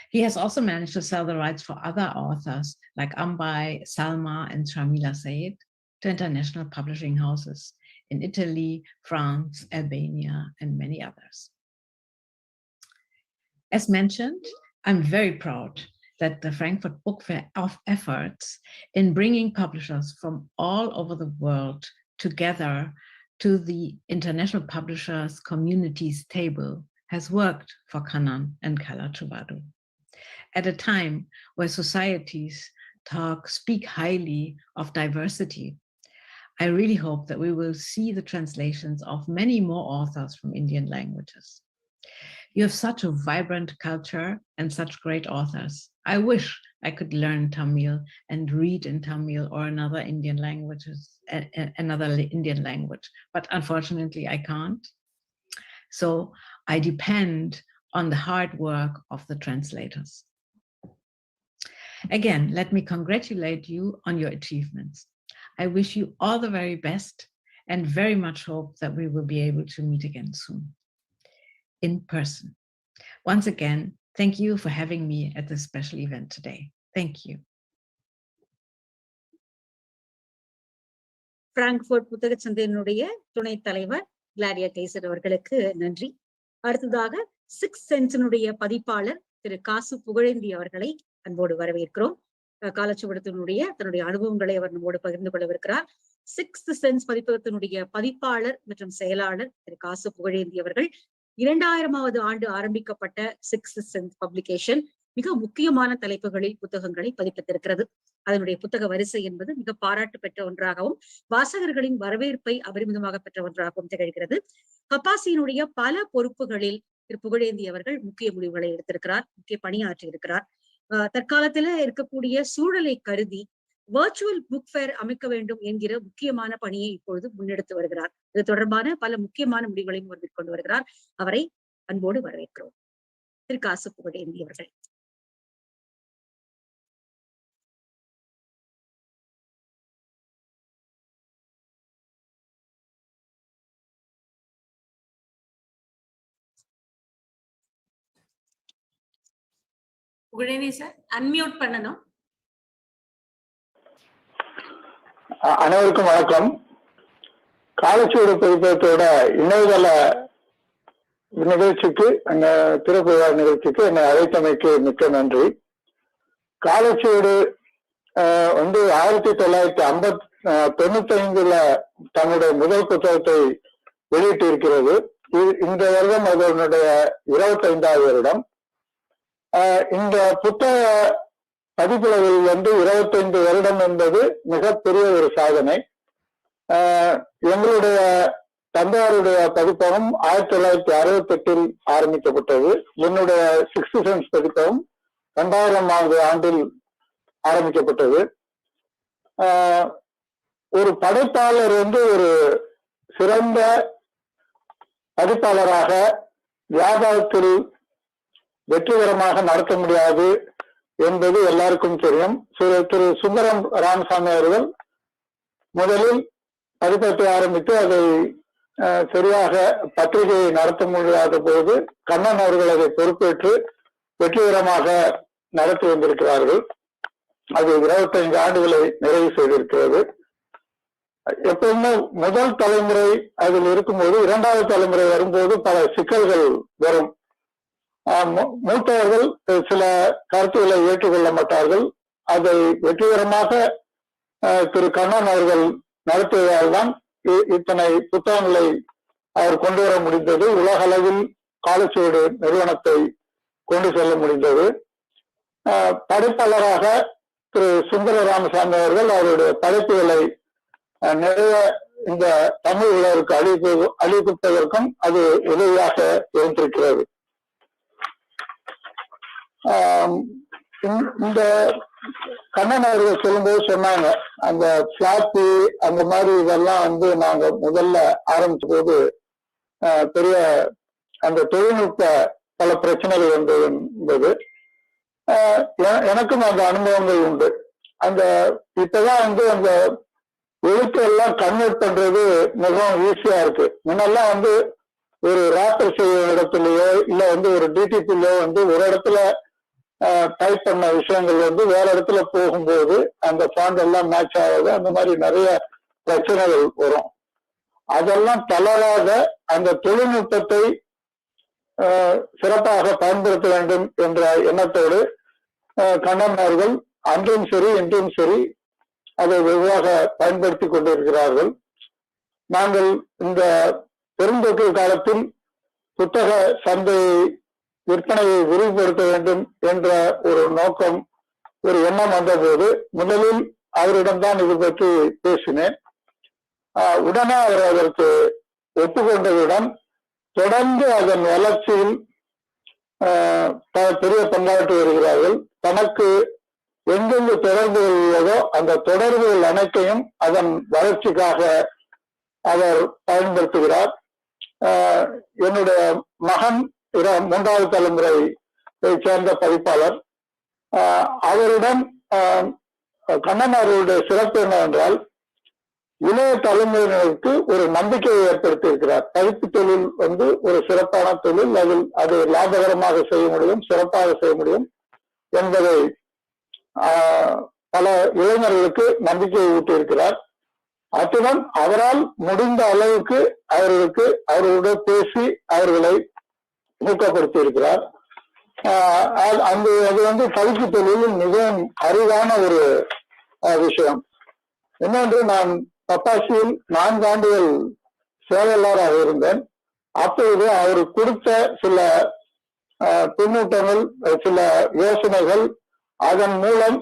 He has also managed to sell the rights for other authors like Ambai, Salma, and Shamila Said to international publishing houses in Italy, France, Albania, and many others. As mentioned, I'm very proud that the Frankfurt Book Fair efforts in bringing publishers from all over the world together to the international publishers community's table has worked for Kannan and Kala Truvadu. At a time where societies speak highly of diversity, I really hope that we will see the translations of many more authors from Indian languages. You have such a vibrant culture and such great authors. I wish I could learn Tamil and read in Tamil or another Indian language, but unfortunately I can't. So I depend on the hard work of the translators. Again, let me congratulate you on your achievements. I wish you all the very best and very much hope that we will be able to meet again soon in person. Once again, thank you for having me at this special event today. Thank you. Frankfurt புத்தக சந்தையினுடைய துணைத் தலைவர் கிளாரியா கைசர் அவர்களுக்கு நன்றி. அடுத்ததாக 6 சென்ஸினுடைய பதிப்பாளர் திரு காசு புகழேந்தி அவர்களை அன்போடு வரவேற்கிறோம். காலச்சுவடத்தினுடைய தன்னுடைய அனுபவங்களை அவர் நம்மோடு பகிர்ந்து கொள்ளவிருக்கிறார். சிக்ஸ்த் சென்ஸ் பதிப்பகத்தினுடைய பதிப்பாளர் மற்றும் செயலாளர் திரு காசு புகழேந்தி அவர்கள் 2000வது ஆண்டு ஆரம்பிக்கப்பட்ட சிக்ஸ்த் சென்ஸ் பப்ளிகேஷன் மிக முக்கியமான தலைப்புகளில் புத்தகங்களை பதிப்பித்திருக்கிறது. அதனுடைய புத்தக வரிசை என்பது மிக பாராட்டு பெற்ற ஒன்றாகவும் வாசகர்களின் வரவேற்பை அபரிமிதமாக பெற்ற ஒன்றாகவும் திகழ்கிறது. கப்பாசியினுடைய பல பொறுப்புகளில் திரு புகழேந்தி அவர்கள் முக்கிய முடிவுகளை எடுத்திருக்கிறார், முக்கிய பணியாற்றி இருக்கிறார். தற்காலத்துல இருக்கக்கூடிய சூழலை கருதி வர்ச்சுவல் புக் ஃபேர் அமைக்க வேண்டும் என்கிற முக்கியமான பணியை இப்பொழுது முன்னெடுத்து வருகிறார். இது தொடர்பான பல முக்கியமான முடிவுகளையும் அவர் மேற்கொண்டு வருகிறார். அவரை அன்போடு வரவேற்கிறோம். திரு காசு புகழேந்தி அவர்கள். புகழேந்தி சார் அன்மியூட் பண்ணணும். அனைவருக்கும் வணக்கம். காலச்சுவடு பதிப்பகத்தோட இணையதள நிகழ்ச்சிக்கு, திறப்பு விழா நிகழ்ச்சிக்கு என்னை அழைத்தமைக்கு மிக்க நன்றி. காலச்சுவடு 1995 தன்னுடைய முதல் புத்தகத்தை வெளியிட்டு இருக்கிறது. இந்த வருடம் அதனுடைய 25வது வருடம். இந்த புத்தக பதிப்புலகில் 25 வருடம் என்பது மிகப்பெரிய ஒரு சாதனை. எங்களுடைய தந்தையாருடைய பதிப்பகம் 1968 ஆரம்பிக்கப்பட்டது. என்னுடைய சிக்ஸ்த் சென்ஸ் பதிப்பகம் 2000வது ஆண்டில் ஆரம்பிக்கப்பட்டது. ஒரு படைப்பாளர் ஒரு சிறந்த பதிப்பாளராக வியாபாரத்தில் வெற்றிகரமாக நடத்த முடியாது என்பது எல்லாருக்கும் தெரியும். திரு சுந்தரம் ராமசாமி அவர்கள் முதலில் பதிப்பகத்தை ஆரம்பித்து அதை சரியாக பத்திரிகையை நடத்த முடியாத போது கண்ணன் அவர்கள் அதை பொறுப்பேற்று வெற்றிகரமாக நடத்தி வந்திருக்கிறார்கள். அது 25 ஆண்டுகளை நிறைவு செய்திருக்கிறது. எப்பவுமே முதல் தலைமுறை அதில் இருக்கும்போது 2வது தலைமுறை வரும்போது பல சிக்கல்கள் வரும். மூத்தவர்கள் சில கருத்துக்களை ஏற்றுக்கொள்ள மாட்டார்கள். அதை வெற்றிகரமாக திரு கண்ணன் அவர்கள் நடத்தியதால் தான் இத்தனை புத்தகங்களை அவர் கொண்டு வர முடிந்தது. உலக அளவில் காலச்சுவடு நிறுவனத்தை கொண்டு செல்ல முடிந்தது. படைப்பாளராக திரு சுந்தர ராமசாமி அவர்கள் அவருடைய படைப்புகளை நிறைய இந்த தமிழ் உலகிற்கு அளிப்பதற்கும் அது உதவியாக இருந்திருக்கிறது. இந்த கண்ணன் அவர்கள் சொல்லும்போது சொன்னாங்க, அந்த பிளாப்பி அந்த மாதிரி இதெல்லாம் நாங்க முதல்ல ஆரம்பிச்ச போது பெரிய அந்த தொழில்நுட்ப பல பிரச்சனைகள் என்பது எனக்கும் அந்த அனுபவங்கள் உண்டு. அந்த இப்பதான் அந்த எழுத்து எல்லாம் கன்வெர்ட் பண்றது மிகவும் ஈஸியா இருக்கு. முன்னெல்லாம் ஒரு ராப்பர் செய்ய இடத்துலயோ இல்ல ஒரு டிடிபிலயோ ஒரு இடத்துல டைப் பண்ண விஷயங்கள் வேற இடத்துல போகும்போது அந்த ஃபாண்ட் எல்லாம் மேட்ச் ஆகாது. அந்த மாதிரி நிறைய பிரச்சனைகள் வரும். அதெல்லாம் தளராத அந்த தொழில்நுட்பத்தை சிறப்பாக பயன்படுத்த வேண்டும் என்ற எண்ணத்தோடு கண்ணன் அவர்கள் அன்றும் சரி இன்றும் சரி அதை வெகுவாக பயன்படுத்தி கொண்டிருக்கிறார்கள். நாங்கள் இந்த பெருந்தொற்று காலத்தில் புத்தக சந்தை விற்பனையை விரிவுபடுத்த வேண்டும் என்ற ஒரு நோக்கம், ஒரு எண்ணம் வந்தபோது முதலில் அவரிடம்தான் இது பற்றி பேசினேன். உடனே அவர் அதற்கு ஒப்புக்கொண்டதுடன் தொடர்ந்து அதன் வளர்ச்சியில் பெரிய பங்காற்றி வருகிறார்கள். தனக்கு எங்கெங்கு தொடர்புகள் உள்ளதோ அந்த தொடர்புகள் அனைத்தையும் அதன் வளர்ச்சிக்காக அவர் பயன்படுத்துகிறார். என்னுடைய மகன் 3வது தலைமுறையை சேர்ந்த பதிப்பாளர். அவருடன் கண்ணன் அவர்களுடைய சிறப்பு என்னவென்றால் இளைய தலைமுறையினருக்கு ஒரு நம்பிக்கையை ஏற்படுத்தி இருக்கிறார். பதிப்பு தொழில் ஒரு சிறப்பான தொழில், அதில் அது லாபகரமாக செய்ய முடியும், சிறப்பாக செய்ய முடியும் என்பதை பல இளைஞர்களுக்கு நம்பிக்கையை ஊட்டியிருக்கிறார். அத்துடன் அவரால் முடிந்த அளவுக்கு அவர்களுடன் பேசி அவர்களை ஊக்கப்படுத்தி இருக்கிறார். அது பதிப்பு தொழிலில் மிகவும் அரிதான ஒரு விஷயம். இன்னொன்று, நான் பப்பாசியில் 4 ஆண்டுகள் செயலாளராக இருந்தேன். அப்பொழுது அவர் கொடுத்த சில பின்னூட்டங்கள், சில யோசனைகள், அதன் மூலம்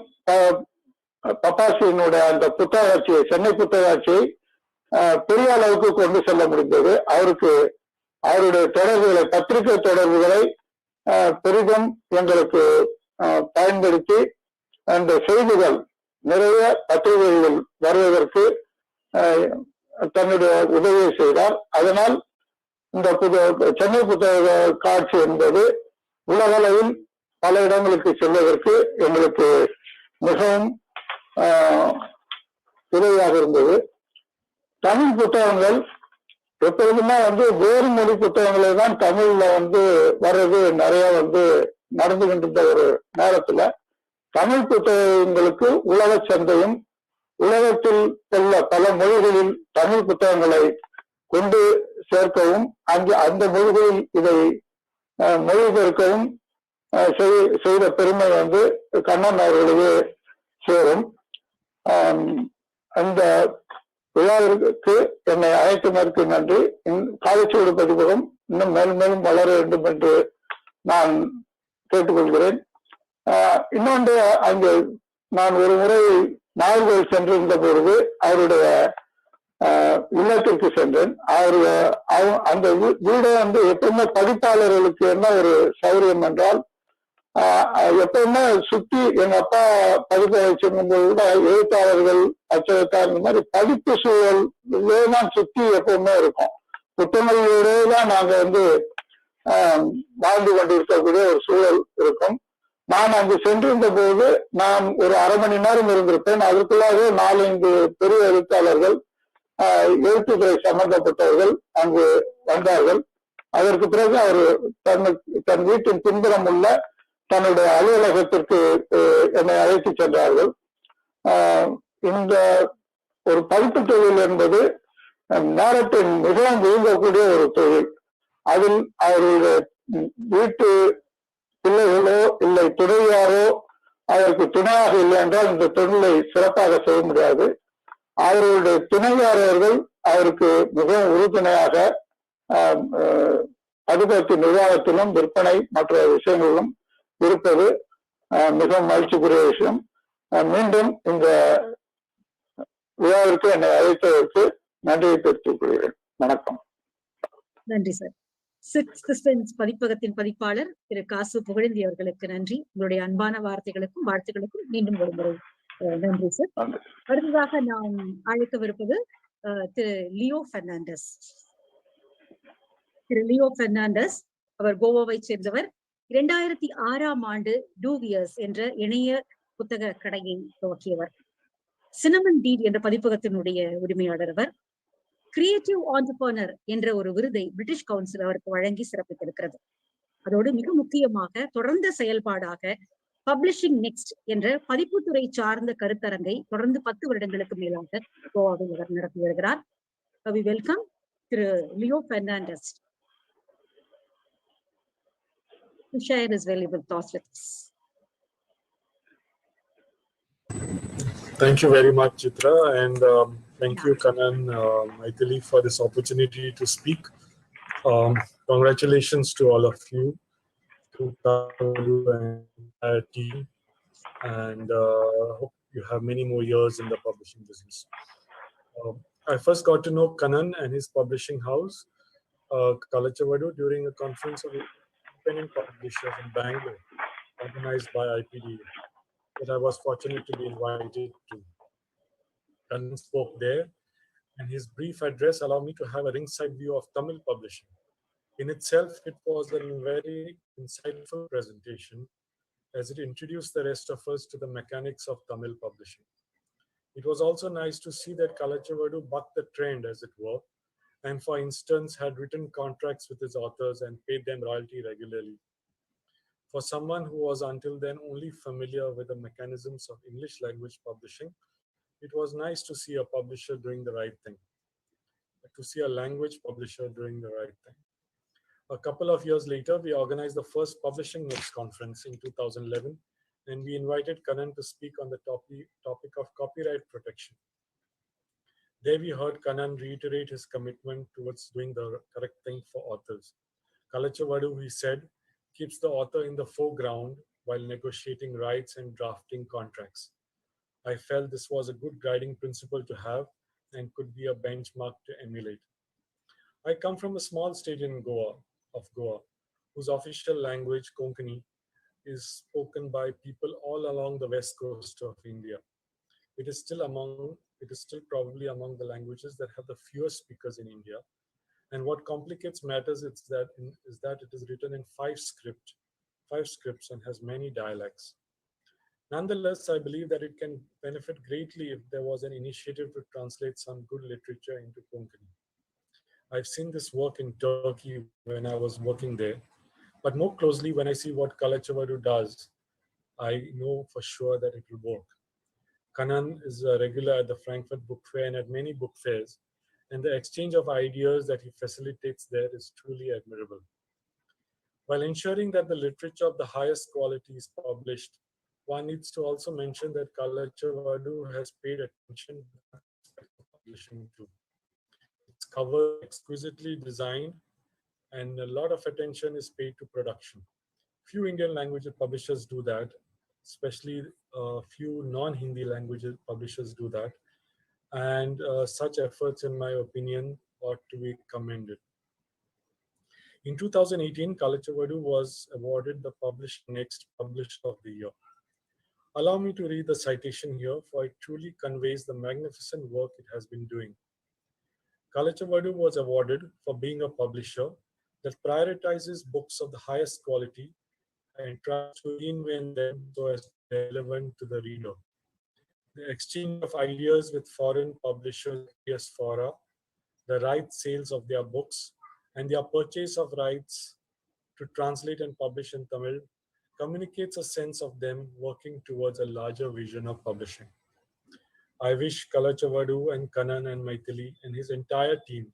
பப்பாசியினுடைய அந்த புத்தகாட்சியை, சென்னை புத்தகாட்சியை பெரிய அளவுக்கு கொண்டு செல்ல முடிந்தது. அவருடைய தொடர்புகளை, பத்திரிகை தொடர்புகளை பெரிதும் எங்களுக்கு பயன்படுத்தி அந்த செய்திகள் நிறைய பத்திரிகைகளில் வருவதற்கு தன்னுடைய உதவியை செய்தார். அதனால் இந்த சென்னை புத்தக காட்சி என்பது உலகளவில் பல இடங்களுக்கு செல்வதற்கு எங்களுக்கு மிகவும் உதவியாக இருந்தது. தமிழ் புத்தகங்கள் எப்பொழுதுமே வேறு மொழி புத்தகங்களை தான் தமிழ்ல வர்றது நிறைய நடந்துகின்ற ஒரு நேரத்துல தமிழ் புத்தகங்களுக்கு உலக சந்தையும், உலகத்தில் உள்ள பல மொழிகளில் தமிழ் புத்தகங்களை கொண்டு சேர்க்கவும், அந்த மொழிகளில் இதை மொழிபெயர்க்கவும் செய்த பெருமை கண்ணன் அவர்களுக்கு சேரும். அந்த விழாவிற்கு என்னை அழைத்ததற்கு நன்றி. காலச்சுவடு பதிப்பகம் இன்னும் மேலும் மேலும் வளர வேண்டும் என்று நான் கேட்டுக்கொள்கிறேன். இன்னொன்று, அங்கு நான் ஒரு முறை நாகர்கோவில் சென்றிருந்த பொழுது அவருடைய இல்லத்திற்கு சென்றேன். அந்த வீடு எப்பவுமே படிப்பாளர்களுக்கு என்ன ஒரு சௌரியம் என்றால், எப்பவுமே சுத்தி எங்க அப்பா படிப்பை வச்சிருக்கும் போது கூட எழுத்தாளர்கள், அச்சகத்தார், இந்த மாதிரி படிப்பு சூழலே தான் சுத்தி எப்பவுமே இருக்கும். புத்தகங்களோடே தான் நாங்க வாழ்ந்து கொண்டிருக்கக்கூடிய ஒரு சூழல் இருக்கும். நான் அங்கு சென்றிருந்த போது நான் ஒரு அரை மணி நேரம் இருந்திருப்பேன். அதற்குள்ளாக 4-5 பெரிய எழுத்தாளர்கள், எழுத்துத்துறை சம்பந்தப்பட்டவர்கள் அங்கு வந்தார்கள். அதற்கு பிறகு அவர் தன் வீட்டின் பின்புறம் உள்ள தன்னுடைய அலுவலகத்திற்கு என்னை அழைத்து சென்றார்கள். இந்த ஒரு படிப்பு தொழில் என்பது நேரத்தின் மிகவும் விழுங்கக்கூடிய ஒரு தொழில். அதில் அவருடைய வீட்டு பிள்ளைகளோ இல்லை துணையாரோ அதற்கு துணையாக இல்லை என்றால் இந்த தொழிலை சிறப்பாக செய்ய முடியாது. அவர்களுடைய துணையாளர்கள் அவருக்கு மிகவும் உறுதுணையாக பதிப்பகத்தின் நிர்வாகத்திலும் விற்பனை மற்ற விஷயங்களிலும் இருப்பது மிகவும் மகிழ்ச்சிக்குரிய விஷயம். மீண்டும் இந்த விழாவிற்கு என்னை அழைத்ததற்கு நன்றியை தெரிவித்துக் கொள்கிறேன். வணக்கம். நன்றி சார். சிக்ஸ்த் சென்ஸ் பதிப்பகத்தின் பதிப்பாளர் திரு காசு புகழேந்தி அவர்களுக்கு நன்றி. உங்களுடைய அன்பான வார்த்தைகளுக்கும் வாழ்த்துக்களுக்கும் மீண்டும் ஒரு முறை நன்றி சார். அடுத்ததாக நாம் அழைக்கவிருப்பது திரு லியோ பெர்னாண்டஸ். திரு லியோ பெர்னாண்டஸ் அவர் கோவாவை சேர்ந்தவர். 2006ஆம் ஆண்டு டூவியர்ஸ் என்ற இணைய புத்தக கடையை துவக்கியவர். சினமன் டீட் என்ற பதிப்பகத்தினுடைய உரிமையாளர் அவர். கிரியேட்டிவ் ஆண்டர்பிரனர் என்ற ஒரு விருதை பிரிட்டிஷ் கவுன்சில் அவருக்கு வழங்கி சிறப்பித்திருக்கிறது. அதோடு மிக முக்கியமாக தொடர்ந்த செயல்பாடாக பப்ளிஷிங் நெக்ஸ்ட் என்ற பதிப்புத்துறை சார்ந்த கருத்தரங்கை தொடர்ந்து 10 வருடங்களுக்கு மேலாக கோவாவில் அவர் நடத்தி வருகிறார். We welcome Thiru Leo Fernandes to share his valuable thoughts with us. Thank you very much, Chitra, and thank you, Kanan, Maithili, for this opportunity to speak. Congratulations to all of you, to Talu and team, and hope you have many more years in the publishing business. I first got to know Kanan and his publishing house, Kalachavadu, during a conference of independent publishers in Bangalore, organized by IPD, that I was fortunate to be invited to. Kanan spoke there, and his brief address allowed me to have a ringside view of Tamil publishing. In itself, it was a very insightful presentation, as it introduced the rest of us to the mechanics of Tamil publishing. It was also nice to see that Kalachavadu bucked the trend, as it were, and for instance, had written contracts with his authors and paid them royalty regularly. For someone who was until then only familiar with the mechanisms of English language publishing, it was nice to see a publisher doing the right thing, to see a language publisher doing the right thing. A couple of years later, we organized the first Publishing Next conference in 2011, and we invited Kanan to speak on the topic of copyright protection. There we heard Kannan reiterate his commitment towards doing the correct thing for authors. Kalachawadu, he said, keeps the author in the foreground while negotiating rights and drafting contracts. I felt this was a good guiding principle to have and could be a benchmark to emulate. I come from a small state in Goa, whose official language, Konkani, is spoken by people all along the west coast of India. It is still probably among the languages that have the fewest speakers in India. And what complicates matters is that it is written in five scripts and has many dialects. Nonetheless, I believe that it can benefit greatly if there was an initiative to translate some good literature into Konkani. I've seen this work in Turkey when I was working there, but more closely when I see what Kalachawadu does, I know for sure that it will work. Kannan is a regular at the Frankfurt Book Fair and at many book fairs, and the exchange of ideas that he facilitates there is truly admirable. While ensuring that the literature of the highest quality is published, one needs to also mention that Kalachawadu has paid attention to publishing too. Its cover is exquisitely designed, and a lot of attention is paid to production. Few Indian language publishers do that, especially a few non-Hindi language publishers do that. And such efforts, in my opinion, ought to be commended. In 2018, Kalachawadu was awarded the Next Publisher of the Year. Allow me to read the citation here, for it truly conveys the magnificent work it has been doing. Kalachawadu was awarded for being a publisher that prioritizes books of the highest quality and tries to reinvent them so as to be relevant to the reader. The exchange of ideas with foreign publishers, diaspora, the right sales of their books, and their purchase of rights to translate and publish in Tamil communicates a sense of them working towards a larger vision of publishing. I wish Kalachawadu and Kannan and Maithili and his entire team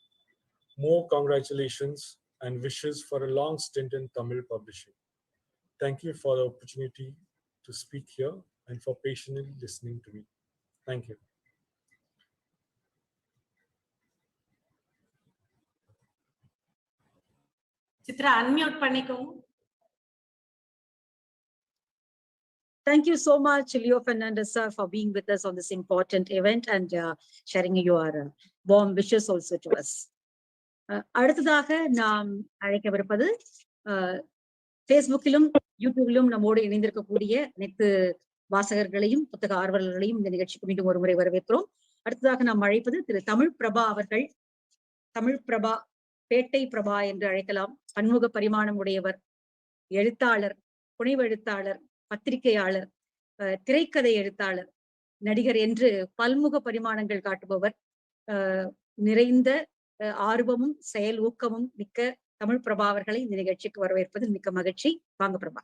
more congratulations and wishes for a long stint in Tamil publishing. Thank you for the opportunity to speak here and for patiently listening to me. Thank you. Chitra, unmute பண்ணிக்கோங்க. Thank you so much, Leo Fernandez, sir, for being with us on this important event and sharing your warm wishes also to us. அடுத்ததாக நாம் அழைக்கவிருப்பது ஃபேஸ்புக்கிலும் யூடியூபிலும் நம்மோடு இணைந்திருக்கக்கூடிய அனைத்து வாசகர்களையும் புத்தக ஆர்வலர்களையும் இந்த நிகழ்ச்சிக்கு மீண்டும் ஒரு முறை வரவேற்கிறோம். அடுத்ததாக நாம் அழைப்பது திரு தமிழ் பிரபா அவர்கள். தமிழ் பிரபா, பேட்டை பிரபா என்று அழைக்கலாம். பன்முக பரிமாணம் உடையவர், எழுத்தாளர், புனைவு எழுத்தாளர், பத்திரிகையாளர், திரைக்கதை எழுத்தாளர், நடிகர் என்று பல்முக பரிமாணங்கள் காட்டுபவர். நிறைந்த ஆர்வமும் செயல் ஊக்கமும் மிக்க தமிழ் பிரபா அவர்களை இந்த நிகழ்ச்சிக்கு வரவேற்பதில் மிக்க மகிழ்ச்சி. வாங்க பிரபா.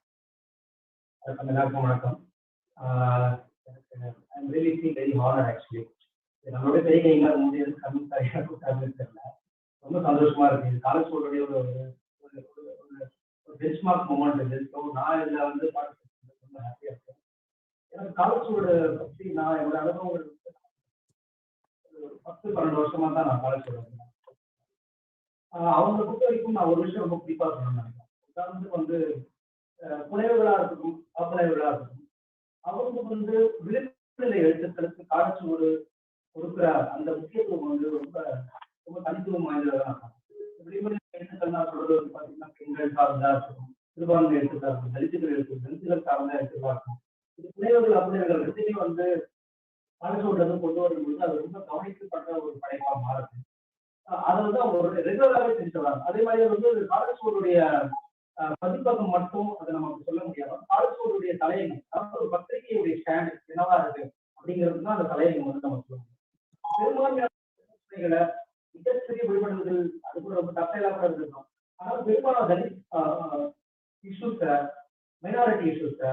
வணக்கம். நம்மளோட பெரிய கைங்களா முடியாது தெரியல. ரொம்ப சந்தோஷமா இருக்கு. காலேஜோடைய ஒரு பெஞ்ச்மார்க் மொமெண்ட் இது. ஸோ நான் இதுல வந்து ரொம்ப ஹாப்பியா இருக்கேன். எனக்கு காலேஜோட பற்றி நான் என்னோட அனுபவங்கள் 10-12 வருஷமா தான் நான் காலேஜோட இருந்தேன். அவங்க பொறுத்த வரைக்கும் நான் ஒரு விஷயம் ரொம்ப குறிப்பா சொல்லணும்னு நினைக்கிறேன். உதாரணத்துக்கு வந்து புனைவுகளா இருக்கட்டும், புனைவுகளா இருக்கட்டும், அவங்க வந்து விழுப்புநிலை எழுத்துக்களுக்கு காலேஜோடு கொடுக்குற அந்த முக்கியத்துவம் வந்து ரொம்ப ரொம்ப தனித்துவம் வாய்ந்ததான். விழுப்புநிலை எழுத்துக்கள் நான் சொல்றது வந்து பாத்தீங்கன்னா பெண்கள் சார்ந்தா இருக்கட்டும், சிறுபான்மை எழுத்துக்களா இருக்கும், தலித்துகள் சார்ந்த எழுத்துக்களா இருக்கும். இது புனைவுகள் ரெண்டுமே வந்து காலேஜோட கொண்டு வரும்போது அது ரொம்ப கவனிக்கப்பட்ட ஒரு படைப்பா மாறுது. அதை வந்து அவங்க ஒரு ரெகுலராகவே செஞ்சுட்டு வராங்க. அதே மாதிரி வந்து காலேஜோடைய பதிப்பகம் மட்டும் அதை நமக்கு சொல்ல முடியாது. காலேஜோடைய தலையங்கம், அதாவது ஒரு பத்திரிகையுடைய ஸ்டாண்ட் என்னவா இருக்கு அப்படிங்கிறது தான் அந்த தலையங்கம் வந்து நம்ம சொல்ல முடியும். பெரும்பான்மையான பிரச்சனைகளை மிகப்பெரிய வெளிப்படுத்துதல் அது கூட ரொம்ப தப்பையெல்லாம் கூட இருக்கணும். ஆனால் பெரும்பாலான தலித் இஷ்யூஸை, மைனாரிட்டி இஷ்யூஸை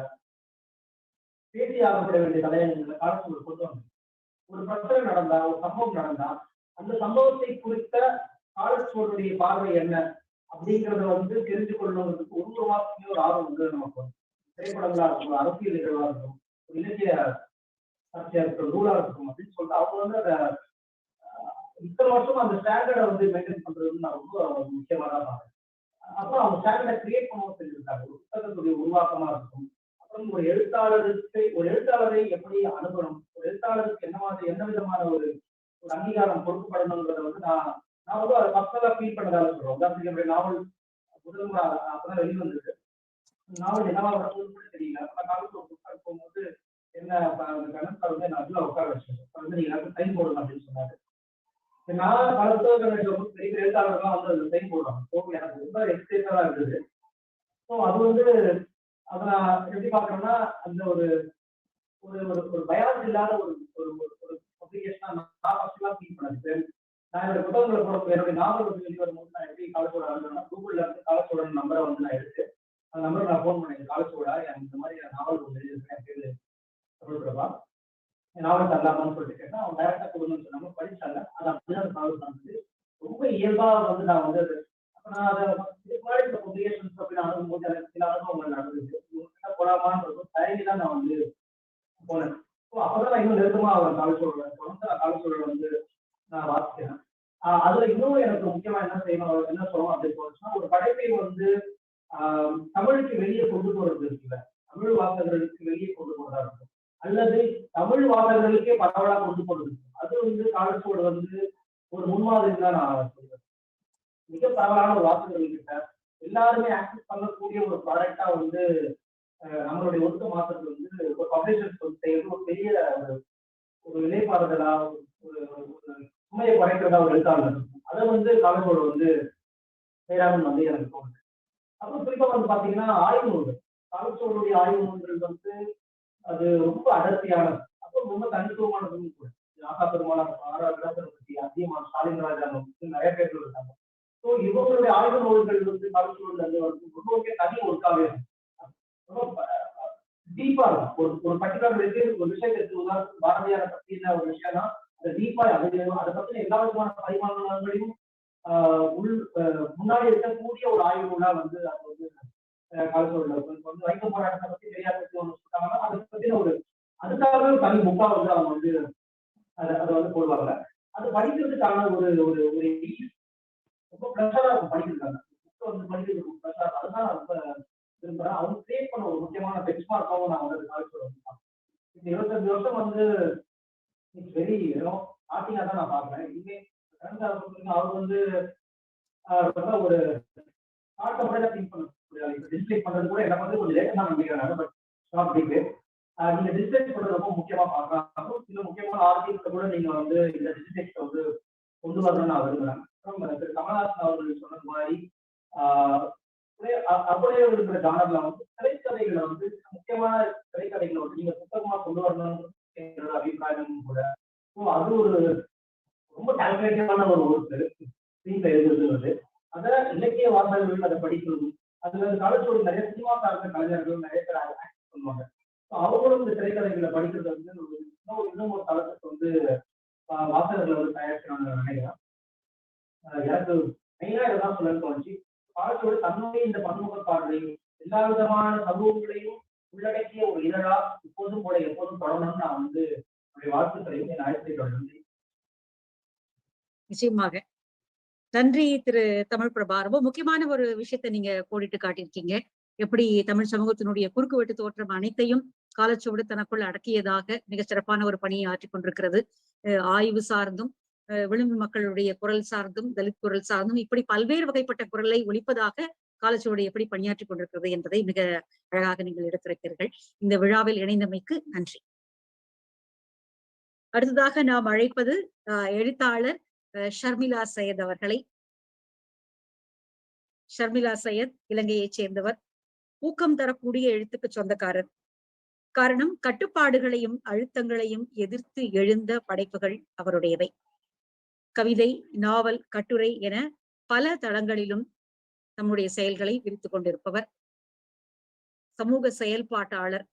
பேசி ஆகப்பட வேண்டிய தலையங்கங்களை காலேஜோட கொண்டு வந்து ஒரு பிரச்சனை நடந்தா, ஒரு சம்பவம் நடந்தா, அந்த சம்பவத்தை குறித்த காலேஜோடைய பார்வை என்ன அப்படிங்கிறத வந்து தெரிஞ்சு கொள்ளுங்கிறதுக்கு ஒரு மாசத்துலயே ஒரு ஆர்வம் வந்து நமக்கு வந்து திரைப்படங்களா இருக்கட்டும், அரசியல் நிகழ்வா இருக்கட்டும், இலக்கிய சர்ச்சையா இருக்கட்டும், நூலா இருக்கட்டும் அப்படின்னு சொல்லிட்டு அவங்க வந்து இத்தனை வருஷம் அந்த ஸ்டாண்டர்டை வந்து மெயின்டைன் பண்றது நான் ரொம்ப முக்கியமா தான் பார்க்குறேன். அப்புறம் அவங்க ஸ்டாண்டர்டை கிரியேட் பண்ணவும் செஞ்சிருக்காங்க. ஒரு புத்தகத்துடைய உருவாக்கமா இருக்கும். அப்புறம் ஒரு எழுத்தாளரை எப்படி அணுகணும், ஒரு எழுத்தாளருக்கு என்ன விதமான ஒரு அங்கீகாரம் கொடுக்கப்படணுங்கிறத வந்து நான் வந்து அதை பர்சனலா ஃபீல் பண்ணதால சொல்றேன். உதாரணத்துக்கு என்னுடைய நாவல் முதல் முறை அப்பதான் வெளிவந்தது. நாவல் என்னவா வரணும்னு கூட தெரியல. நான் காலத்துல ஒரு புத்தகம் போகும்போது என்ன கணக்காக வந்து நான் அதுல உட்கார வச்சேன். வந்து நீங்க எல்லாருக்கும் சைன் போடணும் அப்படின்னு சொன்னாரு. நான் பல புத்தகங்கள் பெரிய பெரிய எழுத்தாளர்கள்லாம் வந்து அதுல சைன் போடுறாங்க. ஸோ எனக்கு ரொம்ப எக்ஸ்பீரியன்ஸா இருந்தது. ஸோ அது வந்து அதை நான் எப்படி பார்க்கறேன்னா அந்த ஒரு ஒரு பயாஸ் இல்லாத ஒரு பப்ளிகேஷனா நான் ஃபர்ஸ்ட்லாம் ஃபீல் பண்ணது. நான் என்னோட புத்தகங்களை போட என்னுடைய நாவல் வந்து வெளிவரும்போது நான் எப்படி காலச்சோட அணுகுனா கூகுள்ல இருந்து காலச்சோட நம்பரை வந்து நான் எடுத்து அந்த நம்பருக்கு நான் ஃபோன் பண்ணேன். காலச்சோடா எனக்கு இந்த மாதிரி நாவல் ஒன்று எழுதியிருக்கேன், என் பேரு தமிழ்பிரபா, நாவல் தரலாமான்னு சொல்லிட்டு கேட்டேன். அவங்க டைரக்டா கொடுங்கன்னு சொன்னாங்க. படிச்சாங்க. அது அப்படிதான் நாவல் தந்தது. ரொம்ப இயல்பா வந்து நான் வந்து அப்ப நான் அதை இதுக்கு முன்னாடி இந்த பப்ளிகேஷன்ஸ் அப்படின்னு அணுகும்போது எனக்கு சில அனுபவங்கள் நடந்தது. உங்ககிட்ட போலாமான்னு தயங்கி தான் நான் வந்து போனேன். அப்பதான் நான் இன்னும் நெருக்கமா அவன் காலச்சோட தொடர்ந்து நான் காலச்சோட வந்து நான் வாசிக்கிறேன். அதுல இன்னும் எனக்கு முக்கியமா என்ன செய்யணும், என்ன சொல்லணும் அப்படின்னு போச்சுன்னா, ஒரு படைப்பை வந்து தமிழுக்கு வெளியே கொண்டு போறது இருக்குல்ல, தமிழ் வாசகர்களுக்கு வெளியே கொண்டு போறதா இருக்கும், அல்லது தமிழ் வாசகர்களுக்கே பரவலா கொண்டு போறது இருக்கும். அது வந்து காலச்சோடு வந்து ஒரு முன்மாதிரி தான் நான் சொல்றேன். மிக பரவலான ஒரு வாசகர்கள் கிட்ட எல்லாருமே ஆக்சஸ் பண்ணக்கூடிய ஒரு ப்ராடக்டா வந்து நம்மளுடைய ஒழுக்க மாற்றத்தில் வந்து ஒரு பப்ளிஷர்ஸ் வந்து செய்யறது ஒரு பெரிய ஒரு நிலைப்பாடுகளா ஒரு சுமையை குறைக்கிறதா ஒரு எழுத்தாளர் இருக்கும். அதை வந்து காலச்சோடு வந்து செய்யறாங்கன்னு வந்து எனக்கு தோணுது. அப்புறம் குறிப்பா வந்து பாத்தீங்கன்னா ஆய்வு நூல்கள், காலச்சோடுடைய ஆய்வு நூல்கள் வந்து அது ரொம்ப அடர்த்தியானது, அப்புறம் ரொம்ப தனித்துவமானதுன்னு கூட. ஆகா பெருமாளா பத்தி அதிகமான ஸ்டாலின் ராஜா நிறைய பேர் இருக்காங்க. ஸோ இவங்களுடைய ஆய்வு நூல்கள் வந்து காலச்சோடுல வந்து ரொம்பவே தனி ஒர்க்காவே இருக்கும். டீப்பா இருக்கும். ஒரு பர்டிகுலர் ஒரு விஷயத்தை உதாரணத்துக்கு பாரதியாரை பத்தின ஒரு விஷயம்னா அந்த டீப்பா அதை பத்தின எல்லா விதமான பரிமாணங்களையும் முன்னாடி இருக்கக்கூடிய ஒரு ஆய்வு நூலா வந்து அது வந்து காலச்சோடுல வந்து வைக்க போராட்டத்தை பத்தி பெரியார் பத்தி ஒன்று சொல்லிட்டாங்கன்னா அதை பத்தின ஒரு அதுக்காகவே ஒரு தனி புக்கா வந்து அவங்க வந்து அதை வந்து போடுவாங்க. அது படிக்கிறதுக்கான ஒரு ஒரு ஒரு ரொம்ப ப்ளஷரா இருக்கும் படிக்கிறாங்க. புக்கை வந்து படிக்கிறதுக்கு ப்ளஷரா, அதுதான் ரொம்ப விரும்புறேன். அவங்க கிரியேட் பண்ண ஒரு முக்கியமான பெஞ்ச் மார்க்காகவும் நான் வந்து காலச்சோடு வந்து பார்ப்பேன். இந்த 25 வருஷம் வந்து இட்ஸ் வெரி ஸ்டார்டிங்கா தான் நான் பார்க்குறேன். இனிமே அவர் வந்து ரொம்ப ஒரு ஆட்டோமேட்டிக்கா திங்க் பண்ண டிஸ்பிளே பண்றது கூட எனக்கு வந்து கொஞ்சம் லேட்டாக தான் நினைக்கிறேன். But not big. நீங்க டிஸ்பிளே பண்றது ரொம்ப முக்கியமா பார்க்கலாம். சில முக்கியமான ஆர்டிகளை கூட நீங்க வந்து இந்த டிஸ்பிளேஷன் வந்து கொண்டு வரணும்னு நான் விரும்புறேன். திரு கமலஹாசன் அவர்கள் சொன்னது மாதிரி அப்படியே இருக்கிற ஜானர்ல வந்து திரைக்கதைகளை வந்து முக்கியமான திரைக்கதைகளை வந்து நீங்க புத்தகமா கொண்டு வரணும்னு அபிப்பிராயம் கூட. அது ஒரு ரொம்ப கால்குலேட்டிவான ஒரு ஒர்க்கு ஸ்கிரீன்ல எழுதுறது. அதை இலக்கிய வாசகர்கள் அதை படிக்கிறது. அதுல காலச்சோடு நிறைய சினிமா சார்ந்த கலைஞர்கள் நிறைய பேர் ஆக்ட் பண்ணுவாங்க. அவங்களும் இந்த திரைக்கதைகளை படிக்கிறது வந்து இன்னும் ஒரு தளத்துக்கு வந்து வாசகர்களை வந்து தயாரிக்கிறாங்க நினைக்கிறேன். எனக்கு மெயினா இதெல்லாம் சொல்லணும்னு தோணுச்சு. காலச்சோடு தன்னுடைய இந்த பன்முக பார்வையும் எல்லா விதமான சமூகங்களையும் உள்ளடக்கிய ஒரு இதழா இப்போதும் கூட எப்போதும் தொடரணும்னு நான் வந்து என்னுடைய வாழ்த்துக்களையும் என் அழைப்பை நன்றி. நிச்சயமாக நன்றி திரு தமிழ் பிரபா. ரொம்ப முக்கியமான ஒரு விஷயத்த நீங்க கோடிட்டு காட்டியிருக்கீங்க. எப்படி தமிழ் சமூகத்தினுடைய குறுக்குவெட்டு தோற்றம் அனைத்தையும் காலச்சோடு தனக்குள் அடக்கியதாக மிக சிறப்பான ஒரு பணியை ஆற்றிக் கொண்டிருக்கிறது. ஆய்வு சார்ந்தும் விளிம்பு மக்களுடைய குரல் சார்ந்தும் தலித் குரல் சார்ந்தும் இப்படி பல்வேறு வகைப்பட்ட குரலை ஒலிப்பதாக காலச்சோடு எப்படி பணியாற்றி கொண்டிருக்கிறது என்பதை மிக அழகாக நீங்கள் எடுத்துரைத்தீர்கள். இந்த விழாவில் இணைந்தமைக்கு நன்றி. அடுத்ததாக நாம் அழைப்பது எழுத்தாளர் ஷர்மிளா சையத் அவர்களை. ஷர்மிளா சையத் இலங்கையைச் சேர்ந்தவர். ஊக்கம் தரக்கூடிய எழுத்துக்கு சொந்தக்காரர். காரணம், கட்டுப்பாடுகளையும் அழுத்தங்களையும் எதிர்த்து எழுந்த படைப்புகள் அவருடையவை. கவிதை, நாவல், கட்டுரை என பல தளங்களிலும் நம்முடைய செயல்களை விரித்துக் கொண்டிருப்பவர். சமூக செயல்பாட்டாளர்.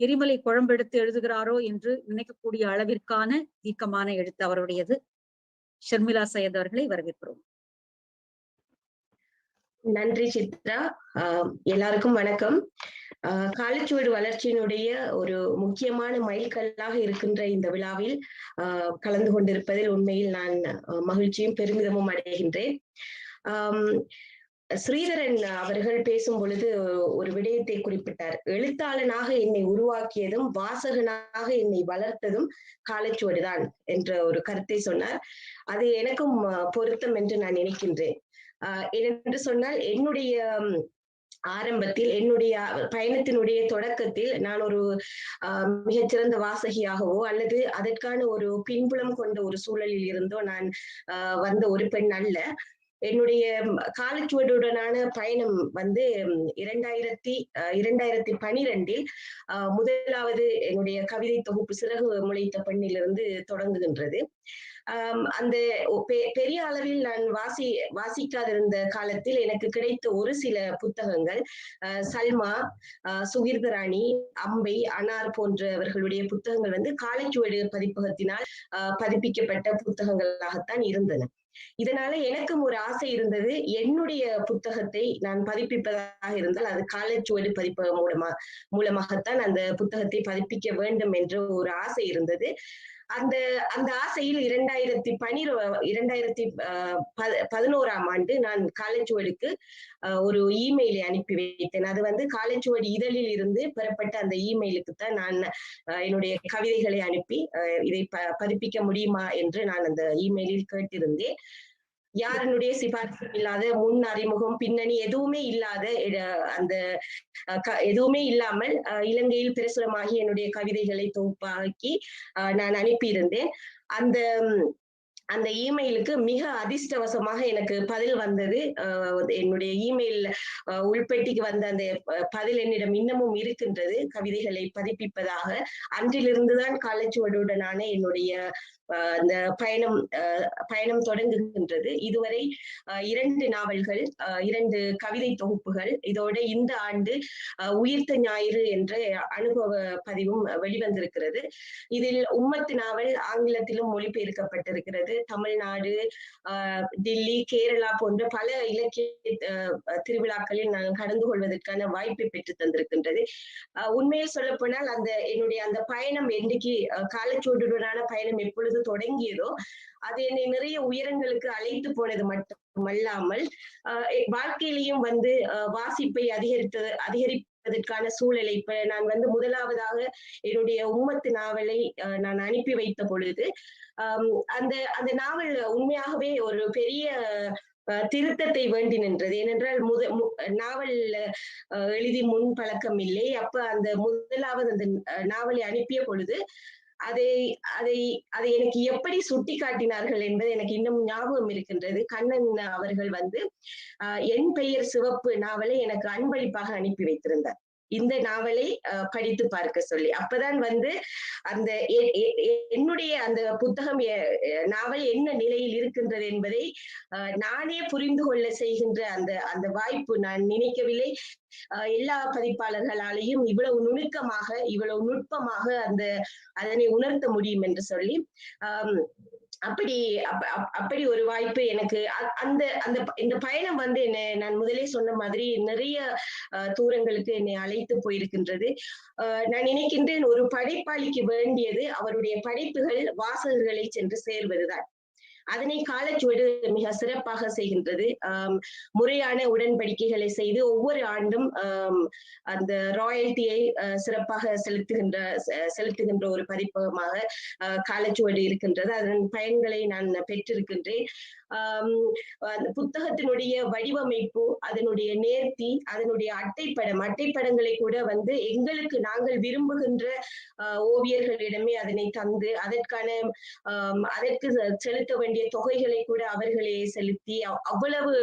எரிமலை குழம்பெடுத்து எழுதுகிறாரோ என்று நினைக்கக்கூடிய அளவிற்கான தீர்க்கமான எழுத்து அவருடையது. ஷர்மிளா சையத் அவர்களை வரவேற்கிறோம். நன்றி சித்ரா. எல்லாருக்கும் வணக்கம். காலச்சுவடு வளர்ச்சியினுடைய ஒரு முக்கியமான மைல்கல்லாக இருக்கின்ற இந்த விழாவில் கலந்து கொண்டிருப்பதில் உண்மையில் நான் மகிழ்ச்சியும் பெருமிதமும் அடைகின்றேன். ஸ்ரீதரன் அவர்கள் பேசும் பொழுது ஒரு விடயத்தை குறிப்பிட்டார். எழுத்தாளனாக என்னை உருவாக்கியதும் வாசகனாக என்னை வளர்த்ததும் காலச்சுவடுதான் என்ற ஒரு கருத்தை சொன்னார். அது எனக்கும் பொருத்தம் என்று நான் நினைக்கின்றேன். ஏனென்று சொன்னால் என்னுடைய ஆரம்பத்தில் என்னுடைய பயணத்தினுடைய தொடக்கத்தில் நான் ஒரு மிகச்சிறந்த வாசகியாகவோ அல்லது அதற்கான ஒரு பின்புலம் கொண்ட ஒரு சூழலில் இருந்தோ நான் வந்த ஒரு பெண் அல்ல. என்னுடைய காலச்சுவடுடனான பயணம் வந்து 2012 முதலாவது என்னுடைய கவிதை தொகுப்பு சிறகு முளைத்த பெண்ணிலிருந்து தொடங்குகின்றது. அந்த பெரிய அளவில் நான் வாசிக்காதிருந்த காலத்தில் எனக்கு கிடைத்த ஒரு சில புத்தகங்கள் சல்மா, சுகிர்தராணி, அம்பை, அனார் போன்றவர்களுடைய புத்தகங்கள் வந்து காலச்சுவடு பதிப்பகத்தினால் பதிப்பிக்கப்பட்ட புத்தகங்களாகத்தான் இருந்தன. இதனால எனக்கும் ஒரு ஆசை இருந்தது, என்னுடைய புத்தகத்தை நான் பதிப்பிப்பதாக இருந்தால் அது காலச்சுவடு பதிப்பகம் மூலமாகத்தான் அந்த புத்தகத்தை பதிப்பிக்க வேண்டும் என்ற ஒரு ஆசை இருந்தது. அந்த ஆசையில் 2011 நான் காலச்சுவடுக்கு ஒரு இமெயிலை அனுப்பி வைத்தேன். அது வந்து காலச்சுவடு இதழில் இருந்து பெறப்பட்ட அந்த இமெயிலுக்கு தான் நான் என்னுடைய கவிதைகளை அனுப்பி இதை பதிப்பிக்க முடியுமா என்று நான் அந்த இமெயிலில் கேட்டிருந்தேன். யாருடைய சிபாரிசும் இல்லாத, முன் அறிமுகம், பின்னணி எதுவுமே இல்லாத அந்த எதுவுமே இல்லாமல் இலங்கையில் பிரசுரமாகி என்னுடைய கவிதைகளை தொகுப்பாக்கி நான் அனுப்பியிருந்தேன். அந்த இமெயிலுக்கு மிக அதிர்ஷ்டவசமாக எனக்கு பதில் வந்தது. என்னுடைய இமெயில் உள்பெட்டிக்கு வந்த அந்த பதில் என்னிடம் இன்னமும் இருக்கின்றது, கவிதைகளை பதிப்பிப்பதாக. அன்றிலிருந்துதான் காலச்சுவடுடனான என்னுடைய அந்த பயணம் தொடங்குகின்றது. இதுவரை 2 நாவல்கள், 2 கவிதை தொகுப்புகள், இதோட இந்த ஆண்டு உயிர்த்த ஞாயிறு என்ற அனுபவ பதிவும் வெளிவந்திருக்கிறது. இதில் உம்மத்து நாவல் ஆங்கிலத்திலும் மொழிபெயர்க்கப்பட்டிருக்கிறது. தமிழ்நாடு, டில்லி, கேரளா போன்ற பல இலக்கிய திருவிழாக்களில் நான் கலந்து கொள்வதற்கான வாய்ப்பை பெற்று தந்திருக்கின்றது. உண்மையில் சொல்ல போனால் என்னுடைய அந்த பயணம் என்றைக்கு காலச்சுவடுடனான பயணம் எப்பொழுது தொடங்கியதோ அது என்னை நிறைய உயரங்களுக்கு அழைத்து போனது மட்டுமல்லாமல் வாழ்க்கையிலையும் வந்து வாசிப்பை அதிகரிப்பதற்கான சூழலை இப்ப நான் வந்து முதலாவதாக என்னுடைய உம்மத்து நாவலை நான் அனுப்பி வைத்த பொழுது அந்த நாவல் உண்மையாகவே ஒரு பெரிய திருத்தத்தை வேண்டி நின்றது. ஏனென்றால் நாவல் எழுதி முன் பழக்கம் இல்லை. அப்ப அந்த முதலாவது அந்த நாவலை அனுப்பிய பொழுது அதை எனக்கு எப்படி சுட்டி காட்டினார்கள் என்பது எனக்கு இன்னும் ஞாபகம் இருக்கின்றது. கண்ணன் அவர்கள் வந்து என் பெயர் சிவப்பு நாவலை எனக்கு அன்பளிப்பாக அனுப்பி வைத்திருந்தார். இந்த நாவலை படித்து பார்க்க சொல்லி. அப்பதான் வந்து அந்த என்னுடைய அந்த புத்தகம் நாவல் என்ன நிலையில் இருக்கின்றது என்பதை நானே புரிந்து கொள்ள செய்கின்ற அந்த வாய்ப்பு நான் நினைக்கவில்லை. எல்லா பதிப்பாளர்களாலேயும் இவ்வளவு நுணுக்கமாக, இவ்வளவு நுட்பமாக அதனை உணர்த்த முடியும் என்று சொல்லி அப்படி ஒரு வாய்ப்பு எனக்கு இந்த பயணம் வந்து நான் முதலே சொன்ன மாதிரி நிறைய தூரங்களுக்கு என்னை அழைத்து போயிருக்கின்றது. நான் நினைக்கின்றேன், ஒரு படைப்பாளிக்கு வேண்டியது அவருடைய படைப்புகள் வாசகர்களை சென்று சேர்வதுதான். அதனை காலச்சுவடு மிக சிறப்பாக செய்கின்றது. முறையான உடன்படிக்கைகளை செய்து ஒவ்வொரு ஆண்டும் அந்த ராயல்ட்டியை சிறப்பாக செலுத்துகின்ற ஒரு பதிப்பகமாக காலச்சுவடு இருக்கின்றது. அதன் பயன்களை நான் பெற்றிருக்கின்றேன். புத்தகத்தினுடைய வடிவமைப்பு, அதனுடைய நேர்த்தி, அதனுடைய அட்டைப்படங்களை கூட வந்து எங்களுக்கு நாங்கள் விரும்புகின்ற ஓவியர்களிடமே அதனை தந்து அதற்கு செலுத்த வேண்டிய தொகைகளை கூட அவர்களே செலுத்தி அவ்வளவு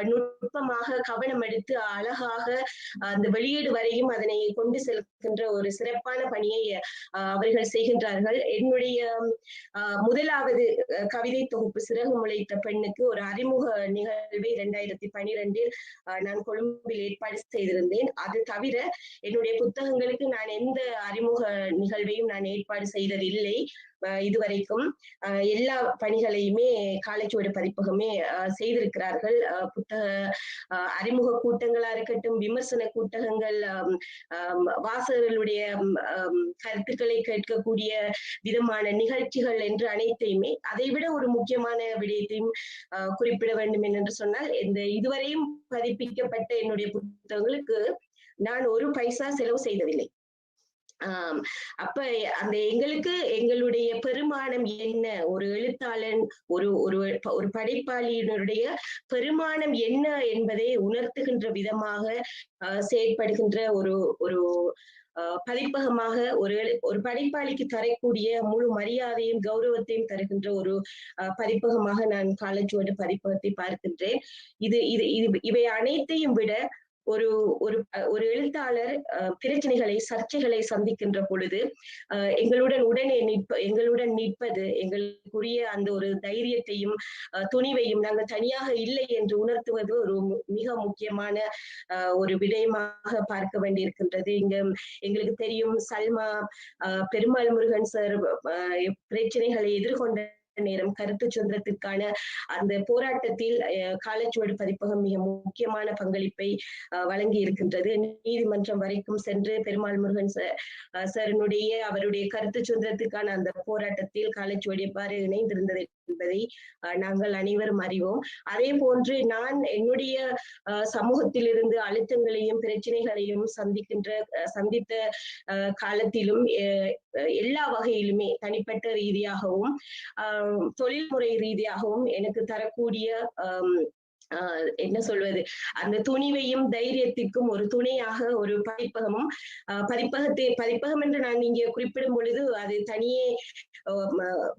நுட்பமாக கவனம் எடுத்து அழகாக அந்த வெளியீடு வரையும் அதனை கொண்டு செல்கின்ற ஒரு சிறப்பான பணியை அவர்கள் செய்கின்றார்கள். என்னுடைய முதலாவது கவிதை தொகுப்பு சிறகு முளைத்த பெண்ணுக்கு ஒரு அறிமுக நிகழ்வை 2012 நான் கொழும்பில் ஏற்பாடு செய்திருந்தேன். அது தவிர என்னுடைய புத்தகங்களுக்கு நான் எந்த அறிமுக நிகழ்வையும் நான் ஏற்பாடு செய்ததில்லை. இதுவரைக்கும் எல்லா பணிகளையுமே காலச்சுவடு பதிப்பகமே செய்திருக்கிறார்கள். புத்தக அறிமுக கூட்டங்களா இருக்கட்டும், விமர்சன கூட்டங்கள், வாசகர்களுடைய கருத்துக்களை கேட்கக்கூடிய விதமான நிகழ்ச்சிகள் என்று அனைத்தையுமே, அதைவிட ஒரு முக்கியமான விடயத்தையும் குறிப்பிட வேண்டும் என்று சொன்னால், இந்த இதுவரையும் பதிப்பிக்கப்பட்ட என்னுடைய புத்தகங்களுக்கு நான் ஒரு பைசா செலவு செய்ததில்லை. அப்ப அந்த எங்களுடைய பெருமானம் என்ன, ஒரு எழுத்தாளன் ஒரு படைப்பாளியினுடைய பெருமானம் என்ன என்பதை உணர்த்துகின்ற விதமாக செயற்படுகின்ற ஒரு பதிப்பகமாக ஒரு படைப்பாளிக்கு தரக்கூடிய முழு மரியாதையும் கௌரவத்தையும் தருகின்ற ஒரு பதிப்பகமாக நான் காலச்சுவடு பதிப்பகத்தை பார்க்கின்றேன். இவை அனைத்தையும் விட ஒரு எழுத்தாளர் பிரச்சனைகளை, சர்ச்சைகளை சந்திக்கின்ற பொழுது எங்களுடன் நிற்பது, எங்களுக்குரிய அந்த ஒரு தைரியத்தையும் துணிவையும் நாங்கள் தனியாக இல்லை என்று உணர்த்துவது ஒரு மிக முக்கியமான ஒரு விடயமாக பார்க்க வேண்டியிருக்கின்றது. எங்களுக்கு தெரியும், சல்மா பெருமாள் முருகன் சார் பிரச்சனைகளை எதிர்கொண்ட நேரம், கருத்து சுதந்திரத்திற்கான அந்த போராட்டத்தில் காலச்சுவடு பதிப்பகம் மிக முக்கியமான பங்களிப்பை வழங்கி இருக்கின்றது. நீதிமன்றம் வரைக்கும் சென்று பெருமாள் முருகன் சாரினுடைய அவருடைய கருத்து சுதந்திரத்திற்கான அந்த போராட்டத்தில் காலச்சுவடு எவ்வாறு இணைந்திருந்தது என்பதை நாங்கள் அனைவரும் அறிவோம். அதே போன்று நான் என்னுடைய சமூகத்திலிருந்து அழுத்தங்களையும் பிரச்சனைகளையும் சந்தித்த காலத்திலும் எல்லா வகையிலுமே தனிப்பட்ட ரீதியாகவும் தொழில்முறை ரீதியாகவும் எனக்கு தரக்கூடிய என்ன சொல்வது, அந்த துணிவையும் தைரியத்திற்கும் ஒரு துணையாக ஒரு பதிப்பகம் என்று நான் இங்கே குறிப்பிடும் பொழுது அது தனியே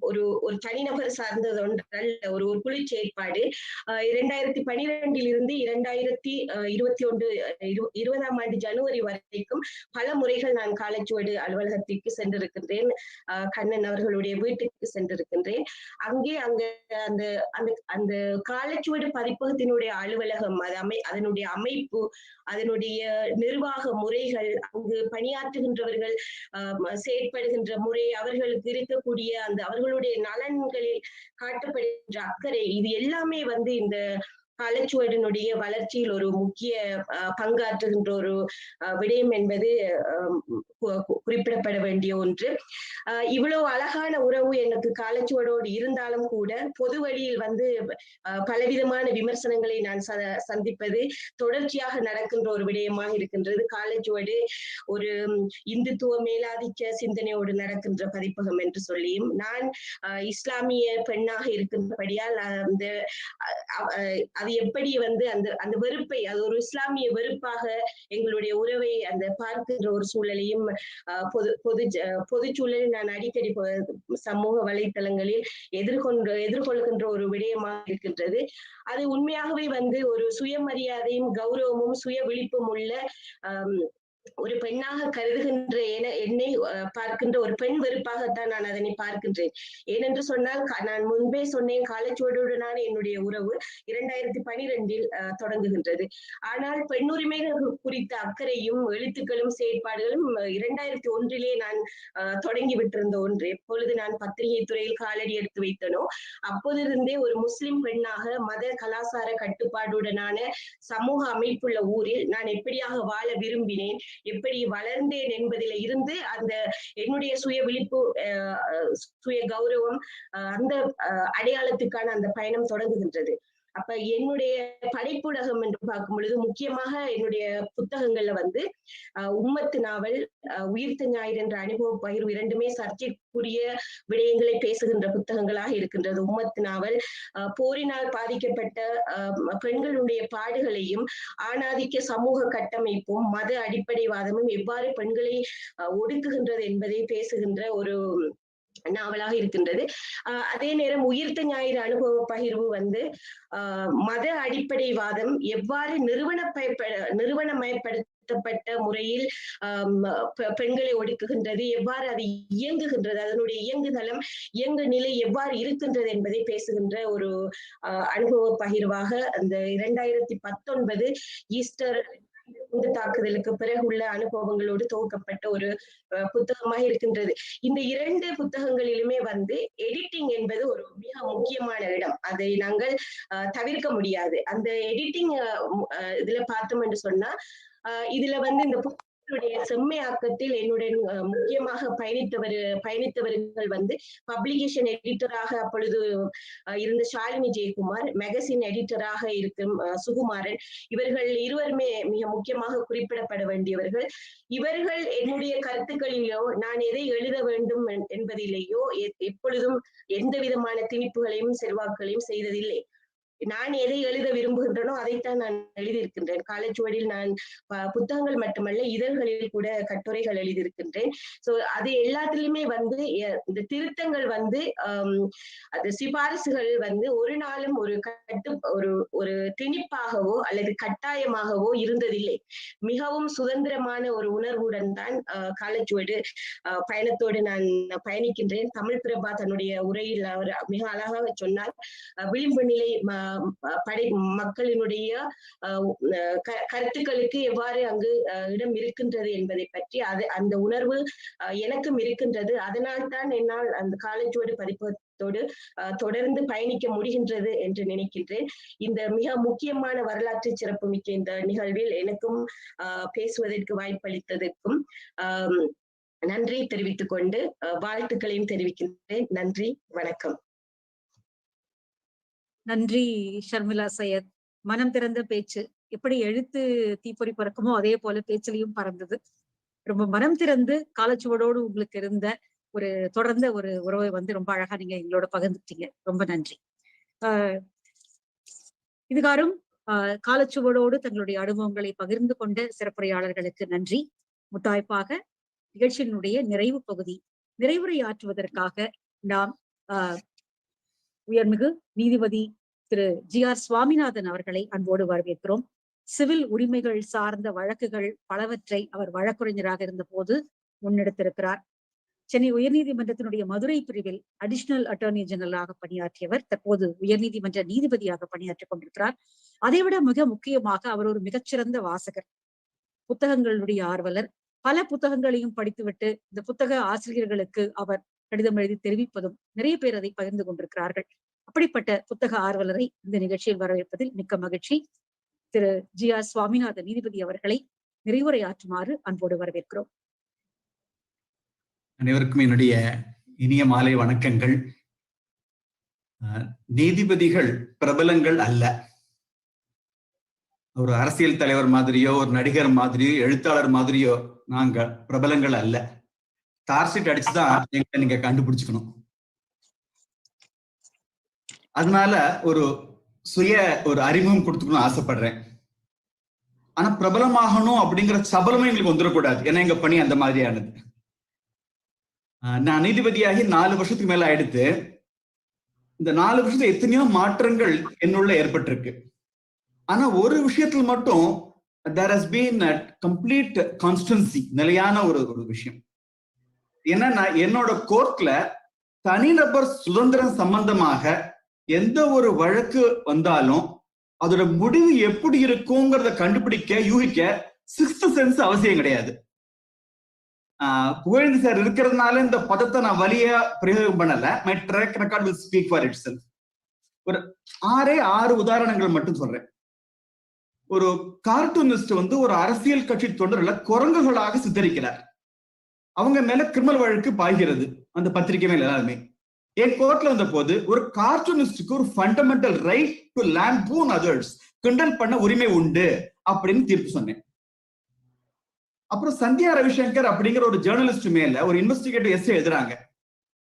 ஒரு தனிநபர் சார்ந்தது ஒன்றல்ல, ஒரு குழு செயற்பாடு. 2012 2021 ஆண்டு ஜனவரி வரைக்கும் பல முறைகள் நான் காலச்சுவடு அலுவலகத்திற்கு சென்றிருக்கின்றேன். கண்ணன் அவர்களுடைய வீட்டுக்கு சென்றிருக்கின்றேன். அங்கே அந்த காலச்சுவடு பதிப்பகத்தினுடைய அலுவலகம், அதனுடைய அமைப்பு, அதனுடைய நிர்வாக முறைகள், அங்கு பணியாற்றுகின்றவர்கள் செயற்படுகின்ற முறை, அவர்களுக்கு இருக்கக்கூடிய அந்த அவர்களுடைய நலன்களில் காட்டப்படுகின்ற அக்கறை, இது எல்லாமே இந்த காலச்சுவடினுடைய வளர்ச்சியில் ஒரு முக்கிய பங்காற்றுகின்ற ஒரு விடயம் என்பது குறிப்பிடப்பட வேண்டிய ஒன்று. இவ்வளவு அழகான உறவு எனக்கு காலச்சுவடோடு இருந்தாலும் கூட பொது வழியில் பலவிதமான விமர்சனங்களை நான் சந்திப்பது தொடர்ச்சியாக நடக்கின்ற ஒரு விடயமாக இருக்கின்றது. காலச்சுவடு ஒரு இந்துத்துவ மேலாதிக்க சிந்தனையோடு நடக்கின்ற பதிப்பகம் என்று சொல்லியும், நான் இஸ்லாமிய பெண்ணாக இருக்கின்றபடியால் அது எப்படி அந்த வெறுப்பை, அது ஒரு இஸ்லாமிய வெறுப்பாக எங்களுடைய உறவை பார்க்கின்ற ஒரு சூழலையும் பொது சூழலில் நான் அடிக்கடி சமூக வலைத்தளங்களில் எதிர்கொள்கின்ற ஒரு விடயமாக இருக்கின்றது. அது உண்மையாகவே ஒரு சுயமரியாதையும் கௌரவமும் சுய விழிப்பும் உள்ள ஒரு பெண்ணாக கருதுகின்ற என்னை பார்க்கின்ற ஒரு பெண் வெறுப்பாகத்தான் நான் அதனை பார்க்கின்றேன். ஏனென்று சொன்னால், நான் முன்பே சொன்னேன், காலச்சுவடுடனான என்னுடைய உறவு 2012 தொடங்குகின்றது. ஆனால் பெண்ணுரிமைகள் குறித்த அக்கறையும் எழுத்துக்களும் செயற்பாடுகளும் 2001 நான் தொடங்கி விட்டிருந்த ஒன்று. எப்பொழுது நான் பத்திரிகை துறையில் காலடி எடுத்து வைத்தனோ அப்போதிருந்தே ஒரு முஸ்லிம் பெண்ணாக மத கலாச்சார கட்டுப்பாடுடனான சமூக அமைப்புள்ள ஊரில் நான் எப்படியாக வாழ விரும்பினேன், எப்படி வளர்ந்தேன் என்பதில இருந்து என்னுடைய சுய விழிப்பு, சுய கௌரவம், அந்த அடையாளத்துக்கான அந்த பயணம் தொடங்குகின்றது. அப்ப என்னுடைய படைப்புலகம் என்று பார்க்கும் பொழுது முக்கியமாக என்னுடைய புத்தகங்கள்ல உம்மத்து நாவல், உயிர்த்த ஞாயிறு என்ற அனுபவ பகிர்வு இரண்டுமே சர்ச்சைக்குரிய விடயங்களை பேசுகின்ற புத்தகங்களாக இருக்கின்றது. உம்மத்து நாவல் போரினால் பாதிக்கப்பட்ட பெண்களுடைய பாடுகளையும் ஆணாதிக்க சமூக கட்டமைப்பும் மத அடிப்படைவாதமும் எவ்வாறு பெண்களை ஒடுக்குகின்றது என்பதை பேசுகின்ற ஒரு நாவலாக இருக்கின்றது. அதே நேரம் உயிர்த்த ஞாயிறு அனுபவ பகிர்வு மத அடிப்படைவாதம் எவ்வாறு நிறுவனமயப்படுத்தப்பட்ட முறையில் பெண்களை ஒடுக்குகின்றது, எவ்வாறு அது இயங்குகின்றது, அதனுடைய இயங்குதளம், இயங்கு நிலை எவ்வாறு இருக்கின்றது என்பதை பேசுகின்ற ஒரு அனுபவ பகிர்வாக அந்த 2019 ஈஸ்டர் குண்டு தாக்குதலுக்கு பிறகு உள்ள அனுபவங்களோடு துவக்கப்பட்ட ஒரு புத்தகமாக இருக்கின்றது. இந்த 2 புத்தகங்களிலுமே வந்து எடிட்டிங் என்பது ஒரு மிக முக்கியமான இடம். அதை நாங்கள் தவிர்க்க முடியாது. அந்த எடிட்டிங் இதுல பார்த்தோம் என்று சொன்னா இதுல வந்து இந்த புத்தகத்துடைய செம்மையாக்கத்தில் என்னுடன் முக்கியமாக பயணித்தவர்கள் வந்து பப்ளிகேஷன் எடிட்டராக அப்பொழுது இருந்த ஷாலினி ஜெயக்குமார், மேகசின் எடிட்டராக இருக்கும் சுகுமாரன், இவர்கள் இருவருமே மிக முக்கியமாக குறிப்பிடப்பட வேண்டியவர்கள். இவர்கள் என்னுடைய கருத்துக்களிலோ நான் எதை எழுத வேண்டும் என்பதிலேயோ எப்பொழுதும் எந்த விதமான திணிப்புகளையும் செல்வாக்குகளையும் செய்ததில்லை. நான் எதை எழுத விரும்புகின்றனோ அதைத்தான் நான் எழுதியிருக்கின்றேன். காலச்சுவடியில் நான் புத்தகங்கள் மட்டுமல்ல இதழ்களில் கூட கட்டுரைகள் எழுதியிருக்கின்றேன். சோ அது எல்லாத்திலுமே வந்து இந்த திருத்தங்கள் வந்து அது சிபாரிசுகள் வந்து ஒரு நாளும் ஒரு திணிப்பாகவோ அல்லது கட்டாயமாகவோ இருந்ததில்லை. மிகவும் சுதந்திரமான ஒரு உணர்வுடன் தான் காலச்சுவடு பயணத்தோடு நான் பயணிக்கின்றேன். தமிழ் பிரபா தன்னுடைய உரையில் அவர் மிக அழகாக சொன்னார், விளிம்பு நிலை மக்களினுடைய கருத்துக்களுக்கு எவ்வாறு அங்கு இடம் இருக்கின்றது என்பதை பற்றி அந்த உணர்வு எனக்கும் இருக்கின்றது. அதனால் தான் என்னால் அந்த காலச்சுவடு பதிப்பகத்தோடு தொடர்ந்து பயணிக்க முடிகின்றது என்று நினைக்கின்றேன். இந்த மிக முக்கியமான வரலாற்று சிறப்புமிக்க இந்த நிகழ்வில் எனக்கும் பேசுவதற்கு வாய்ப்பளித்ததற்கும் நன்றி தெரிவித்துக் கொண்டு வாழ்த்துக்களையும் தெரிவிக்கின்றேன். நன்றி, வணக்கம். நன்றி ஷர்மிளா சையத். மனம் திறந்த பேச்சு. எப்படி எழுத்து தீப்பொறி பறக்குமோ அதே போல பேச்சிலையும் பறந்தது. ரொம்ப மனம் திறந்து காலச்சுவடோடு உங்களுக்கு இருந்த ஒரு தொடர்ந்த ஒரு உறவை வந்து ரொம்ப அழகா நீங்க எங்களோட பகிர்ந்துட்டீங்க. ரொம்ப நன்றி. இதுகாரும் காலச்சுவடோடு தங்களுடைய அனுபவங்களை பகிர்ந்து கொண்ட சிறப்புரையாளர்களுக்கு நன்றி. முத்தாய்ப்பாக நிகழ்ச்சியினுடைய நிறைவு பகுதி நிறைவுரையாற்றுவதற்காக நாம் உயர்மிகு நீதிபதி திரு GR சுவாமிநாதன் அவர்களை அன்போடு வரவேற்கிறோம். சிவில் உரிமைகள் சார்ந்த வழக்குகள் பலவற்றை அவர் வழக்குரைஞராக இருந்த போது முன்னெடுத்திருக்கிறார். சென்னை உயர்நீதிமன்றத்தினுடைய மதுரை பிரிவில் அடிஷனல் அட்டர்னி ஜெனரலாக பணியாற்றியவர் தற்போது உயர்நீதிமன்ற நீதிபதியாக பணியாற்றிக் கொண்டிருக்கிறார். அதைவிட மிக முக்கியமாக அவர் ஒரு மிகச்சிறந்த வாசகர், புத்தகங்களுடைய ஆர்வலர். பல புத்தகங்களையும் படித்துவிட்டு இந்த புத்தக ஆசிரியர்களுக்கு அவர் கடிதம் எழுதி தெரிவிப்பதும் நிறைய பேர் அதை பகிர்ந்து கொண்டிருக்கிறார்கள். அப்படிப்பட்ட புத்தக ஆர்வலரை இந்த நிகழ்ச்சியில் வரவேற்பதில் மிக்க மகிழ்ச்சி. திரு GR சுவாமிநாதன் நீதிபதி அவர்களை நிறைவுரையாற்றுமாறு அன்போடு வரவேற்கிறோம். அனைவருக்கும் என்னுடைய இனிய மாலை வணக்கங்கள். நீதிபதிகள் பிரபலங்கள் அல்ல. ஒரு அரசியல் தலைவர் மாதிரியோ ஒரு நடிகர் மாதிரியோ எழுத்தாளர் மாதிரியோ நாங்க பிரபலங்கள் அல்ல. டார்ஷீட் அடிச்சுதான் எங்களை நீங்க கண்டுபிடிச்சுக்கணும். அதனால ஒரு அறிமுகம் கொடுத்துக்கணும் ஆசைப்படுறேன். ஆனா பிரபலமாகணும் அப்படிங்கிற சபலமும் எங்களுக்கு வந்துடக்கூடாது. ஏன்னா எங்க பணி அந்த மாதிரியானது. நான் நீதிபதியாகி 4 வருஷத்துக்கு மேல ஆயிடுத்து. இந்த 4 வருஷத்துல எத்தனையோ மாற்றங்கள் என்னுள்ள ஏற்பட்டிருக்கு. ஆனா ஒரு விஷயத்துல மட்டும் there has been a complete constancy, நிலையான ஒரு விஷயம் என்னன்னா, என்னோட கோர்ட்ல தனிநபர் சுதந்திரம் சம்பந்தமாக எந்த ஒரு வழக்கு வந்தாலும் அதோட முடிவு எப்படி இருக்குங்கிறத கண்டுபிடிக்க யூகிக்க 6th சென்ஸ் அவசியம் கிடையாது. புகழேந்தி சார் இருக்கிறதுனால இந்த பதத்தை நான் வலியா பிரயோகம் பண்ணல. My track record will speak for itself. ஒரு 6 உதாரணங்கள் மட்டும் சொல்றேன். ஒரு கார்ட்டூனிஸ்ட் வந்து ஒரு அரசியல் கட்சி தொண்டர்களை குரங்குகளாக சித்தரிக்கிறார். அவங்க மேல கிரிமினல் வழக்கு பாய்கிறது அந்த பத்திரிகை மேல எல்லாருமே. என் கோர்ட்ல வந்த போது ஒரு கார்ட்டூனிஸ்டுக்கு ஒரு ஃபண்டமெண்டல் ரைட் டு லாம்பூன் அதர்ஸ், கிண்டல் பண்ண உரிமை உண்டு அப்படின்னு தீர்ப்பு சொன்னேன். அப்புறம் சந்தியா ரவிசங்கர் அப்படிங்கிற ஒரு ஜேர்னலிஸ்ட் மேல ஒரு இன்வெஸ்டிகேட்டிவ் எஸ்ஸே எழுதுறாங்க.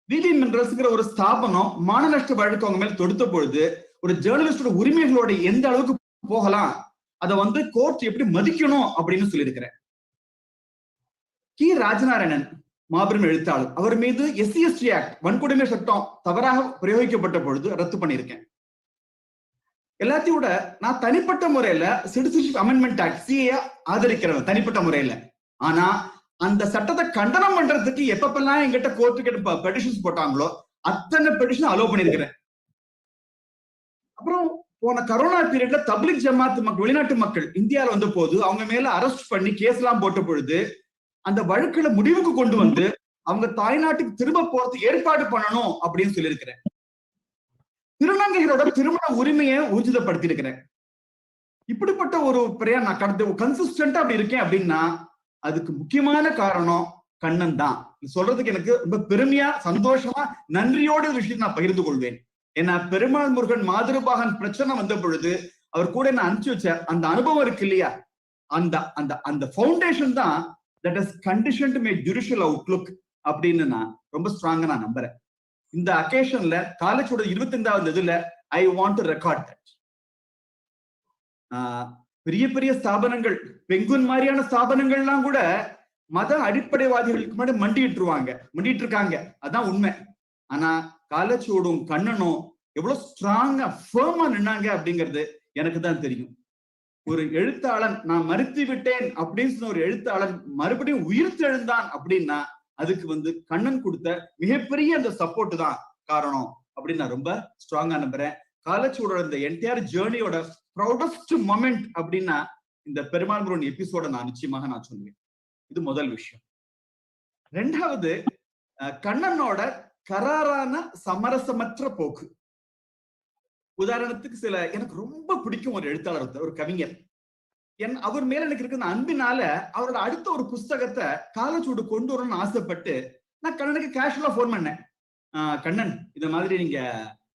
விவி மினரல்ஸ்ங்கிற ஒரு ஸ்தாபனம் மான நஷ்ட வழக்கு அவங்க மேல தொடுத்த பொழுது ஒரு ஜேர்னலிஸ்டோட உரிமைகளோட எந்த அளவுக்கு போகலாம், அதை வந்து கோர்ட் எப்படி மதிக்கணும் அப்படின்னு சொல்லியிருக்கிறேன். கி ராஜநாராயணன் மாபெரும் எழுத்தாளர், அவர் மீது SC/ST ஆக்ட் வன்கொடுமை சட்டம் தவறாக பிரயோகிக்கப்பட்ட பொழுது ரத்து பண்ணியிருக்கேன். எல்லாத்தையும் விட நான் தனிப்பட்ட முறையில சிட்டிசன்ஷிப் அமெண்ட்மெண்ட் ஆக்ட் CA ஆதரிக்கிறவன் தனிப்பட்ட முறையில. ஆனா அந்த சட்டத்தை கண்டனம் பண்றதுக்கு எப்பப்பெல்லாம் எங்கிட்ட கோர்ட்டுக்கு பெட்டிஷன்ஸ் போட்டாங்களோ அத்தனை பெட்டிஷன் அலோவ் பண்ணிருக்கிறேன். அப்புறம் போன கரோனா பீரியட்ல தப்லிக் ஜமாத் மக்கள், வெளிநாட்டு மக்கள் இந்தியாவில் வந்த போது அவங்க மேல அரெஸ்ட் பண்ணி கேஸ் எல்லாம் போட்ட பொழுது அந்த வழக்குல முடிவுக்கு கொண்டு வந்து அவங்க தாய்நாட்டுக்கு திரும்ப போறதுக்கு ஏற்பாடு பண்ணணும் அப்படின்னு சொல்லியிருக்கிறேன். திருநங்கைகளோட திருமண உரிமையை ஊர்ஜிதப்படுத்தி இருக்கிறேன். இப்படிப்பட்ட ஒரு நான் கடந்த கன்சிஸ்டன்டா அப்படி இருக்கேன் அப்படின்னா அதுக்கு முக்கியமான காரணம் கண்ணன் தான். சொல்றதுக்கு எனக்கு ரொம்ப பெருமையா, சந்தோஷமா, நன்றியோட விஷயம் நான் பகிர்ந்து கொள்வேன். ஏன்னா பெருமாள் முருகன் மாதிருபாகன் பிரச்சனை வந்த பொழுது அவர் கூட நான் அனுப்பிச்சு வச்ச அந்த அனுபவம் இருக்கு இல்லையா, அந்த அந்த அந்த ஃபவுண்டேஷன் தான் that is condition to make judicial outlook அப்படின்னு நான் ரொம்ப ஸ்ட்ராங்கா நான் நம்புறேன். இந்த அகேஷன்ல காலேஜோட 25வது இதுல I want to record that. பெரிய பெரிய ஸ்தாபனங்கள், பெங்குன் மாதிரியான ஸ்தாபனங்கள்லாம் கூட மத அடிப்படைவாதிகளுக்கு முன்னாடி மண்டிட்டு இருக்காங்க. அதான் உண்மை. ஆனா காலச்சோடும் கண்ணனும் எவ்வளவு ஸ்ட்ராங்கா ஃபர்மா நின்னாங்க அப்படிங்கிறது எனக்கு தான் தெரியும். ஒரு எழுத்தாளன் நான் மறுத்து விட்டேன் அப்படின்னு சொன்ன ஒரு எழுத்தாளன் மறுபடியும் உயிர்த்தெழுந்தான் அப்படின்னா அதுக்கு கண்ணன் கொடுத்த மிகப்பெரிய அந்த சப்போர்ட் தான் காரணம் அப்படின்னு நான் ரொம்ப ஸ்ட்ராங்கா நம்புறேன். காலச்சோட இந்த என்டையர் ஜேர்னியோட ப்ரௌடஸ்ட் மொமெண்ட் அப்படின்னா இந்த பெருமாள் முருகன் எபிசோட நான் நிச்சயமாக நான் சொல்லுவேன். இது முதல் விஷயம். ரெண்டாவது, கண்ணனோட கராரான சமரசமற்ற போக்கு. உதாரணத்துக்கு எனக்கு ரொம்ப பிடிக்கும் ஒரு எழுத்தாளர், ஒரு கவிஞர். அவர் மேல எனக்கு இருக்கிற அன்பினால அவரோட அடுத்த ஒரு புஸ்தகத்தை காலச்சூடு கொண்டு வரணும்னு ஆசைப்பட்டு நான் கண்ணனுக்கு கேஷுவலா போன் பண்ணேன். கண்ணன், இந்த மாதிரி நீங்க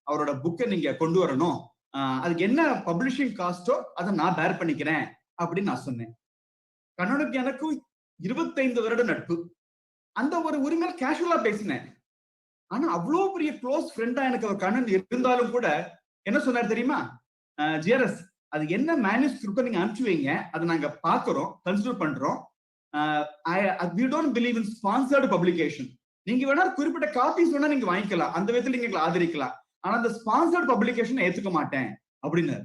அவரோட புக்கை நீங்க கொண்டு வரணும், அதுக்கு என்ன பப்ளிஷிங் காஸ்டோ அதை நான் பேர் பண்ணிக்கிறேன் அப்படின்னு நான் சொன்னேன். கண்ணனுக்கு எனக்கும் 25 வருட நட்பு. அந்த ஒரு உரிமையில கேஷுவலா பேசினேன். ஆனா அவ்வளவு பெரிய க்ளோஸ் ஃப்ரெண்டா எனக்கு அவர் கண்ணன் இருந்தாலும் கூட என்ன சொன்னார் தெரியுமா, ஜிஆர்எஸ் அது என்ன மேனுஸ்கிரிப்ட் நீங்க அனுப்பிச்சு வைங்க, அதை நாங்க பாக்குறோம், கன்சிடர் பண்றோம். we don't believe in sponsored publication. நீங்க வேணா குறிப்பிட்ட காப்பீஸ் வேணா நீங்க வாங்கிக்கலாம், அந்த விதத்துல நீங்க ஆதரிக்கலாம், ஆனா அந்த ஸ்பான்சர்ட் பப்ளிகேஷன் ஏத்துக்க மாட்டேன் அப்படின்னு.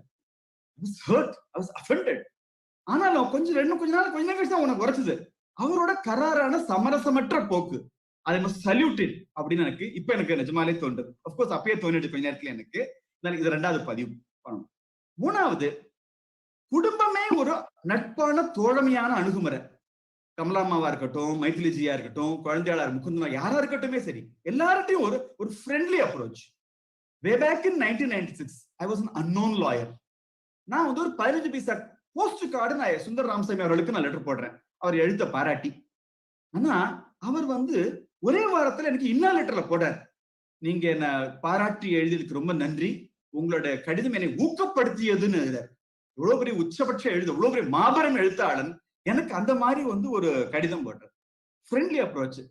ஆனாலும் கொஞ்ச நாள் கழிச்சு தான் உனக்கு உரைச்சது அவரோட கராரான சமரசமற்ற போக்கு. அதை சல்யூட்டட் அப்படின்னு எனக்கு இப்ப எனக்கு நிஜமாலே தோன்றுது. அப்கோர்ஸ் அப்பயே தோணிட்டு கொஞ்ச நேரத்துல எனக்கு. இது ரெண்டாவது பதிவு பண்ணணும். மூணாவது, குடும்பமே ஒரு நட்பான தோழமையான அணுகுமுறை. கமலாமாவா இருக்கட்டும், மைத்திலிஜியா இருக்கட்டும், குழந்தையாளர் முகுந்தனா யாரா இருக்கட்டுமே சரி, எல்லார்ட்டையும் ஒரு friendly approach. Way back in 1996, I was an unknown lawyer. நான் ஒரு 15 பைசா போஸ்ட் கார்டு நான் சுந்தர் ராமசாமி அவர்களுக்கு நான் லெட்டர் போடுறேன், அவர் எழுத்த பாராட்டி. ஆனா அவர் ஒரே வாரத்துல எனக்கு இன்னொரு லெட்டர்ல போடுறார், நீங்க என்ன பாராட்டி எழுதியதுக்கு ரொம்ப நன்றி, உங்களோட கடிதம் என்னை ஊக்கப்படுத்தியதுன்னு எழுதார். எவ்வளவு பெரிய உச்சபட்ச எவ்வளவு பெரிய மாபெரும் எழுத்தாளன் எனக்கு அந்த மாதிரி ஒரு கடிதம் போடுறார். Friendly approach.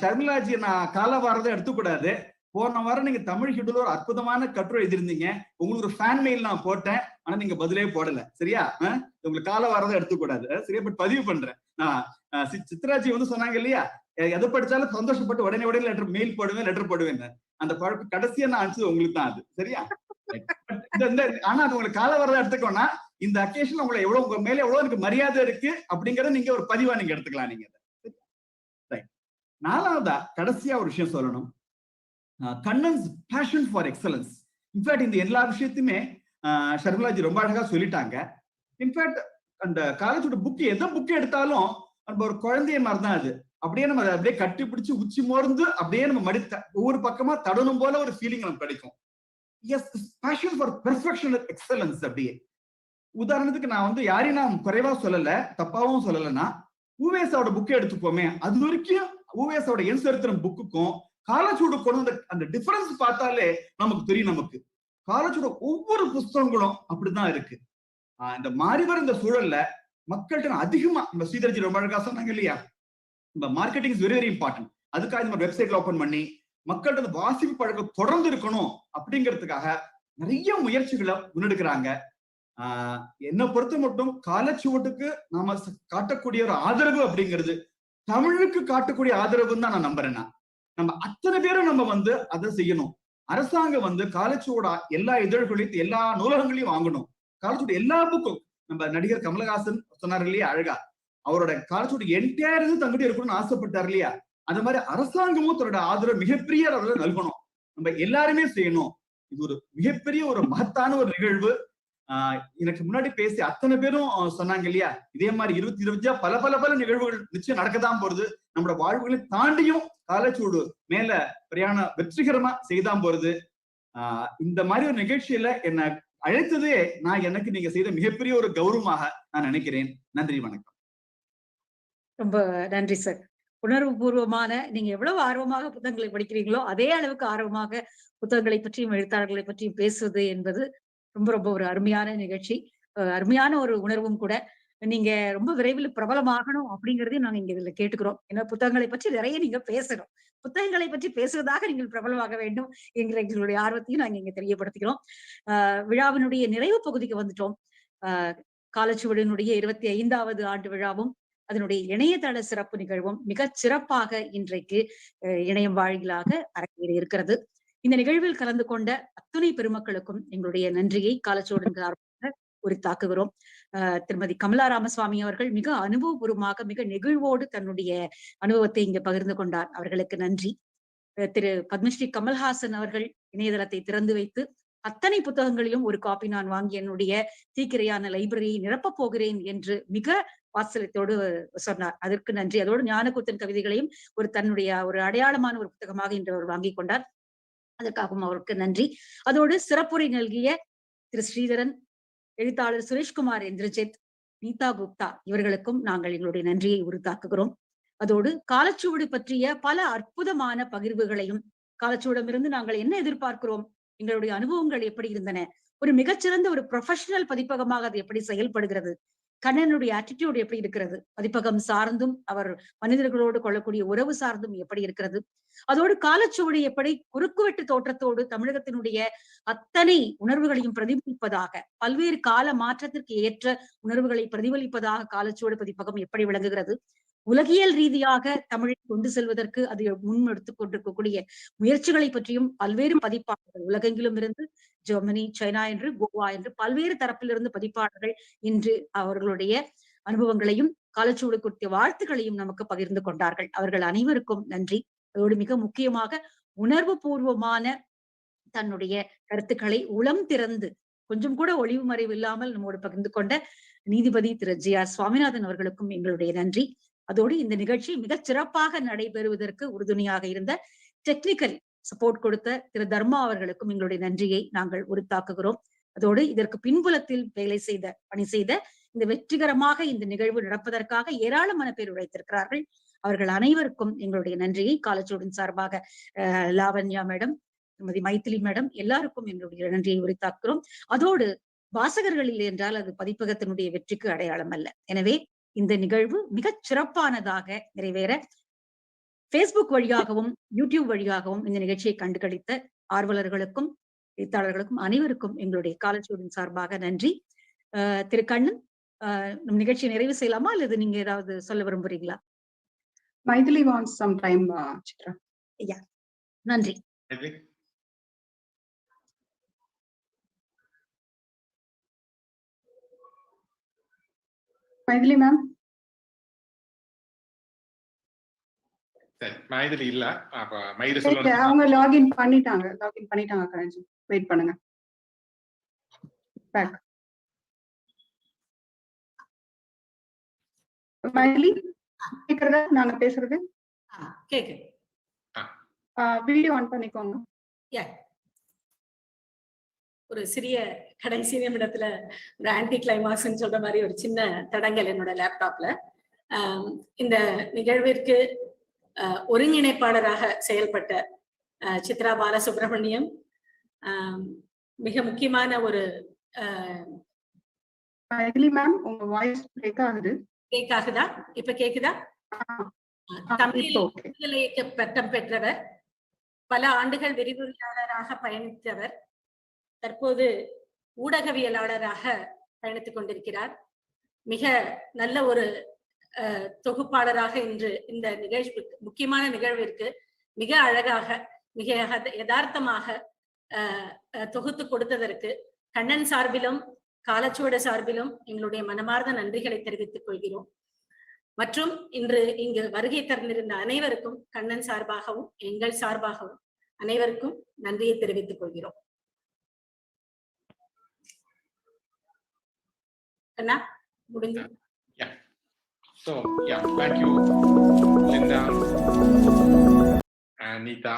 ஷர்மிளாஜி, நான் கால வாரத்தை எடுத்துக்கூடாது, போன வாரம் நீங்க தமிழ் ஹிடுல ஒரு அற்புதமான கட்டுரை எழுதிருந்தீங்க, உங்களுக்கு ஒரு ஃபேன் மெயில் நான் போட்டேன், ஆனா நீங்க பதிலே போடல, சரியா? உங்களுக்கு கால வாரதை எடுத்துக்கூடாது, சரியா? பட் பதிவு பண்றேன். சித்ராஜி சொன்னாங்க இல்லையா, எதை படிச்சாலும் சந்தோஷப்பட்டு உடனே லெட்டர் மெயில் போடுவேன், லெட்டர் போடுவேன். அந்த பழக்கம் கடைசியா நான் அனுப்பிச்சது உங்களுக்கு தான் அது, சரியா? ஆனா அது உங்களுக்கு கால வாரதை எடுத்துக்கோன்னா இந்த அக்கேஷன் உங்களை எவ்வளவு, உங்க மேல எவ்வளவு எனக்கு மரியாதை இருக்கு அப்படிங்கறத நீங்க ஒரு பதிவா நீங்க எடுத்துக்கலாம் நீங்க. நாலாவதா கடைசியா ஒரு விஷயம் சொல்லணும், கண்ணன்ஸ் பேஷன் ஃபார் எக்ஸலன்ஸ். இன்ஃபேக்ட் இந்த எல்லா விஷயத்தையுமே ஷர்மிளாஜி ரொம்ப அழகா சொல்லிட்டாங்க. இன்ஃபேக்ட் அந்த காலேஜோட புக், எந்த புக் எடுத்தாலும் நம்ம ஒரு குழந்தைய மாதிரி தான் அது. அப்படியே நம்ம அப்படியே கட்டி பிடிச்சு உச்சி மோர்ந்து அப்படியே நம்ம மடித்த ஒவ்வொரு பக்கமா தடணும் போல ஒரு ஃபீலிங் நமக்கு கிடைக்கும். Yes, passion for perfection, excellence. அப்படியே உதாரணத்துக்கு நான் யாரையும் நான் குறைவா சொல்லல, தப்பாவும் சொல்லலைன்னா, ஊவேசாவோட புக்கை எடுத்துப்போமே, அது வரைக்கும் ஊவேசாவோட என் சரித்திரம் புக்குக்கும் காலச்சூடு கொண்டு அந்த டிஃபரன்ஸ் பார்த்தாலே நமக்கு தெரியும். நமக்கு காலச்சூட ஒவ்வொரு புஸ்தகங்களும் அப்படிதான் இருக்கு. இந்த மாறிவர் இந்த சூழல்ல மக்கள்கிட்ட அதிகமா, நம்ம ஸ்ரீதர்ஜி ரொம்ப அழகா சொன்னாங்க இல்லையா, இந்த marketing is very very important. அதுக்காக நம்ம வெப்சைட்ல ஓபன் பண்ணி மக்கள்கிட்ட வாசிப்பு பழக்கம் தொடர்ந்து இருக்கணும் அப்படிங்கிறதுக்காக நிறைய முயற்சிகளை முன்னெடுக்கிறாங்க. என்னை பொறுத்த மட்டும் காலச்சுவட்டுக்கு நாம காட்டக்கூடிய ஒரு ஆதரவு அப்படிங்கிறது தமிழுக்கு காட்டக்கூடிய ஆதரவுன்னு தான் நான் நம்புறேன். நம்ம அத்தனை பேரும் நம்ம அதை செய்யணும். அரசாங்கம் காலச்சுவடா எல்லா இதழ்களையும் எல்லா நூலகங்களையும் வாங்கணும். காலச்சுவட எல்லா புக்கும், நம்ம நடிகர் கமலஹாசன் சொன்னார் இல்லையா அழகா, அவரோட காலச்சுவட என்டையர் இது தங்கிட்ட இருக்கணும்னு ஆசைப்பட்டார் இல்லையா, அந்த மாதிரி அரசாங்கமும் தன்னோட ஆதரவு மிகப்பெரிய அளவுல நல்கணும். நம்ம எல்லாருமே செய்யணும். இது ஒரு மிகப்பெரிய ஒரு மகத்தான ஒரு நிகழ்வு. எனக்கு முன்னாடி பேசி அத்தனை பேரும் சொன்னாங்க இல்லையா, இதே மாதிரி 20-25 பல நிகழ்வுகள் நிச்சயம் நடக்கதான் போறது. நம்மளோட வாழ்வுகளை தாண்டியும் காலச்சூடு மேல பிரயாணம் வெற்றிகரமா செய்தான் போறது. இந்த மாதிரி ஒரு நிகழ்ச்சியில என்ன அழைத்ததே எனக்கு நீங்க செய்த மிகப்பெரிய ஒரு கௌரவமாக நான் நினைக்கிறேன். நன்றி, வணக்கம். ரொம்ப நன்றி சார். உணர்வு பூர்வமான, நீங்க எவ்வளவு ஆர்வமாக புத்தகங்களை படிக்கிறீங்களோ அதே அளவுக்கு ஆர்வமாக புத்தகங்களை பற்றியும் எழுத்தாளர்களை பற்றியும் பேசுவது என்பது ரொம்ப ரொம்ப ஒரு அருமையான நிகழ்ச்சி, அருமையான ஒரு உணர்வும் கூட. நீங்க ரொம்ப விரைவில் பிரபலமாகணும் அப்படிங்கறதையும் நாங்க இங்க இதுல கேட்டுக்கிறோம். ஏன்னா புத்தகங்களை பற்றி நிறைய நீங்க பேசணும், புத்தகங்களை பற்றி பேசுவதாக நீங்கள் பிரபலமாக வேண்டும் என்கிற எங்களுடைய ஆர்வத்தையும் நாங்க இங்க தெரியப்படுத்திக்கிறோம். விழாவினுடைய நிறைவு பகுதிக்கு வந்துட்டோம். காலச்சுவடியினுடைய 25வது ஆண்டு விழாவும் அதனுடைய இணையதள சிறப்பு நிகழ்வும் மிக சிறப்பாக இன்றைக்கு இணையம் வாயிலாக அரங்கேறி இருக்கிறது. இந்த நிகழ்வில் கலந்து கொண்ட அத்துணை பெருமக்களுக்கும் எங்களுடைய நன்றியை காலச்சுவடின் சார்பாக உரித்தாக்குகிறோம். திருமதி கமலா ராமசுவாமி அவர்கள் மிக அனுபவபூர்வமாக மிக நெகிழ்வோடு தன்னுடைய அனுபவத்தை இங்க பகிர்ந்து கொண்டார். அவர்களுக்கு நன்றி. திரு பத்மஸ்ரீ கமல்ஹாசன் அவர்கள் இணையதளத்தை திறந்து வைத்து அத்தனை புத்தகங்களையும் ஒரு காப்பி நான் வாங்கி என்னுடைய தீக்கிரையான லைப்ரரியை நிரப்பப் போகிறேன் என்று மிக வாத்சல்யத்தோடு சொன்னார். அதற்கு நன்றி. அதோடு ஞானக்கூத்தன் கவிதைகளையும் தன்னுடைய ஒரு அடையாளமான ஒரு புத்தகமாக இன்று அவர் வாங்கிக் கொண்டார். அதற்காகவும் அவருக்கு நன்றி. அதோடு சிறப்புரை நல்கிய திரு ஸ்ரீதரன், எழுத்தாளர் சுரேஷ்குமார் இந்திரஜித், நீதா குப்தா இவர்களுக்கும் நாங்கள் எங்களுடைய நன்றியை உரித்தாக்குகிறோம். அதோடு காலச்சுவடு பற்றிய பல அற்புதமான பகிர்வுகளையும், காலச்சுவடமிருந்து நாங்கள் என்ன எதிர்பார்க்கிறோம், எங்களுடைய அனுபவங்கள் எப்படி இருந்தன, ஒரு மிகச்சிறந்த ஒரு ப்ரொஃபஷனல் பதிப்பகமாக அது எப்படி செயல்படுகிறது, கண்ணனுடைய ஆட்டிடியூட் எப்படி இருக்கிறது, பதிப்பகம் சார்ந்தும் அவர் மனிதர்களோடு கொள்ளக்கூடிய உறவு சார்ந்தும் எப்படி இருக்கிறது, அதோடு காலச்சுவடி எப்படி குறுக்குவெட்டு தோற்றத்தோடு தமிழகத்தினுடைய அத்தனை உணர்வுகளையும் பிரதிபலிப்பதாக, பல்வேறு கால மாற்றத்திற்கு ஏற்ற உணர்வுகளை பிரதிபலிப்பதாக காலச்சுவடு பதிப்பகம் எப்படி விளங்குகிறது, உலகியல் ரீதியாக தமிழை கொண்டு செல்வதற்கு அது முன்னெடுத்துக் கொண்டிருக்கக்கூடிய முயற்சிகளை பற்றியும் பல்வேறு பதிப்பாளர்கள் உலகெங்கிலும் இருந்து, ஜெர்மனி, சைனா என்று, கோவா என்று பல்வேறு தரப்பிலிருந்து பதிப்பாளர்கள் இன்று அவர்களுடைய அனுபவங்களையும் காலச்சுவடு குறித்த வாழ்த்துக்களையும் நமக்கு பகிர்ந்து கொண்டார்கள். அவர்கள் அனைவருக்கும் நன்றி. அதோடு மிக முக்கியமாக உணர்வு பூர்வமான தன்னுடைய கருத்துக்களை உளம் திறந்து கொஞ்சம் கூட ஒளிவு மறைவு இல்லாமல் நம்மோடு பகிர்ந்து கொண்ட நீதிபதி திரு ஜி.ஆர். சுவாமிநாதன் அவர்களுக்கும் எங்களுடைய நன்றி. அதோடு இந்த நிகழ்ச்சி மிகச் சிறப்பாக நடைபெறுவதற்கு உறுதுணையாக இருந்த டெக்னிக்கல் சப்போர்ட் கொடுத்த திரு தர்மா அவர்களுக்கும் எங்களுடைய நன்றியை நாங்கள் உரித்தாக்குகிறோம். அதோடு இதற்கு பின்புலத்தில் பணி செய்த இந்த வெற்றிகரமாக இந்த நிகழ்வு நடப்பதற்காக ஏராளமான பேர் உழைத்திருக்கிறார்கள். அவர்கள் அனைவருக்கும் எங்களுடைய நன்றியை காலச்சுவடின் சார்பாக லாவண்யா மேடம், திருமதி மைத்திலி மேடம் எல்லாருக்கும் எங்களுடைய நன்றியை உரித்தாக்குகிறோம். அதோடு வாசகர்கள் இல்லை என்றால் அது பதிப்பகத்தினுடைய வெற்றிக்கு அடையாளம் அல்ல. எனவே இந்த நிகழ்வு மிகச் சிறப்பானதாக நிறைவேற பேஸ்புக் வழியாகவும் யூடியூப் வழியாகவும் இந்த நிகழ்ச்சியை கண்டுகளித்த ஆர்வலர்களுக்கும் எழுத்தாளர்களுக்கும் அனைவருக்கும் எங்களுடைய காலச்சுவடின் சார்பாக நன்றி. திரு கண்ணன், நம் நிகழ்ச்சியை நிறைவு செய்யலாமா அல்லது நீங்க ஏதாவது சொல்ல விரும்புறீங்களா? Maithili wants some time, Chitra. Yeah. நன்றி. மைதிலி மேம். மைதிலி இல்ல, அப்ப மைதிலி சொல்லுங்க. அவங்க லாகின் பண்ணிட்டாங்க கரஞ்சு. வெயிட் பண்ணுங்க. பேக். மைதிலி கேக்குறதா நாங்க பேசுறது? கேக்குது. வீடியோ ஆன் பண்ணிக்கோங்க. ஒரு சிறிய கடைசி நிமிடத்துல ஒரு ஆன்டி கிளைமாக்ஸ்ன்னு சொல்ற மாதிரி ஒரு சின்ன தடங்கல் என்னோட லேப்டாப்ல. இந்த நிகழ்விற்கு ஒருங்கிணைப்பாளராக செயல்பட்ட சித்ரா பாலசுப்ரமணியம், மிக முக்கியமான ஒரு மேம் உங்க வாய்ஸ் பிரேக் ஆகுது. கேக்குதா? இப்ப கேக்குதா? தமிழ் விடுதலை இயக்க பட்டம் பெற்றவர், பல ஆண்டுகள் விரிவுரையாளராக பயணித்தவர், தற்போது ஊடகவியலாளராக பயணித்துக் கொண்டிருக்கிறார். மிக நல்ல ஒரு தொகுப்பாளராக இன்று இந்த முக்கியமான நிகழ்விற்கு மிக அழகாக மிக யதார்த்தமாக தொகுத்து கொடுத்ததற்கு கண்ணன் சார்பிலும் காலச்சுவடு சார்பிலும் எங்களுடைய மனமார்ந்த நன்றிகளை தெரிவித்துக் கொள்கிறோம். மற்றும் இன்று இங்கு வருகை தந்திருந்த அனைவருக்கும் கண்ணன் சார்பாகவும் எங்கள் சார்பாகவும் அனைவருக்கும் நன்றியை தெரிவித்துக் கொள்கிறோம். கண்ணா முடிஞ்சு. Yeah. So, yeah, thank you, Linda and Neeta,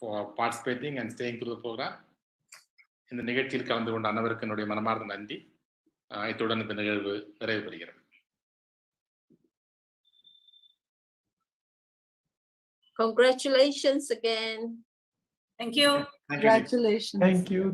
for participating and staying through the program. இந்த நிகழ்ச்சியில் கலந்து கொண்ட அனைவருக்கு என்னுடைய மனமார்ந்த நன்றி. இத்துடன் இந்த நிகழ்வு நிறைவு பெறுகிறது. Congratulations again. Thank you. Congratulations. Thank you.